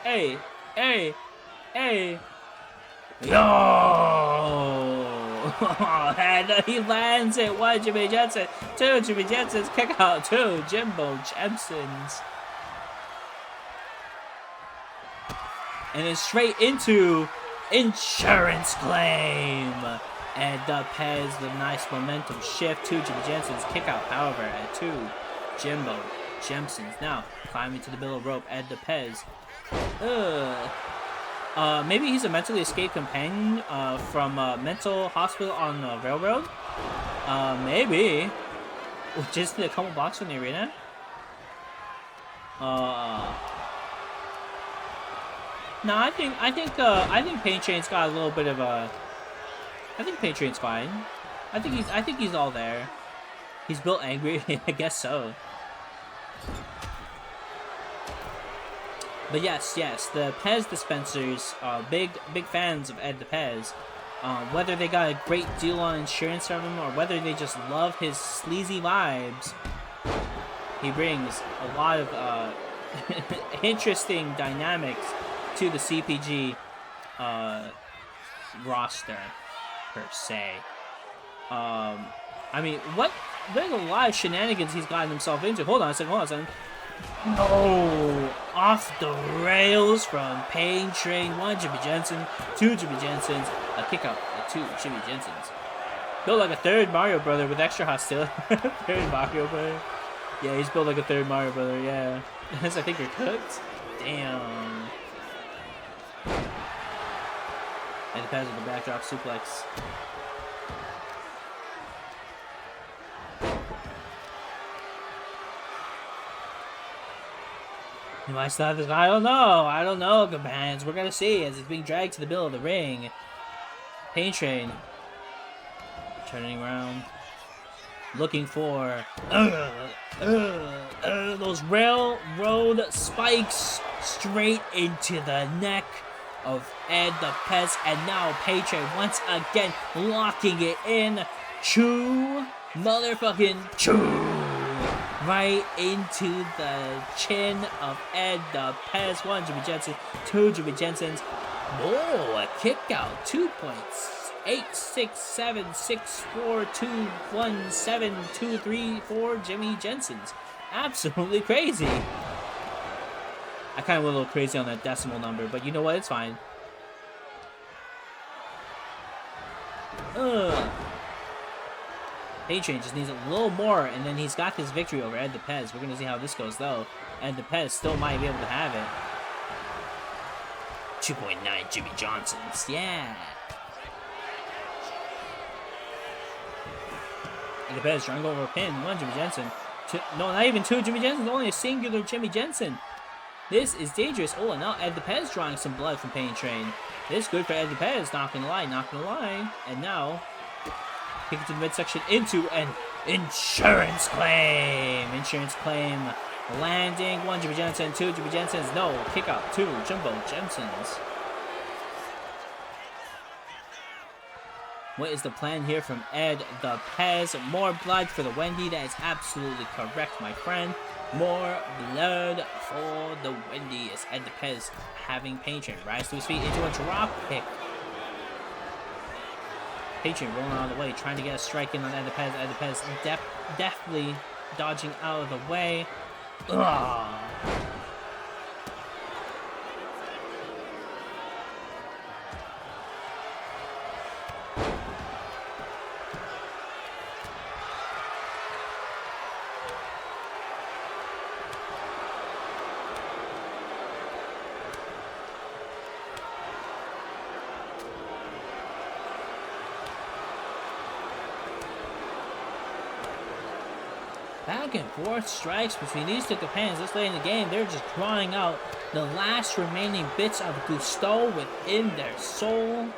Hey. Hey. Yo! And he lands it. 1 Jimmy Jensen. 2 Jimmy Jensen's kick out. 2 Jimbo Jemsons. And then straight into insurance claim. And the Pez, the nice momentum shift. 2 Jimmy Jensen's kick out, however, at 2 Jimbo Jemsons. Now climbing to the middle rope at the Pez. Maybe he's a mentally escaped companion from a mental hospital on the railroad. Maybe. Just in a couple blocks from the arena. No, I think Pain Train's got a little bit of a. I think Pain Train's fine. I think he's all there. He's built angry. I guess so. But yes, the Pez dispensers are big fans of Ed the Pez. Whether they got a great deal on insurance from him or whether they just love his sleazy vibes, he brings a lot of interesting dynamics to the CPG roster, per se. I mean, there's a lot of shenanigans he's gotten himself into. Hold on a second. No! Off the rails from Pain Train. 1 Jimmy Jensen, 2 Jimmy Jensens, a kick out at 2 Jimmy Jensens. Built like a third Mario brother with extra hostility. Third Mario brother. Yeah, he's built like a third Mario brother, yeah. I think you're cooked. Damn. And the Pez with the backdrop suplex. You might stop this. I don't know, companions. We're gonna see as it's being dragged to the middle of the ring. Pain Train turning around, looking for those railroad spikes straight into the neck of Ed the Pez, and now Pain Train once again locking it in. Chew, motherfucking chew. Right into the chin of Ed the Pez. 1 Jimmy Jensen, 2 Jimmy Jensens. Oh, a kick out. 2 points. 8, 6, 7, 6, 4, 2, 1, 7, 2, 3, 4 Jimmy Jensens. Absolutely crazy. I kind of went a little crazy on that decimal number, but you know what? It's fine. Pain Train just needs a little more, and then he's got this victory over Ed the Pez. We're going to see how this goes, though. Ed the Pez still might be able to have it. 2.9 Jimmy Johnsons. Yeah. Ed the Pez trying to go over a pin. 1 Jimmy Jensen. No, not even 2 Jimmy Jensens. Only a singular Jimmy Jensen. This is dangerous. Oh, and now Ed the Pez drawing some blood from Pain Train. This is good for Ed the Pez. Not gonna lie. And now, kick it to the midsection into an insurance claim. Landing. 1 Jimmy Jensen, 2 Jimmy Jensens. No, kick out. 2 Jimbo Jensens. What is the plan here from Ed the Pez? More blood for the Wendy. That is absolutely correct, my friend. More blood for the Wendy as Ed the Pez having Pain Train rise to his feet into a drop kick. Pain Train rolling on the way, trying to get a strike in on Ed the Pez. Ed the Pez deftly dodging out of the way. Ugh. Back and forth strikes between these two companions this late in the game. They're just drawing out the last remaining bits of gusto within their soul.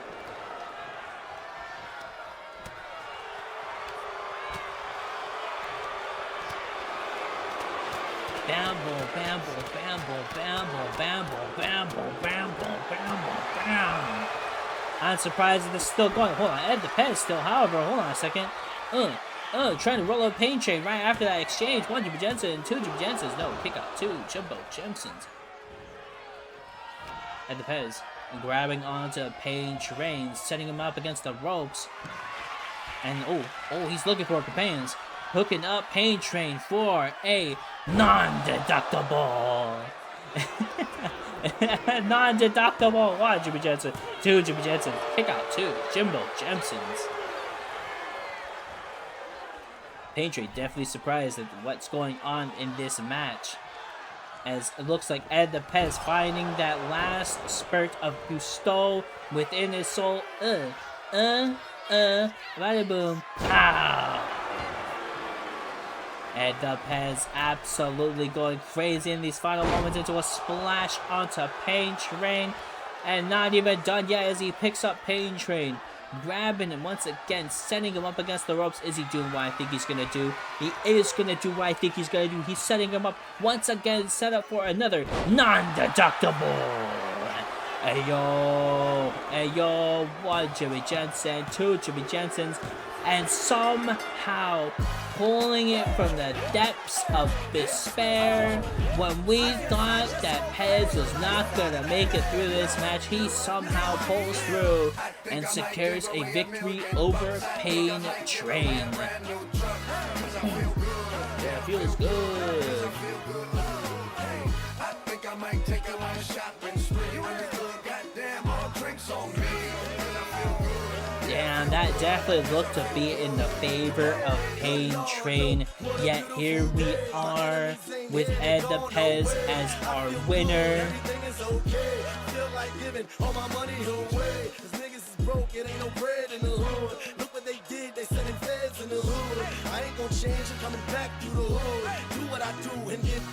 Bamble, bamble, bamble, bamble, bamble, bamble, bamble, bamble, bam. I'm surprised that this is still going. Hold on, Ed the Pet still, however, hold on a second. Trying to roll a pain train right after that exchange. 1 Jimmy Jensen and 2 Jimmy Jensens. No, kick out 2 Jumbo Jensens. And the Pez grabbing onto Pain Train, setting him up against the ropes. And he's looking for companions. Hooking up Pain Train for a non-deductible. Non-deductible. 1 Jimmy Jensen, 2 Jimmy Jensen. Kick out 2 Jimbo Jensens. Paintree definitely surprised at what's going on in this match, as it looks like Ed the Pez finding that last spurt of gusto within his soul. Bada boom, pow! Ed the Pez absolutely going crazy in these final moments into a splash onto Pain Train, and not even done yet as he picks up Pain Train. Grabbing him once again, setting him up against the ropes. Is he doing what I think he's gonna do? He is gonna do what I think he's gonna do. He's setting him up once again, set up for another non-deductible. Ayo, 1 Jimmy Jensen, 2 Jimmy Jensens, and somehow pulling it from the depths of despair. When we thought that Pez was not gonna make it through this match, he somehow pulls through and secures a victory over Pain Train. Yeah, feels good. I think I might take a long shopping spree when it's good, goddamn, all drinks on me. Yeah, that definitely looked to be in the favor of Pain Train. Yet here we are with Ed the Pez as our winner.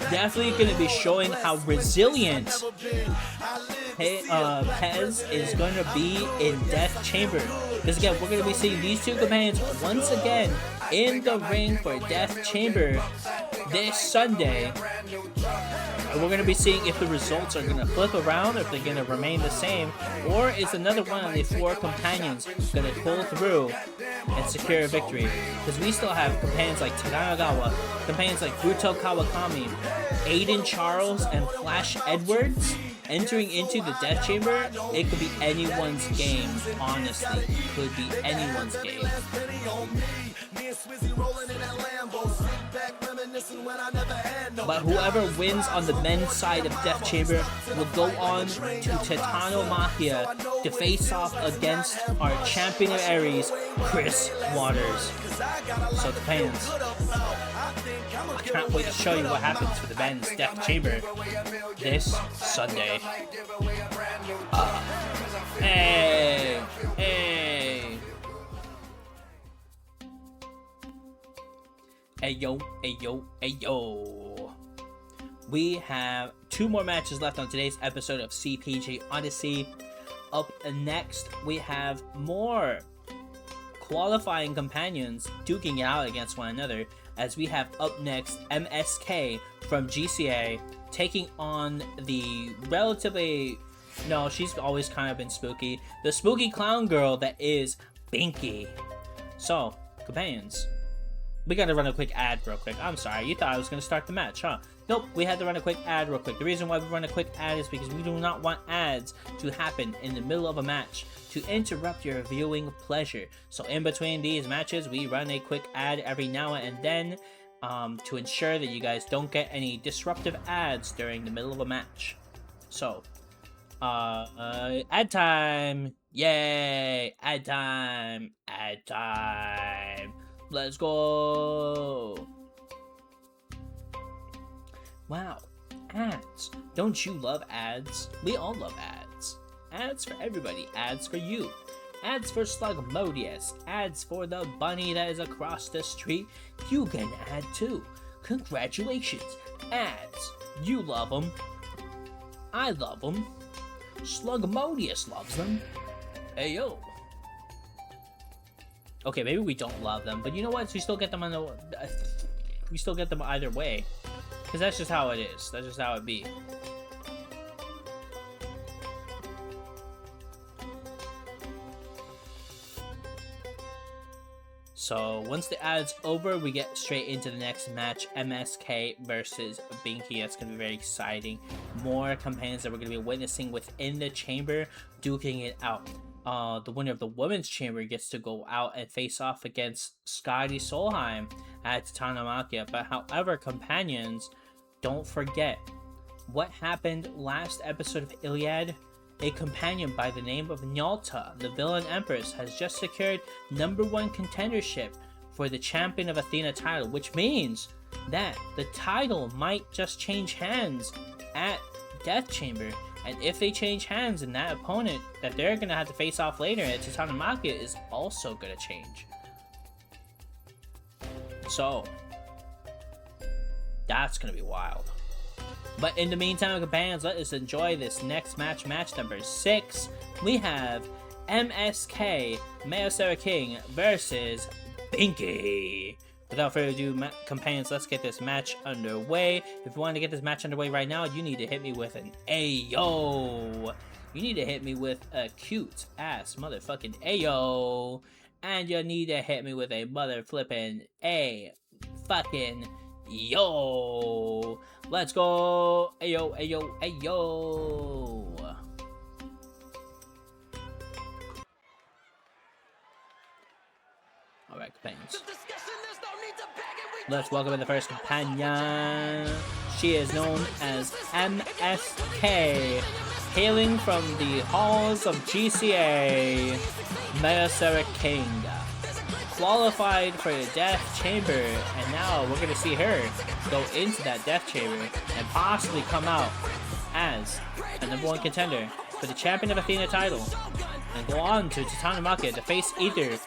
Definitely going to be showing how resilient Pez is going to be in Death Chamber. Because again, we're going to be seeing these two companions once again in the ring for Death Chamber this Sunday. And we're going to be seeing if the results are going to flip around, or if they're going to remain the same, or is another one of the 4 companions going to pull through and secure a victory. Because we still have companions like Tadanagawa, companions like Buto Kawakami, Aiden Charles, and Flash Edwards entering into the Death Chamber. It could be anyone's game, honestly. It could be anyone's game. But whoever wins on the men's side of Death Chamber will go on to Titano Mahia to face off against our champion of Aries, Chris Waters. So the fans, I can't wait to show you what happens for the men's Death Chamber this Sunday. Hey! Ayo. We have 2 more matches left on today's episode of CPG Odyssey. Up next, we have more qualifying companions duking it out against one another, as we have up next MSK from GCA taking on the relatively... No, she's always kind of been spooky. The spooky clown girl that is Binky. So, companions, we gotta run a quick ad real quick. I'm sorry, you thought I was gonna start the match, huh? Nope, we had to run a quick ad real quick. The reason why we run a quick ad is because we do not want ads to happen in the middle of a match to interrupt your viewing pleasure. So in between these matches, we run a quick ad every now and then. to ensure that you guys don't get any disruptive ads during the middle of a match. So, ad time! Yay! Ad time! Ad time! Let's go! Wow, ads. Don't you love ads? We all love ads. Ads for everybody. Ads for you. Ads for Slugmodius. Ads for the bunny that is across the street. You get an ad too. Congratulations. Ads. You love them. I love them. Slugmodius loves them. Hey yo. Okay, maybe we don't love them, but you know what? We still get them on the. We still get them either way, because that's just how it is. That's just how it be. So once the ad's over, we get straight into the next match, MSK versus Binky. That's going to be very exciting. More companions that we're going to be witnessing within the chamber, duking it out. The winner of the women's chamber gets to go out and face off against Scotty Solheim at Tatanamakia. But however, companions, don't forget what happened last episode of Iliad. A companion by the name of Nyalta, the villain empress, has just secured #1 contendership for the Champion of Athena title, which means that the title might just change hands at Death Chamber. And if they change hands, then that opponent that they're going to have to face off later at Tatanamakia is also going to change. So, that's going to be wild. But in the meantime, companions, let us enjoy this next match, match number 6. We have MSK, Mayosera King versus Binky. Without further ado, companions, let's get this match underway. If you want to get this match underway right now, you need to hit me with an Ayo. You need to hit me with a cute ass motherfucking Ayo. And you need to hit me with a mother flippin' A fucking yo. Let's go! Ayo, ayo, ayo! Alright, companions. Let's welcome in the first companion. She is known as MSK, hailing from the halls of GCA, Mayosera King. Qualified for the Death Chamber, and now we're gonna see her go into that Death Chamber and possibly come out as a #1 contender for the Champion of Athena title, and go on to Tatanamakia to face either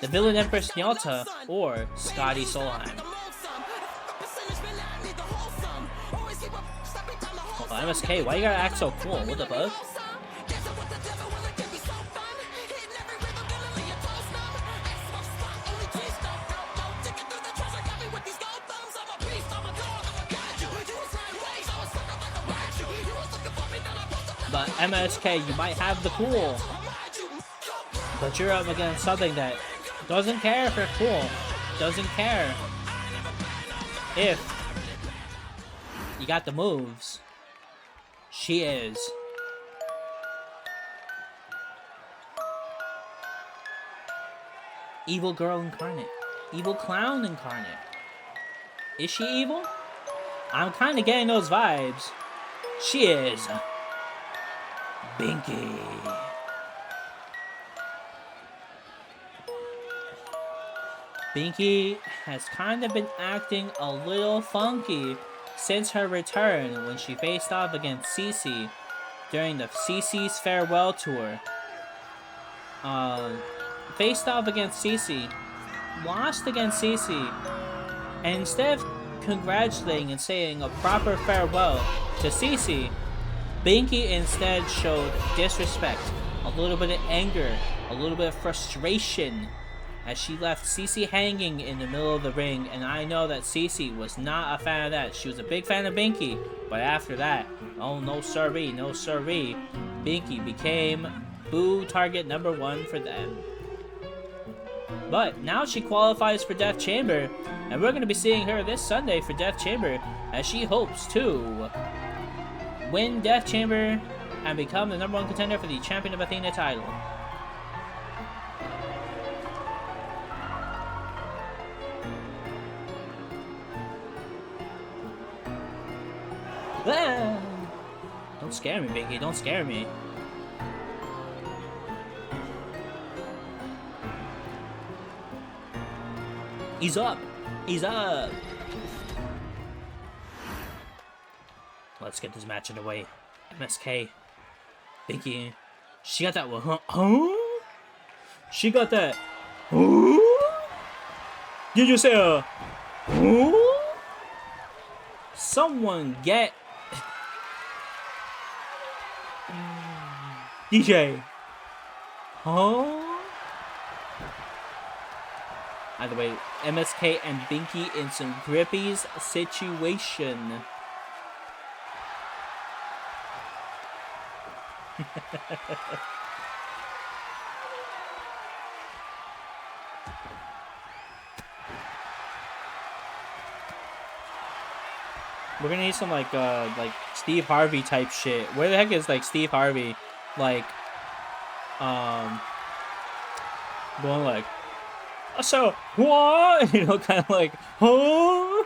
the villain Empress Nyalta or Scotty Solheim. Oh, MSK, why you gotta act so cool? What the fuck? But MSK, you might have the cool, but you're up against something that doesn't care if you're cool, doesn't care if you got the moves. She is evil girl incarnate, evil clown incarnate. Is she evil? I'm kind of getting those vibes. She is Binky. Binky has kind of been acting a little funky since her return when she faced off against Cece during the Cece's farewell tour. Faced off against Cece, lost against Cece, and instead of congratulating and saying a proper farewell to Cece, Binky instead showed disrespect, a little bit of anger, a little bit of frustration as she left Cece hanging in the middle of the ring, and I know that Cece was not a fan of that. She was a big fan of Binky, but after that, oh no siree, no siree, Binky became boo target #1 for them. But now she qualifies for Death Chamber, and we're going to be seeing her this Sunday for Death Chamber as she hopes to win Death Chamber and become the #1 contender for the Champion of Athena title. Ah! Don't scare me, Binky. Don't scare me. He's up. He's up. Let's get this match underway. MSK. Binky. She got that one, huh? Huh? She got that. Huh? Did you say huh? Someone get DJ. Huh? Either way, MSK and Binky in some grippies situation. We're gonna need some like Steve Harvey type shit. Where the heck is like Steve Harvey, like, going like, so what? You know, kind of like, huh?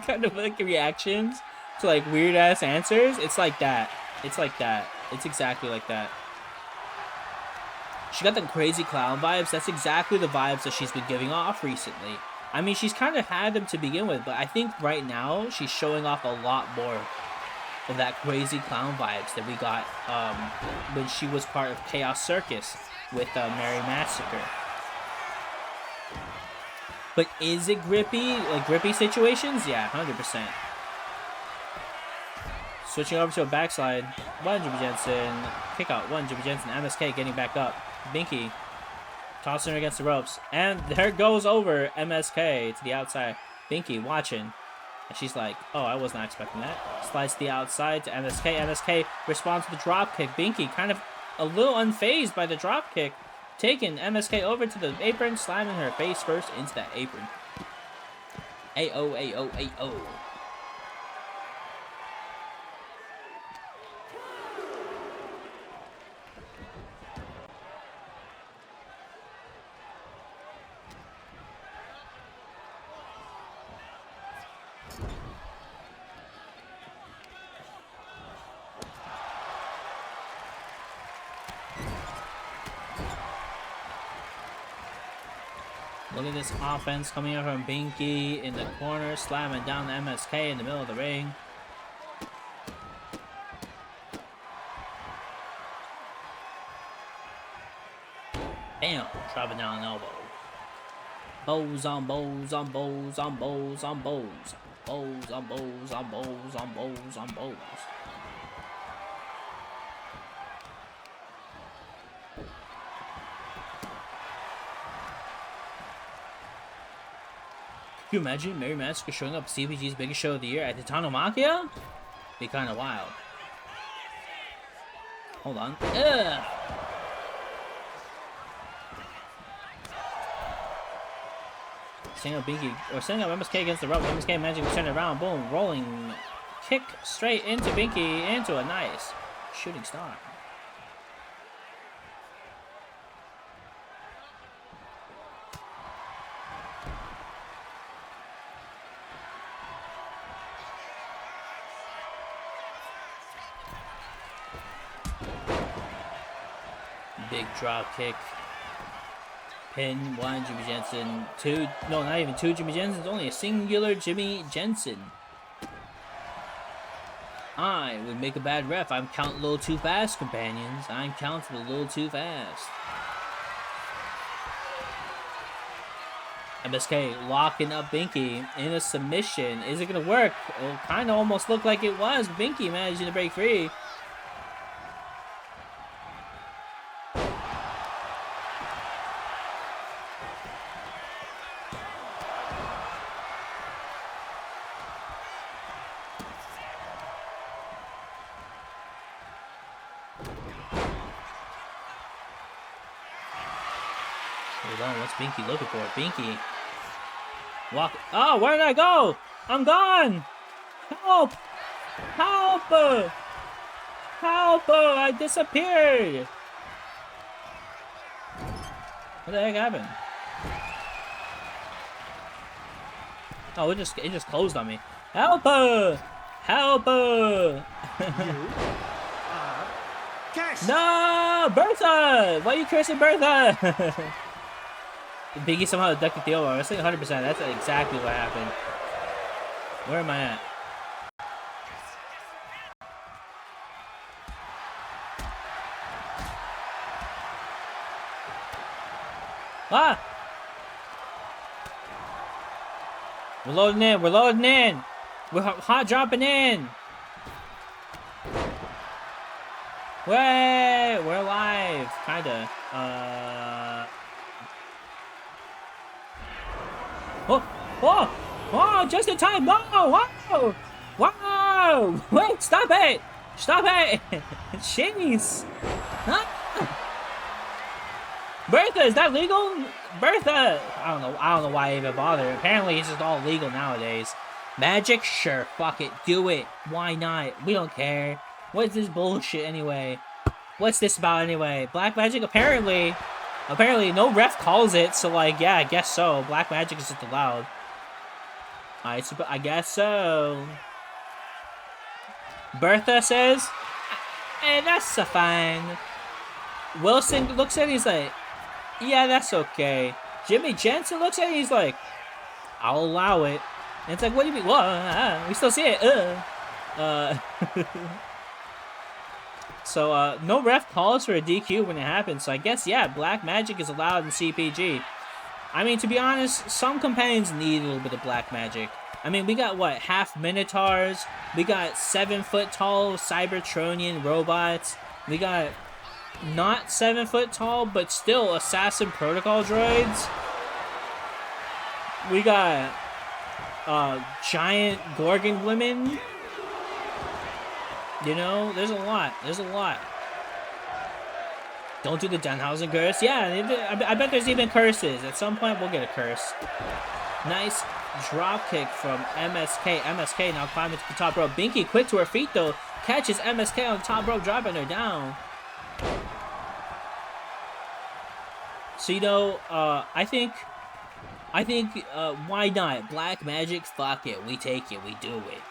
Kind of like reactions to like weird ass answers. It's like that. It's like that. It's exactly like that. She got the crazy clown vibes. That's exactly the vibes that she's been giving off recently. I mean, she's kind of had them to begin with, but I think right now she's showing off a lot more of that crazy clown vibes that we got when she was part of Chaos Circus with Mary Massacre. But is it grippy? Like grippy situations? Yeah, 100%. Switching over to a backslide. One Jimmy Jensen. Kick out. One Jimmy Jensen. MSK getting back up. Binky tossing her against the ropes. And there goes over MSK to the outside. Binky watching. And she's like, oh, I was not expecting that. Slides to the outside to MSK. MSK responds to the drop kick. Binky kind of a little unfazed by the drop kick. Taking MSK over to the apron, slamming her face first into that apron. Ayo, ayo, ayo. Look at this offense coming out from Binky in the corner, slamming down the MSK in the middle of the ring. Bam! Dropping down an elbow. Bows on bows on bows on bows on bows. Bows on bows on bows on bows on bows. Can you imagine Mary Massacre showing up at CPG's biggest show of the year at the Taunomachia? Be kind of wild. Hold on. Ugh. Setting up Binky, or setting up MSK against the rope. MSK managing to turn it around. Boom. Rolling kick straight into Binky. Into a nice shooting star. Big drop kick. Pin, one Jimmy Jensen, two, no, not even two Jimmy Jensens, only a singular Jimmy Jensen. I would make a bad ref. I'm counting a little too fast, companions. I'm counting a little too fast. MSK locking up Binky in a submission. Is it going to work? It kind of almost looked like it was. Binky managing to break free. Hold on, what's Binky looking for? Binky. Walk. Oh, where did I go? I'm gone! Help! Help! Help! I disappeared! What the heck happened? Oh, it just closed on me. Help! Help! You are cast. No! Bertha! Why are you cursing Bertha? Biggie somehow abducted Theodoros. I was saying 100%. That's exactly what happened. Where am I at? Ah! We're loading in. We're loading in. We're hot dropping in. Way! We're alive. Kinda. Oh! Oh! Oh! Just in time! No! Wow! Wow! Wait! Stop it! Stop it! Jeez! Huh? Bertha, is that legal? Bertha! I don't know why I even bother. Apparently it's just all legal nowadays. Magic? Sure, fuck it. Do it. Why not? We don't care. What's this bullshit anyway? What's this about anyway? Black magic? Apparently no ref calls it, so like, yeah, I guess so. Black magic is just allowed. I guess so. Bertha says, "Hey, that's fine." Wilson looks at it, he's like, "Yeah, that's okay." Jimmy Jensen looks at it, he's like, "I'll allow it." And it's like, what do you mean? Well, we still see it. So, no ref calls for a DQ when it happens. So I guess, yeah, black magic is allowed in CPG. I mean, to be honest, some companions need a little bit of black magic. I mean, we got, what, half Minotaurs? We got 7-foot-tall Cybertronian robots. We got not 7-foot-tall, but still Assassin Protocol droids. We got giant Gorgon women. You know, there's a lot. There's a lot. Don't do the Danhausen curse. Yeah, I bet there's even curses. At some point, we'll get a curse. Nice drop kick from MSK. MSK now climbing to the top rope. Binky quick to her feet, though. Catches MSK on the top rope, dropping her down. So, you know, I think, why not? Black magic, fuck it. We take it. We do it.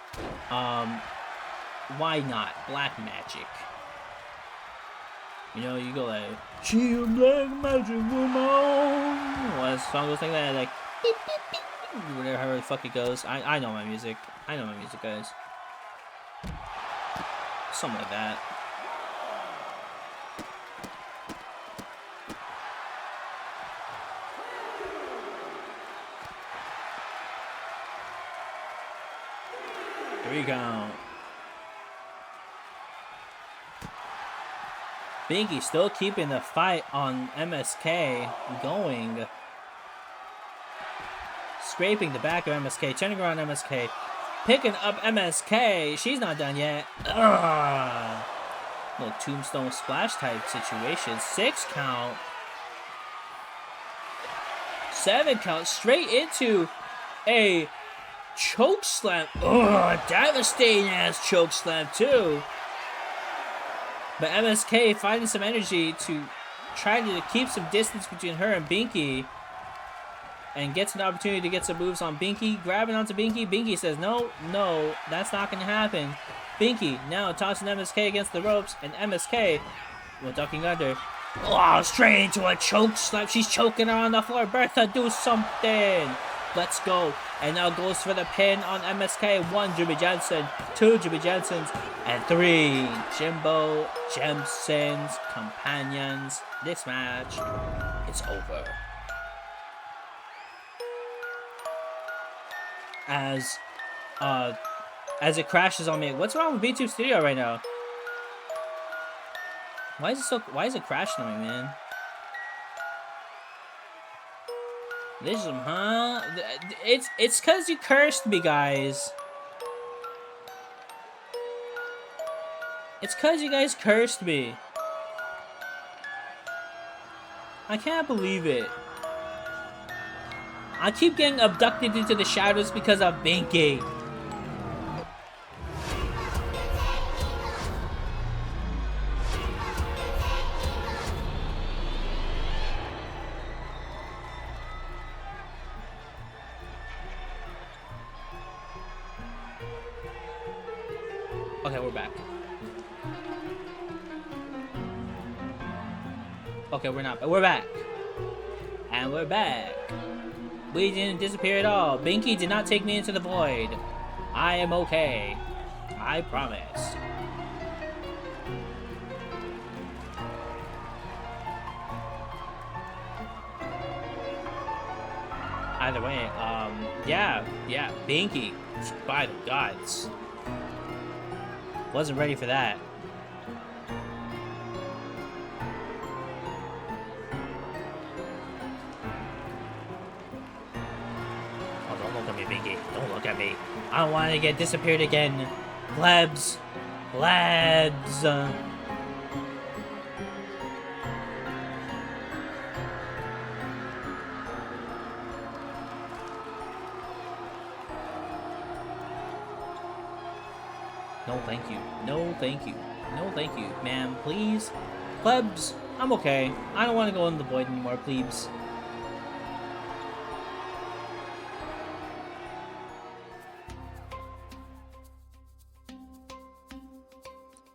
Why not? Black magic. You know, you go like, she a black magic woman. What song goes like that? Like, beep, beep, beep. Whatever the fuck it goes. I know my music. I know my music, guys. Something like that. Here we go. Binky still keeping the fight on MSK going. Scraping the back of MSK, turning around MSK, picking up MSK. She's not done yet. Ugh. Little tombstone splash type situation. 6 count. 7 count. Straight into a choke slam. Ugh, devastating ass choke slam too. But MSK finding some energy to try to keep some distance between her and Binky. And gets an opportunity to get some moves on Binky. Grabbing onto Binky. Binky says, no, that's not going to happen. Binky now tossing MSK against the ropes. And MSK, well, ducking under. Oh, straight into a choke slap. She's choking her on the floor. Bertha, do something. Let's go. And now goes for the pin on MSK. 1, Jimmy Jensen. 2, Jimmy Jensens. And 3, Jimbo Jensen's companions. This match is over. As it crashes on me. What's wrong with B2 Studio right now? Why is it crashing on me, man? This is, huh? It's cause you cursed me, guys. It's cause you guys cursed me. I can't believe it. I keep getting abducted into the shadows because of Binky. Okay, we're back. Okay, we're not. We're back. And we're back. We didn't disappear at all. Binky did not take me into the void. I am okay. I promise. Either way, yeah, Binky. By the gods. Wasn't ready for that. Oh, don't look at me, Binky. Don't look at me. I don't want to get disappeared again. Plebs. Plebs. No, thank you. No, thank you. No, thank you. Ma'am, please. Plebs, I'm okay. I don't want to go in the void anymore, plebes.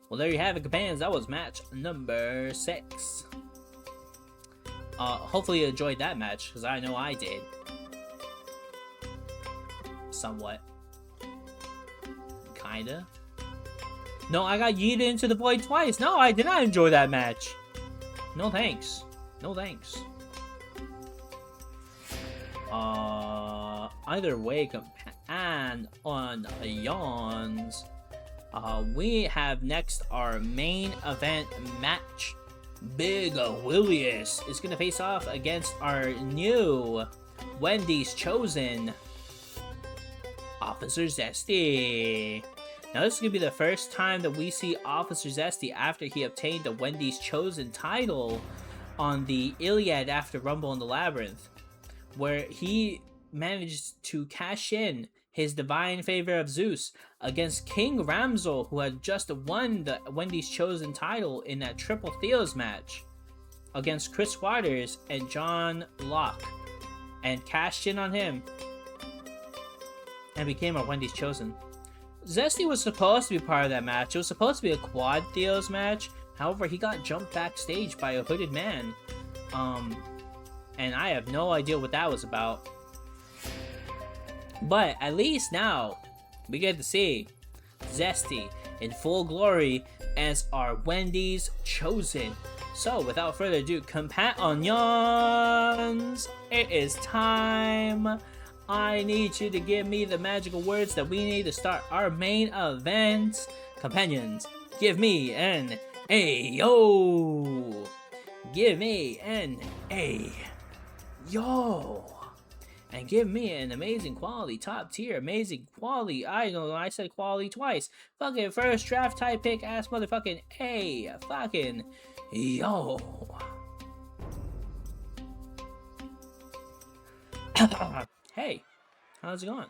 Well, there you have it, companions. That was match number 6. Hopefully you enjoyed that match, because I know I did. Somewhat. Kinda. No, I got yeeted into the void twice. No, I did not enjoy that match. No thanks. No thanks. Either way, and on yawns, we have next our main event match. Big Willius is gonna face off against our new Wendy's chosen Officer Zesty. Now this is going to be the first time that we see Officer Zesty after he obtained the Wendy's Chosen title on the Iliad after Rumble in the Labyrinth, where he managed to cash in his divine favor of Zeus against King Ramsel, who had just won the Wendy's Chosen title in that Triple Theos match against Chris Waters and John Locke, and cashed in on him and became a Wendy's Chosen. Zesty was supposed to be part of that match. It was supposed to be a quad Theos match. However, he got jumped backstage by a hooded man. And I have no idea what that was about. But at least now, we get to see Zesty in full glory as our Wendy's Chosen. So, without further ado, companions, it is time. I need you to give me the magical words that we need to start our main event. Companions, give me an Ayo! Give me an Ayo! And give me an amazing quality, top tier, amazing quality. I don't know, I said quality twice. Fucking first draft type pick ass motherfucking A. Fucking yo. Hey, how's it going?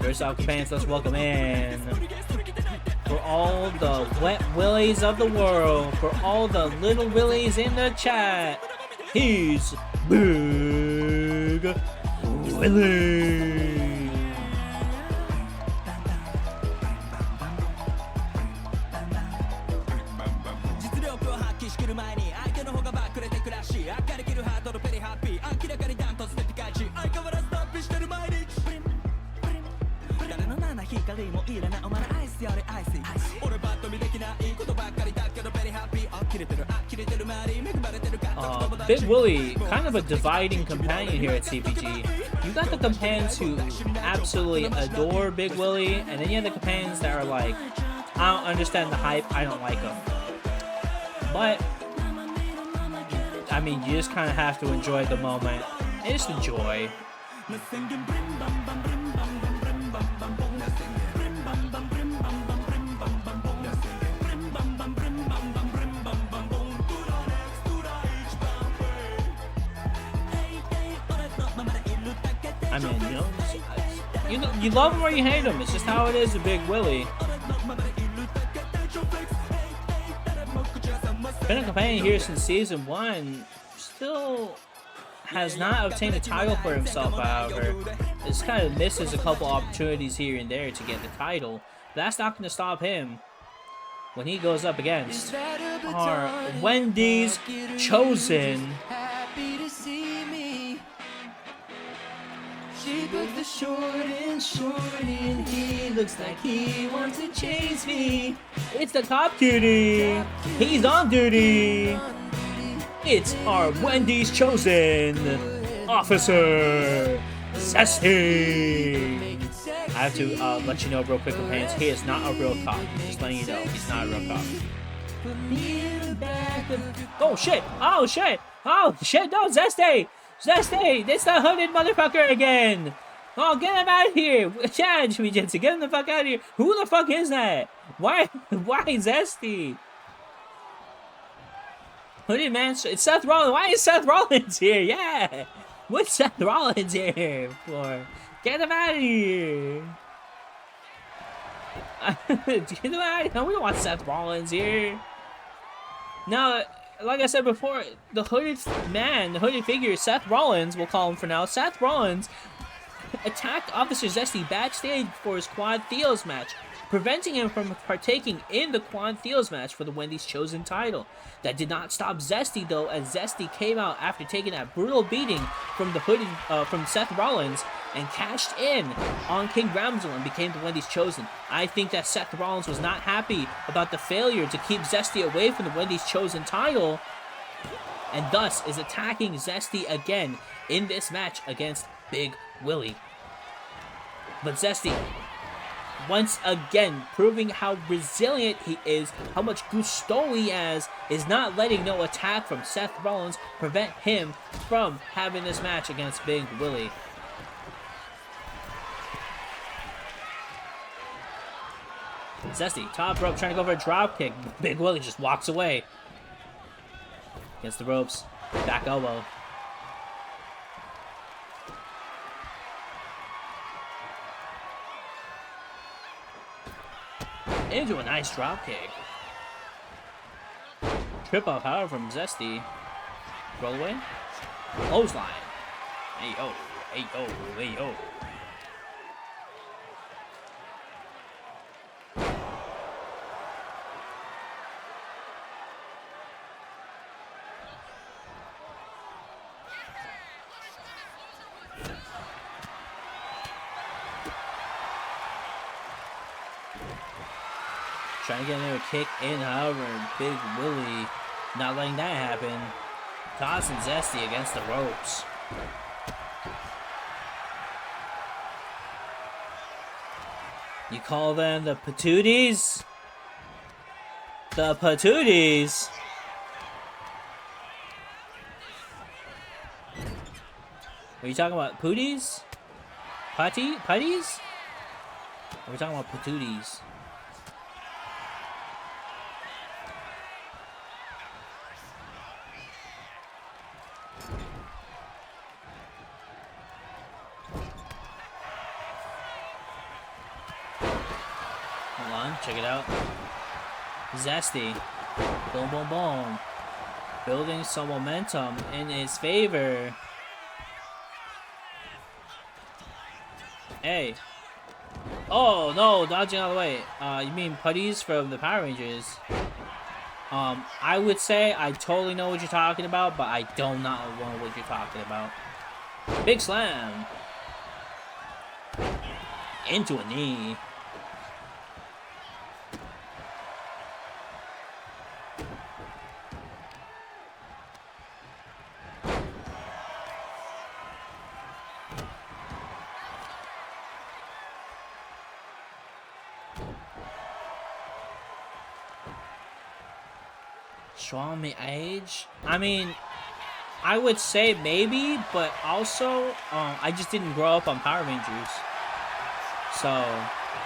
First off, companions, let's welcome in, for all the wet willies of the world, for all the little willies in the chat, he's Big Willie. Big Willie, kind of a dividing companion here at CPG. You got the companions who absolutely adore Big Willie, and then you have the companions that are like, I don't understand the hype, I don't like them. But, I mean, you just kind of have to enjoy the moment. And just enjoy. I mean, you love him or you hate him. It's just how it is with Big Willie. Been a companion here since season 1. Still has not obtained a title for himself, however. This kind of misses a couple opportunities here and there to get the title. But that's not going to stop him when he goes up against our Wendy's Chosen. She put the short in, he looks like he wants to chase me. It's the Cop Cutie. He's on duty. It's our Wendy's Chosen Officer Zesty. I have to let you know real quick, companions, he is not a real cop. Just letting you know, he's not a real cop. Oh shit! Oh shit! Oh shit! No, Zesty! Zesty! It's the hooded motherfucker again! Oh, get him out of here! Chad, get him the fuck out of here! Who the fuck is that? Why Zesty? Hooded man, it's Seth Rollins. Why is Seth Rollins here? Yeah! What's Seth Rollins here for? Get him out of here! Get him out of here! We don't want Seth Rollins here. Now, like I said before, the hooded man, the hooded figure, Seth Rollins, we'll call him for now, Seth Rollins, attacked Officer Zesty backstage for his Quad Theos match, preventing him from partaking in the Quad Theos match for the Wendy's Chosen title. That did not stop Zesty though, as Zesty came out after taking that brutal beating from the hooded, from Seth Rollins, and cashed in on King Ramsel and became the Wendy's Chosen. I think that Seth Rollins was not happy about the failure to keep Zesty away from the Wendy's Chosen title, and thus is attacking Zesty again in this match against Big Willie. But Zesty, once again, proving how resilient he is, how much gusto he has, is not letting no attack from Seth Rollins prevent him from having this match against Big Willie. Zesty, top rope, trying to go for a drop kick. Big Willie just walks away. Against the ropes. Back elbow. Into a nice drop kick. Trip off, however, from Zesty. Roll away. Clothesline. Hey yo, hey yo, hey yo. Trying to get another kick in, however, Big Willie not letting that happen. Tossing Zesty against the ropes. You call them the Patooties? The Patooties? Are you talking about Pooties? Putties? Or are we talking about Patooties? Check it out. Zesty. Boom, boom, boom. Building some momentum in his favor. Hey. Oh, no. Dodging out of the way. You mean putties from the Power Rangers? I would say I totally know what you're talking about, but I do not know what you're talking about. Big slam. Into a knee. Strong may age? I mean, I would say maybe, but also, I just didn't grow up on Power Rangers. So,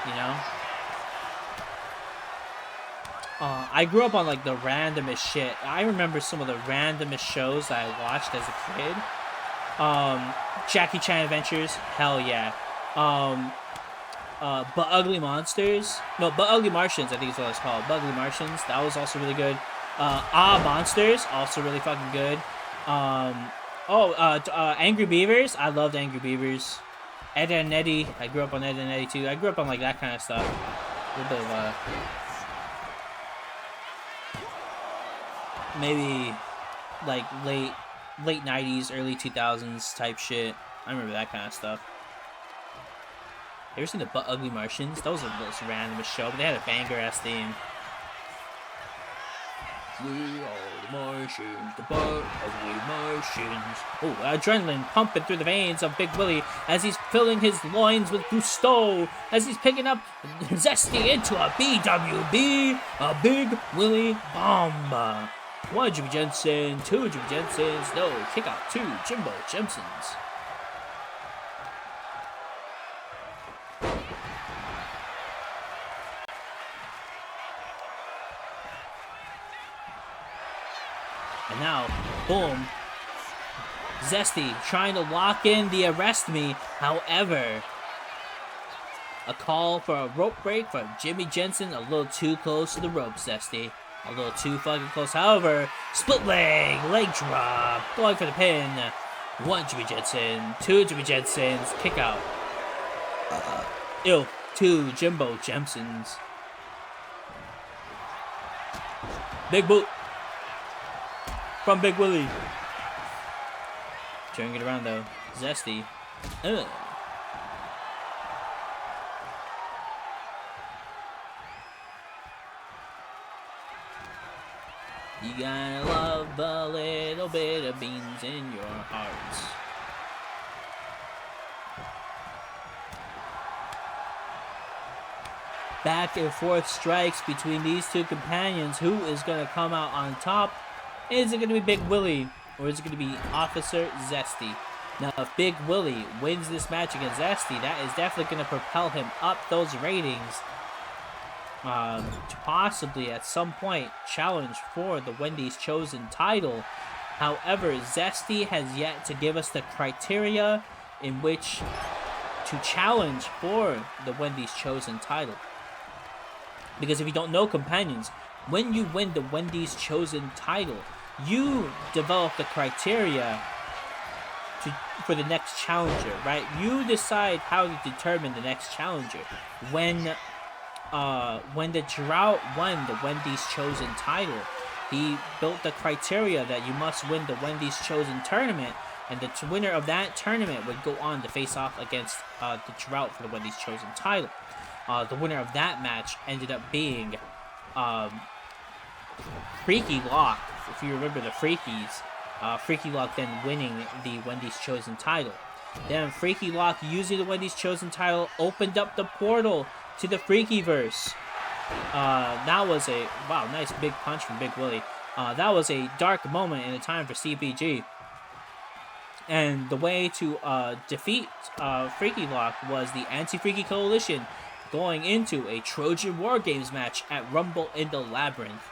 you know. I grew up on, like, the randomest shit. I remember some of the randomest shows that I watched as a kid. Jackie Chan Adventures, hell yeah. But Ugly Monsters. No, But Ugly Martians, I think is what it's called. But Ugly Martians, that was also really good. Monsters, also really fucking good. Oh, Angry Beavers. I loved Angry Beavers. Ed and Eddie. I grew up on Ed and Eddie too. I grew up on like that kind of stuff. A little bit of maybe like late 90s, early 2000s type shit. I remember that kind of stuff. You ever seen the Butt Ugly Martians? That was the most random show, but they had a banger ass theme. We are the Martians, the Butt Ugly Martians. Oh, adrenaline pumping through the veins of Big Willie as he's filling his loins with gusto, as he's picking up Zesty into a BWB, a Big Willie bomb. 1 Jimmy Jensen, 2 Jimmy Jensens, no, kick out 2 Jimbo Jensens. And now, boom, Zesty trying to lock in the arrest me. However, a call for a rope break from Jimmy Jensen, a little too close to the rope, Zesty. A little too fucking close. However, split leg drop, going for the pin. 1 Jimmy Jensen, 2 Jimmy Jensens, kick out. 2 Jimbo Jensens. Big boot from Big Willie. Turning it around though. Zesty. You gotta love a little bit of beans in your hearts. Back and forth strikes between these two companions. Who is gonna come out on top? Is it gonna be Big Willie or is it gonna be Officer Zesty? Now, if Big Willie wins this match against Zesty, that is definitely gonna propel him up those ratings. To possibly at some point challenge for the Wendy's Chosen title. However, Zesty has yet to give us the criteria in which to challenge for the Wendy's Chosen title. Because if you don't know, companions, when you win the Wendy's Chosen title, you develop the criteria for the next challenger, right? You decide how to determine the next challenger. When the Drought won the Wendy's Chosen title, he built the criteria that you must win the Wendy's Chosen tournament, and the winner of that tournament would go on to face off against the Drought for the Wendy's Chosen title. The winner of that match ended up being Freaky Lock, if you remember the Freakies. Freaky Lock then winning the Wendy's Chosen title. Then Freaky Lock, using the Wendy's Chosen title, opened up the portal to the Freakyverse. That was a nice big punch from Big Willie. That was a dark moment in the time for CPG. And the way to defeat Freaky Lock was the Anti-Freaky Coalition going into a Trojan War Games match at Rumble in the Labyrinth.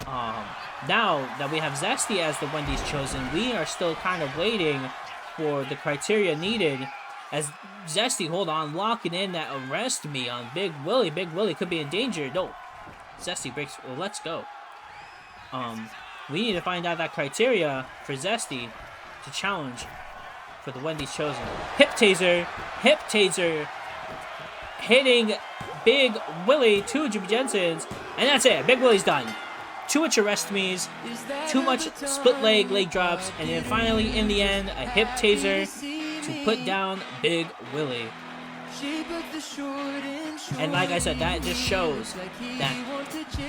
Now that we have Zesty as the Wendy's Chosen, we are still kind of waiting for the criteria needed. As Zesty, hold on, locking in that arrest me on Big Willie. Big Willie could be in danger. No. Zesty breaks. Well, let's go. We need to find out that criteria for Zesty to challenge for the Wendy's Chosen. Hip taser, hitting Big Willie, 2 Jimmy Jensens, and that's it. Big Willie's done. Too much arrest me's, too much split leg drops, and then finally in the end, a hip taser to put down Big Willie. And like I said, that just shows that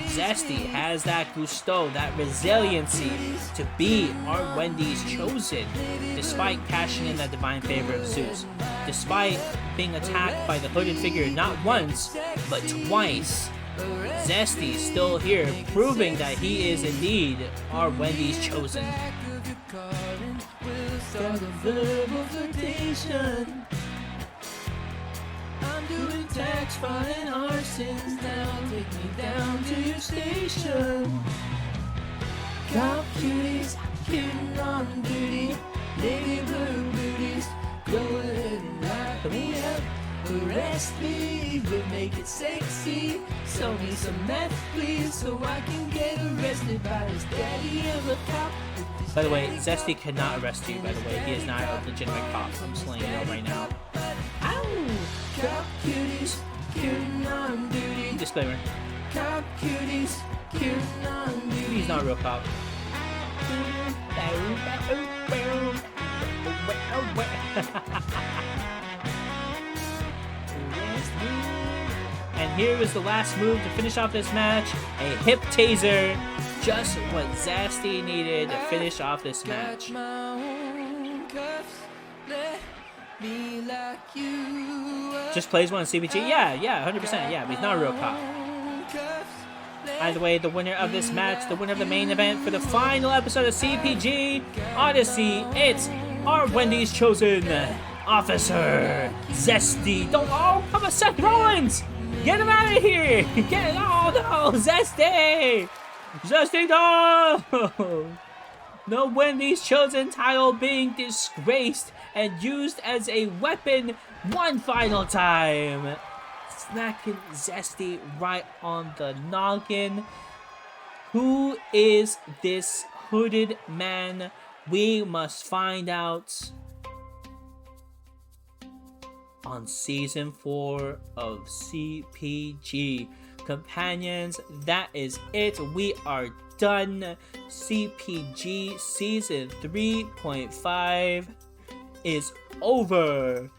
Zesty has that gusto, that resiliency to be our Wendy's Chosen, despite cashing in that divine favor of Zeus, despite being attacked by the hooded figure not once, but twice. Zesty's still here, proving that he is indeed our Wendy's Chosen. I'm doing tax, fraud, and arsons now. Take me down to your station. Cop cuties, getting on duty. Lady blue booties, go ahead and lock me up. Arrest me, but make it sexy. Sell me some meth, please, so I can get arrested by this daddy of a cop. By the way, Zesty cannot arrest you, by the way. He is not a legitimate cop. I'm just letting you know right now. Ow! Cop cuties, cute on duty. Disclaimer. Cop cuties, cute on duty. He's not a real cop. And here is the last move to finish off this match. A hip taser. Just what Zesty needed to finish off this match. Just plays one on CPG? Yeah, 100%. Yeah, but he's not a real cop. Either way, the winner of this match, the winner of the main event for the final episode of CPG Odyssey, it's our Wendy's chosen officer, Zesty. Don't, oh, come on, Seth Rollins! Get him out of here! Get, oh no, Zesty! Zesty, no! No Wendy's chosen title being disgraced and used as a weapon one final time. Smacking Zesty right on the noggin. Who is this hooded man? We must find out on season 4 of CPG. Companions, that is it. We are done. CPG season 3.5 is over.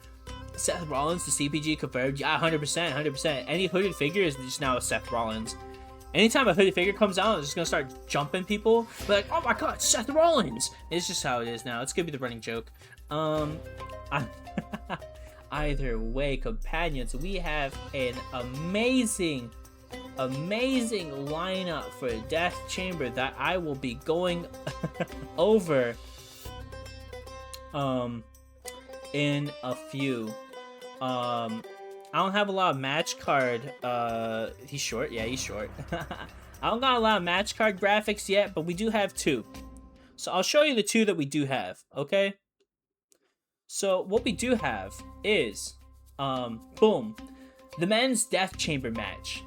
Seth Rollins to CPG confirmed. Yeah, 100%. Any hooded figure is just now a Seth Rollins. Anytime a hooded figure comes out, it's just gonna start jumping people. But like, oh my god, Seth Rollins! It's just how it is now. It's gonna be the running joke. Either way, companions, we have an amazing lineup for Death Chamber that I will be going over in a few. I don't have a lot of match card. He's short. Yeah, he's short. I don't got a lot of match card graphics yet, but we do have 2. So I'll show you the 2 that we do have, okay? So what we do have is, boom, the men's Death Chamber match.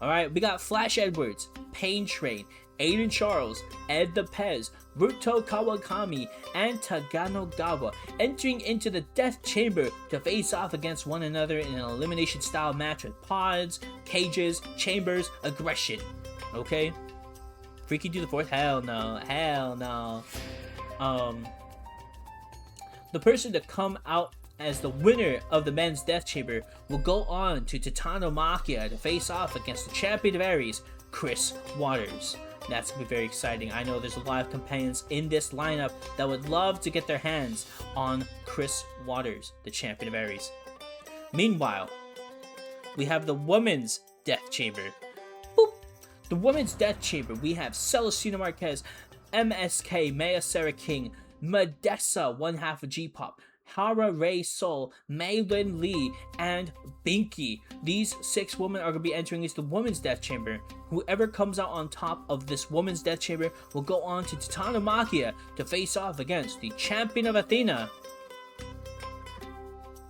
Alright, we got Flash Edwards, Pain Train, Aiden Charles, Ed the Pez, Ruto Kawakami, and Taganogawa entering into the Death Chamber to face off against one another in an elimination style match with pods, cages, chambers, aggression. Okay? Freaky do the fourth? Hell no. The person to come out as the winner of the men's Death Chamber will go on to Titanomakia to face off against the champion of Aries, Chris Waters. That's going to be very exciting. I know there's a lot of companions in this lineup that would love to get their hands on Chris Waters, the champion of Aries. Meanwhile, we have the women's Death Chamber. Boop. The women's Death Chamber, we have Celestina Marquez, MSK, Maya Sarah King, Medessa, one half of G-Pop, Hara Ray Soul, Maylin Lee, and Binky. These 6 women are going to be entering into the women's Death Chamber. Whoever comes out on top of this women's Death Chamber will go on to Titanomakia to face off against the champion of Athena,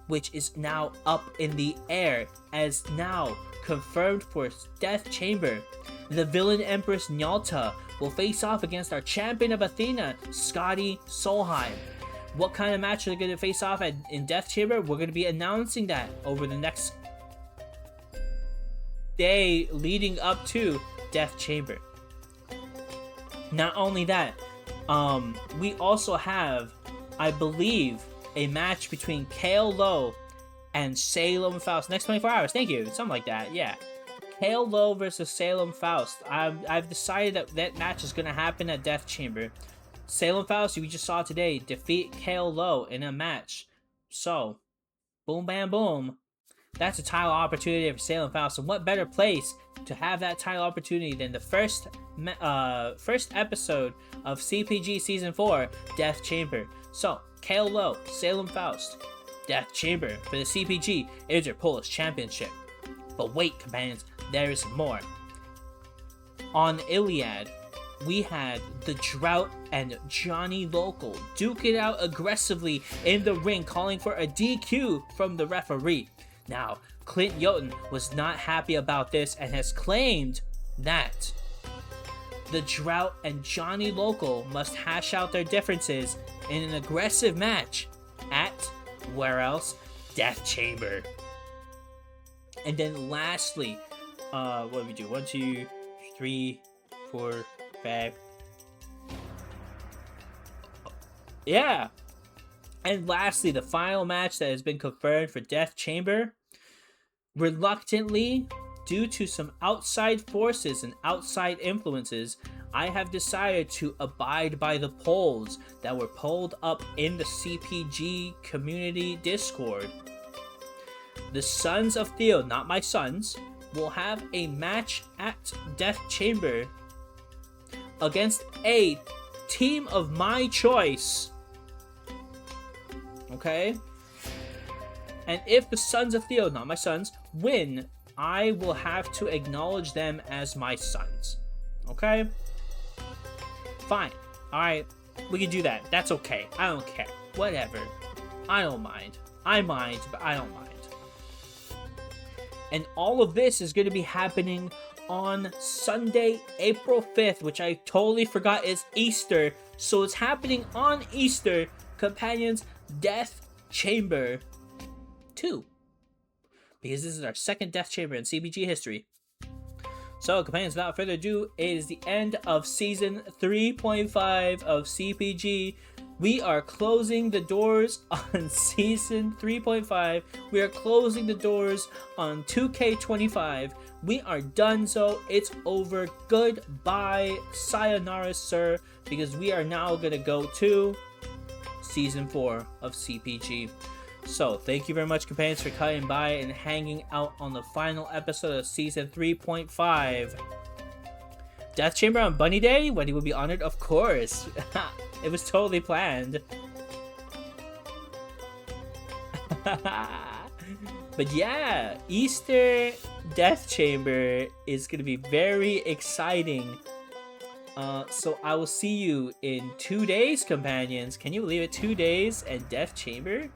which is now up in the air as now confirmed for Death Chamber. The villain Empress Nyalta will face off against our champion of Athena, Scotty Solheim. What kind of match are they going to face off in Death Chamber? We're going to be announcing that over the next day leading up to Death Chamber. Not only that, we also have, I believe, a match between Kale Lowe and Salem Faust. Next 24 hours. Thank you. Something like that. Yeah. Kale Lowe versus Salem Faust. I've decided that match is going to happen at Death Chamber. Salem Faust, we just saw today, defeat Kale Lowe in a match. So, boom, bam, boom. That's a title opportunity for Salem Faust. And what better place to have that title opportunity than the first episode of CPG Season 4, Death Chamber. So, Kale Lowe, Salem Faust, Death Chamber for the CPG Interpolish Championship. But wait, companions, there is more. On Iliad, we had the Drought and Johnny Local duke it out aggressively in the ring, calling for a DQ from the referee. Now, Clint Yoten was not happy about this and has claimed that The Drought and Johnny Local must hash out their differences in an aggressive match at, where else? Death Chamber. And then lastly, what do we do? 1, 2, 3, 4, 5. Yeah. And lastly, the final match that has been confirmed for Death Chamber. Reluctantly, due to some outside forces and outside influences, I have decided to abide by the polls that were polled up in the CPG community Discord. The Sons of Theo, not my sons, will have a match at Death Chamber against a team of my choice. Okay? And if the Sons of Theo, not my sons, win, I will have to acknowledge them as my sons. Okay? Fine. Alright, we can do that. That's okay. I don't care. Whatever. I don't mind. I mind, but I don't mind. And all of this is going to be happening on Sunday, April 5th, which I totally forgot is Easter. So it's happening on Easter, Companions Death Chamber 2. Because this is our second Death Chamber in CPG history. So, Companions, without further ado, it is the end of Season 3.5 of CPG. We are closing the doors on Season 3.5. We are closing the doors on 2K25. We are done, so it's over. Goodbye, sayonara, sir, because we are now going to go to Season 4 of CPG. So, thank you very much, Companions, for coming by and hanging out on the final episode of Season 3.5. Death Chamber on Bunny Day? When he will be honored? Of course. It was totally planned. But yeah, Easter Death Chamber is going to be very exciting. So I will see you in 2 days, Companions. Can you believe it? 2 days and Death Chamber?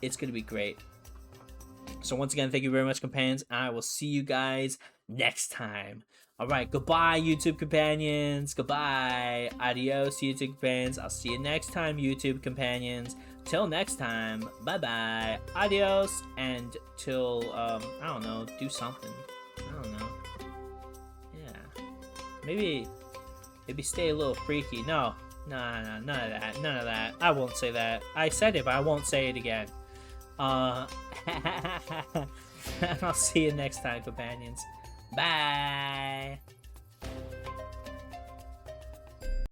It's going to be great. So once again, thank you very much, Companions. I will see you guys next time. Alright, goodbye, YouTube Companions. Goodbye. Adios, YouTube Companions. I'll see you next time, YouTube Companions. Till next time, bye-bye. Adios. And till, I don't know, do something. I don't know. Yeah. Maybe stay a little freaky. No, none of that. None of that. I won't say that. I said it, but I won't say it again. I'll see you next time, Companions. Bye.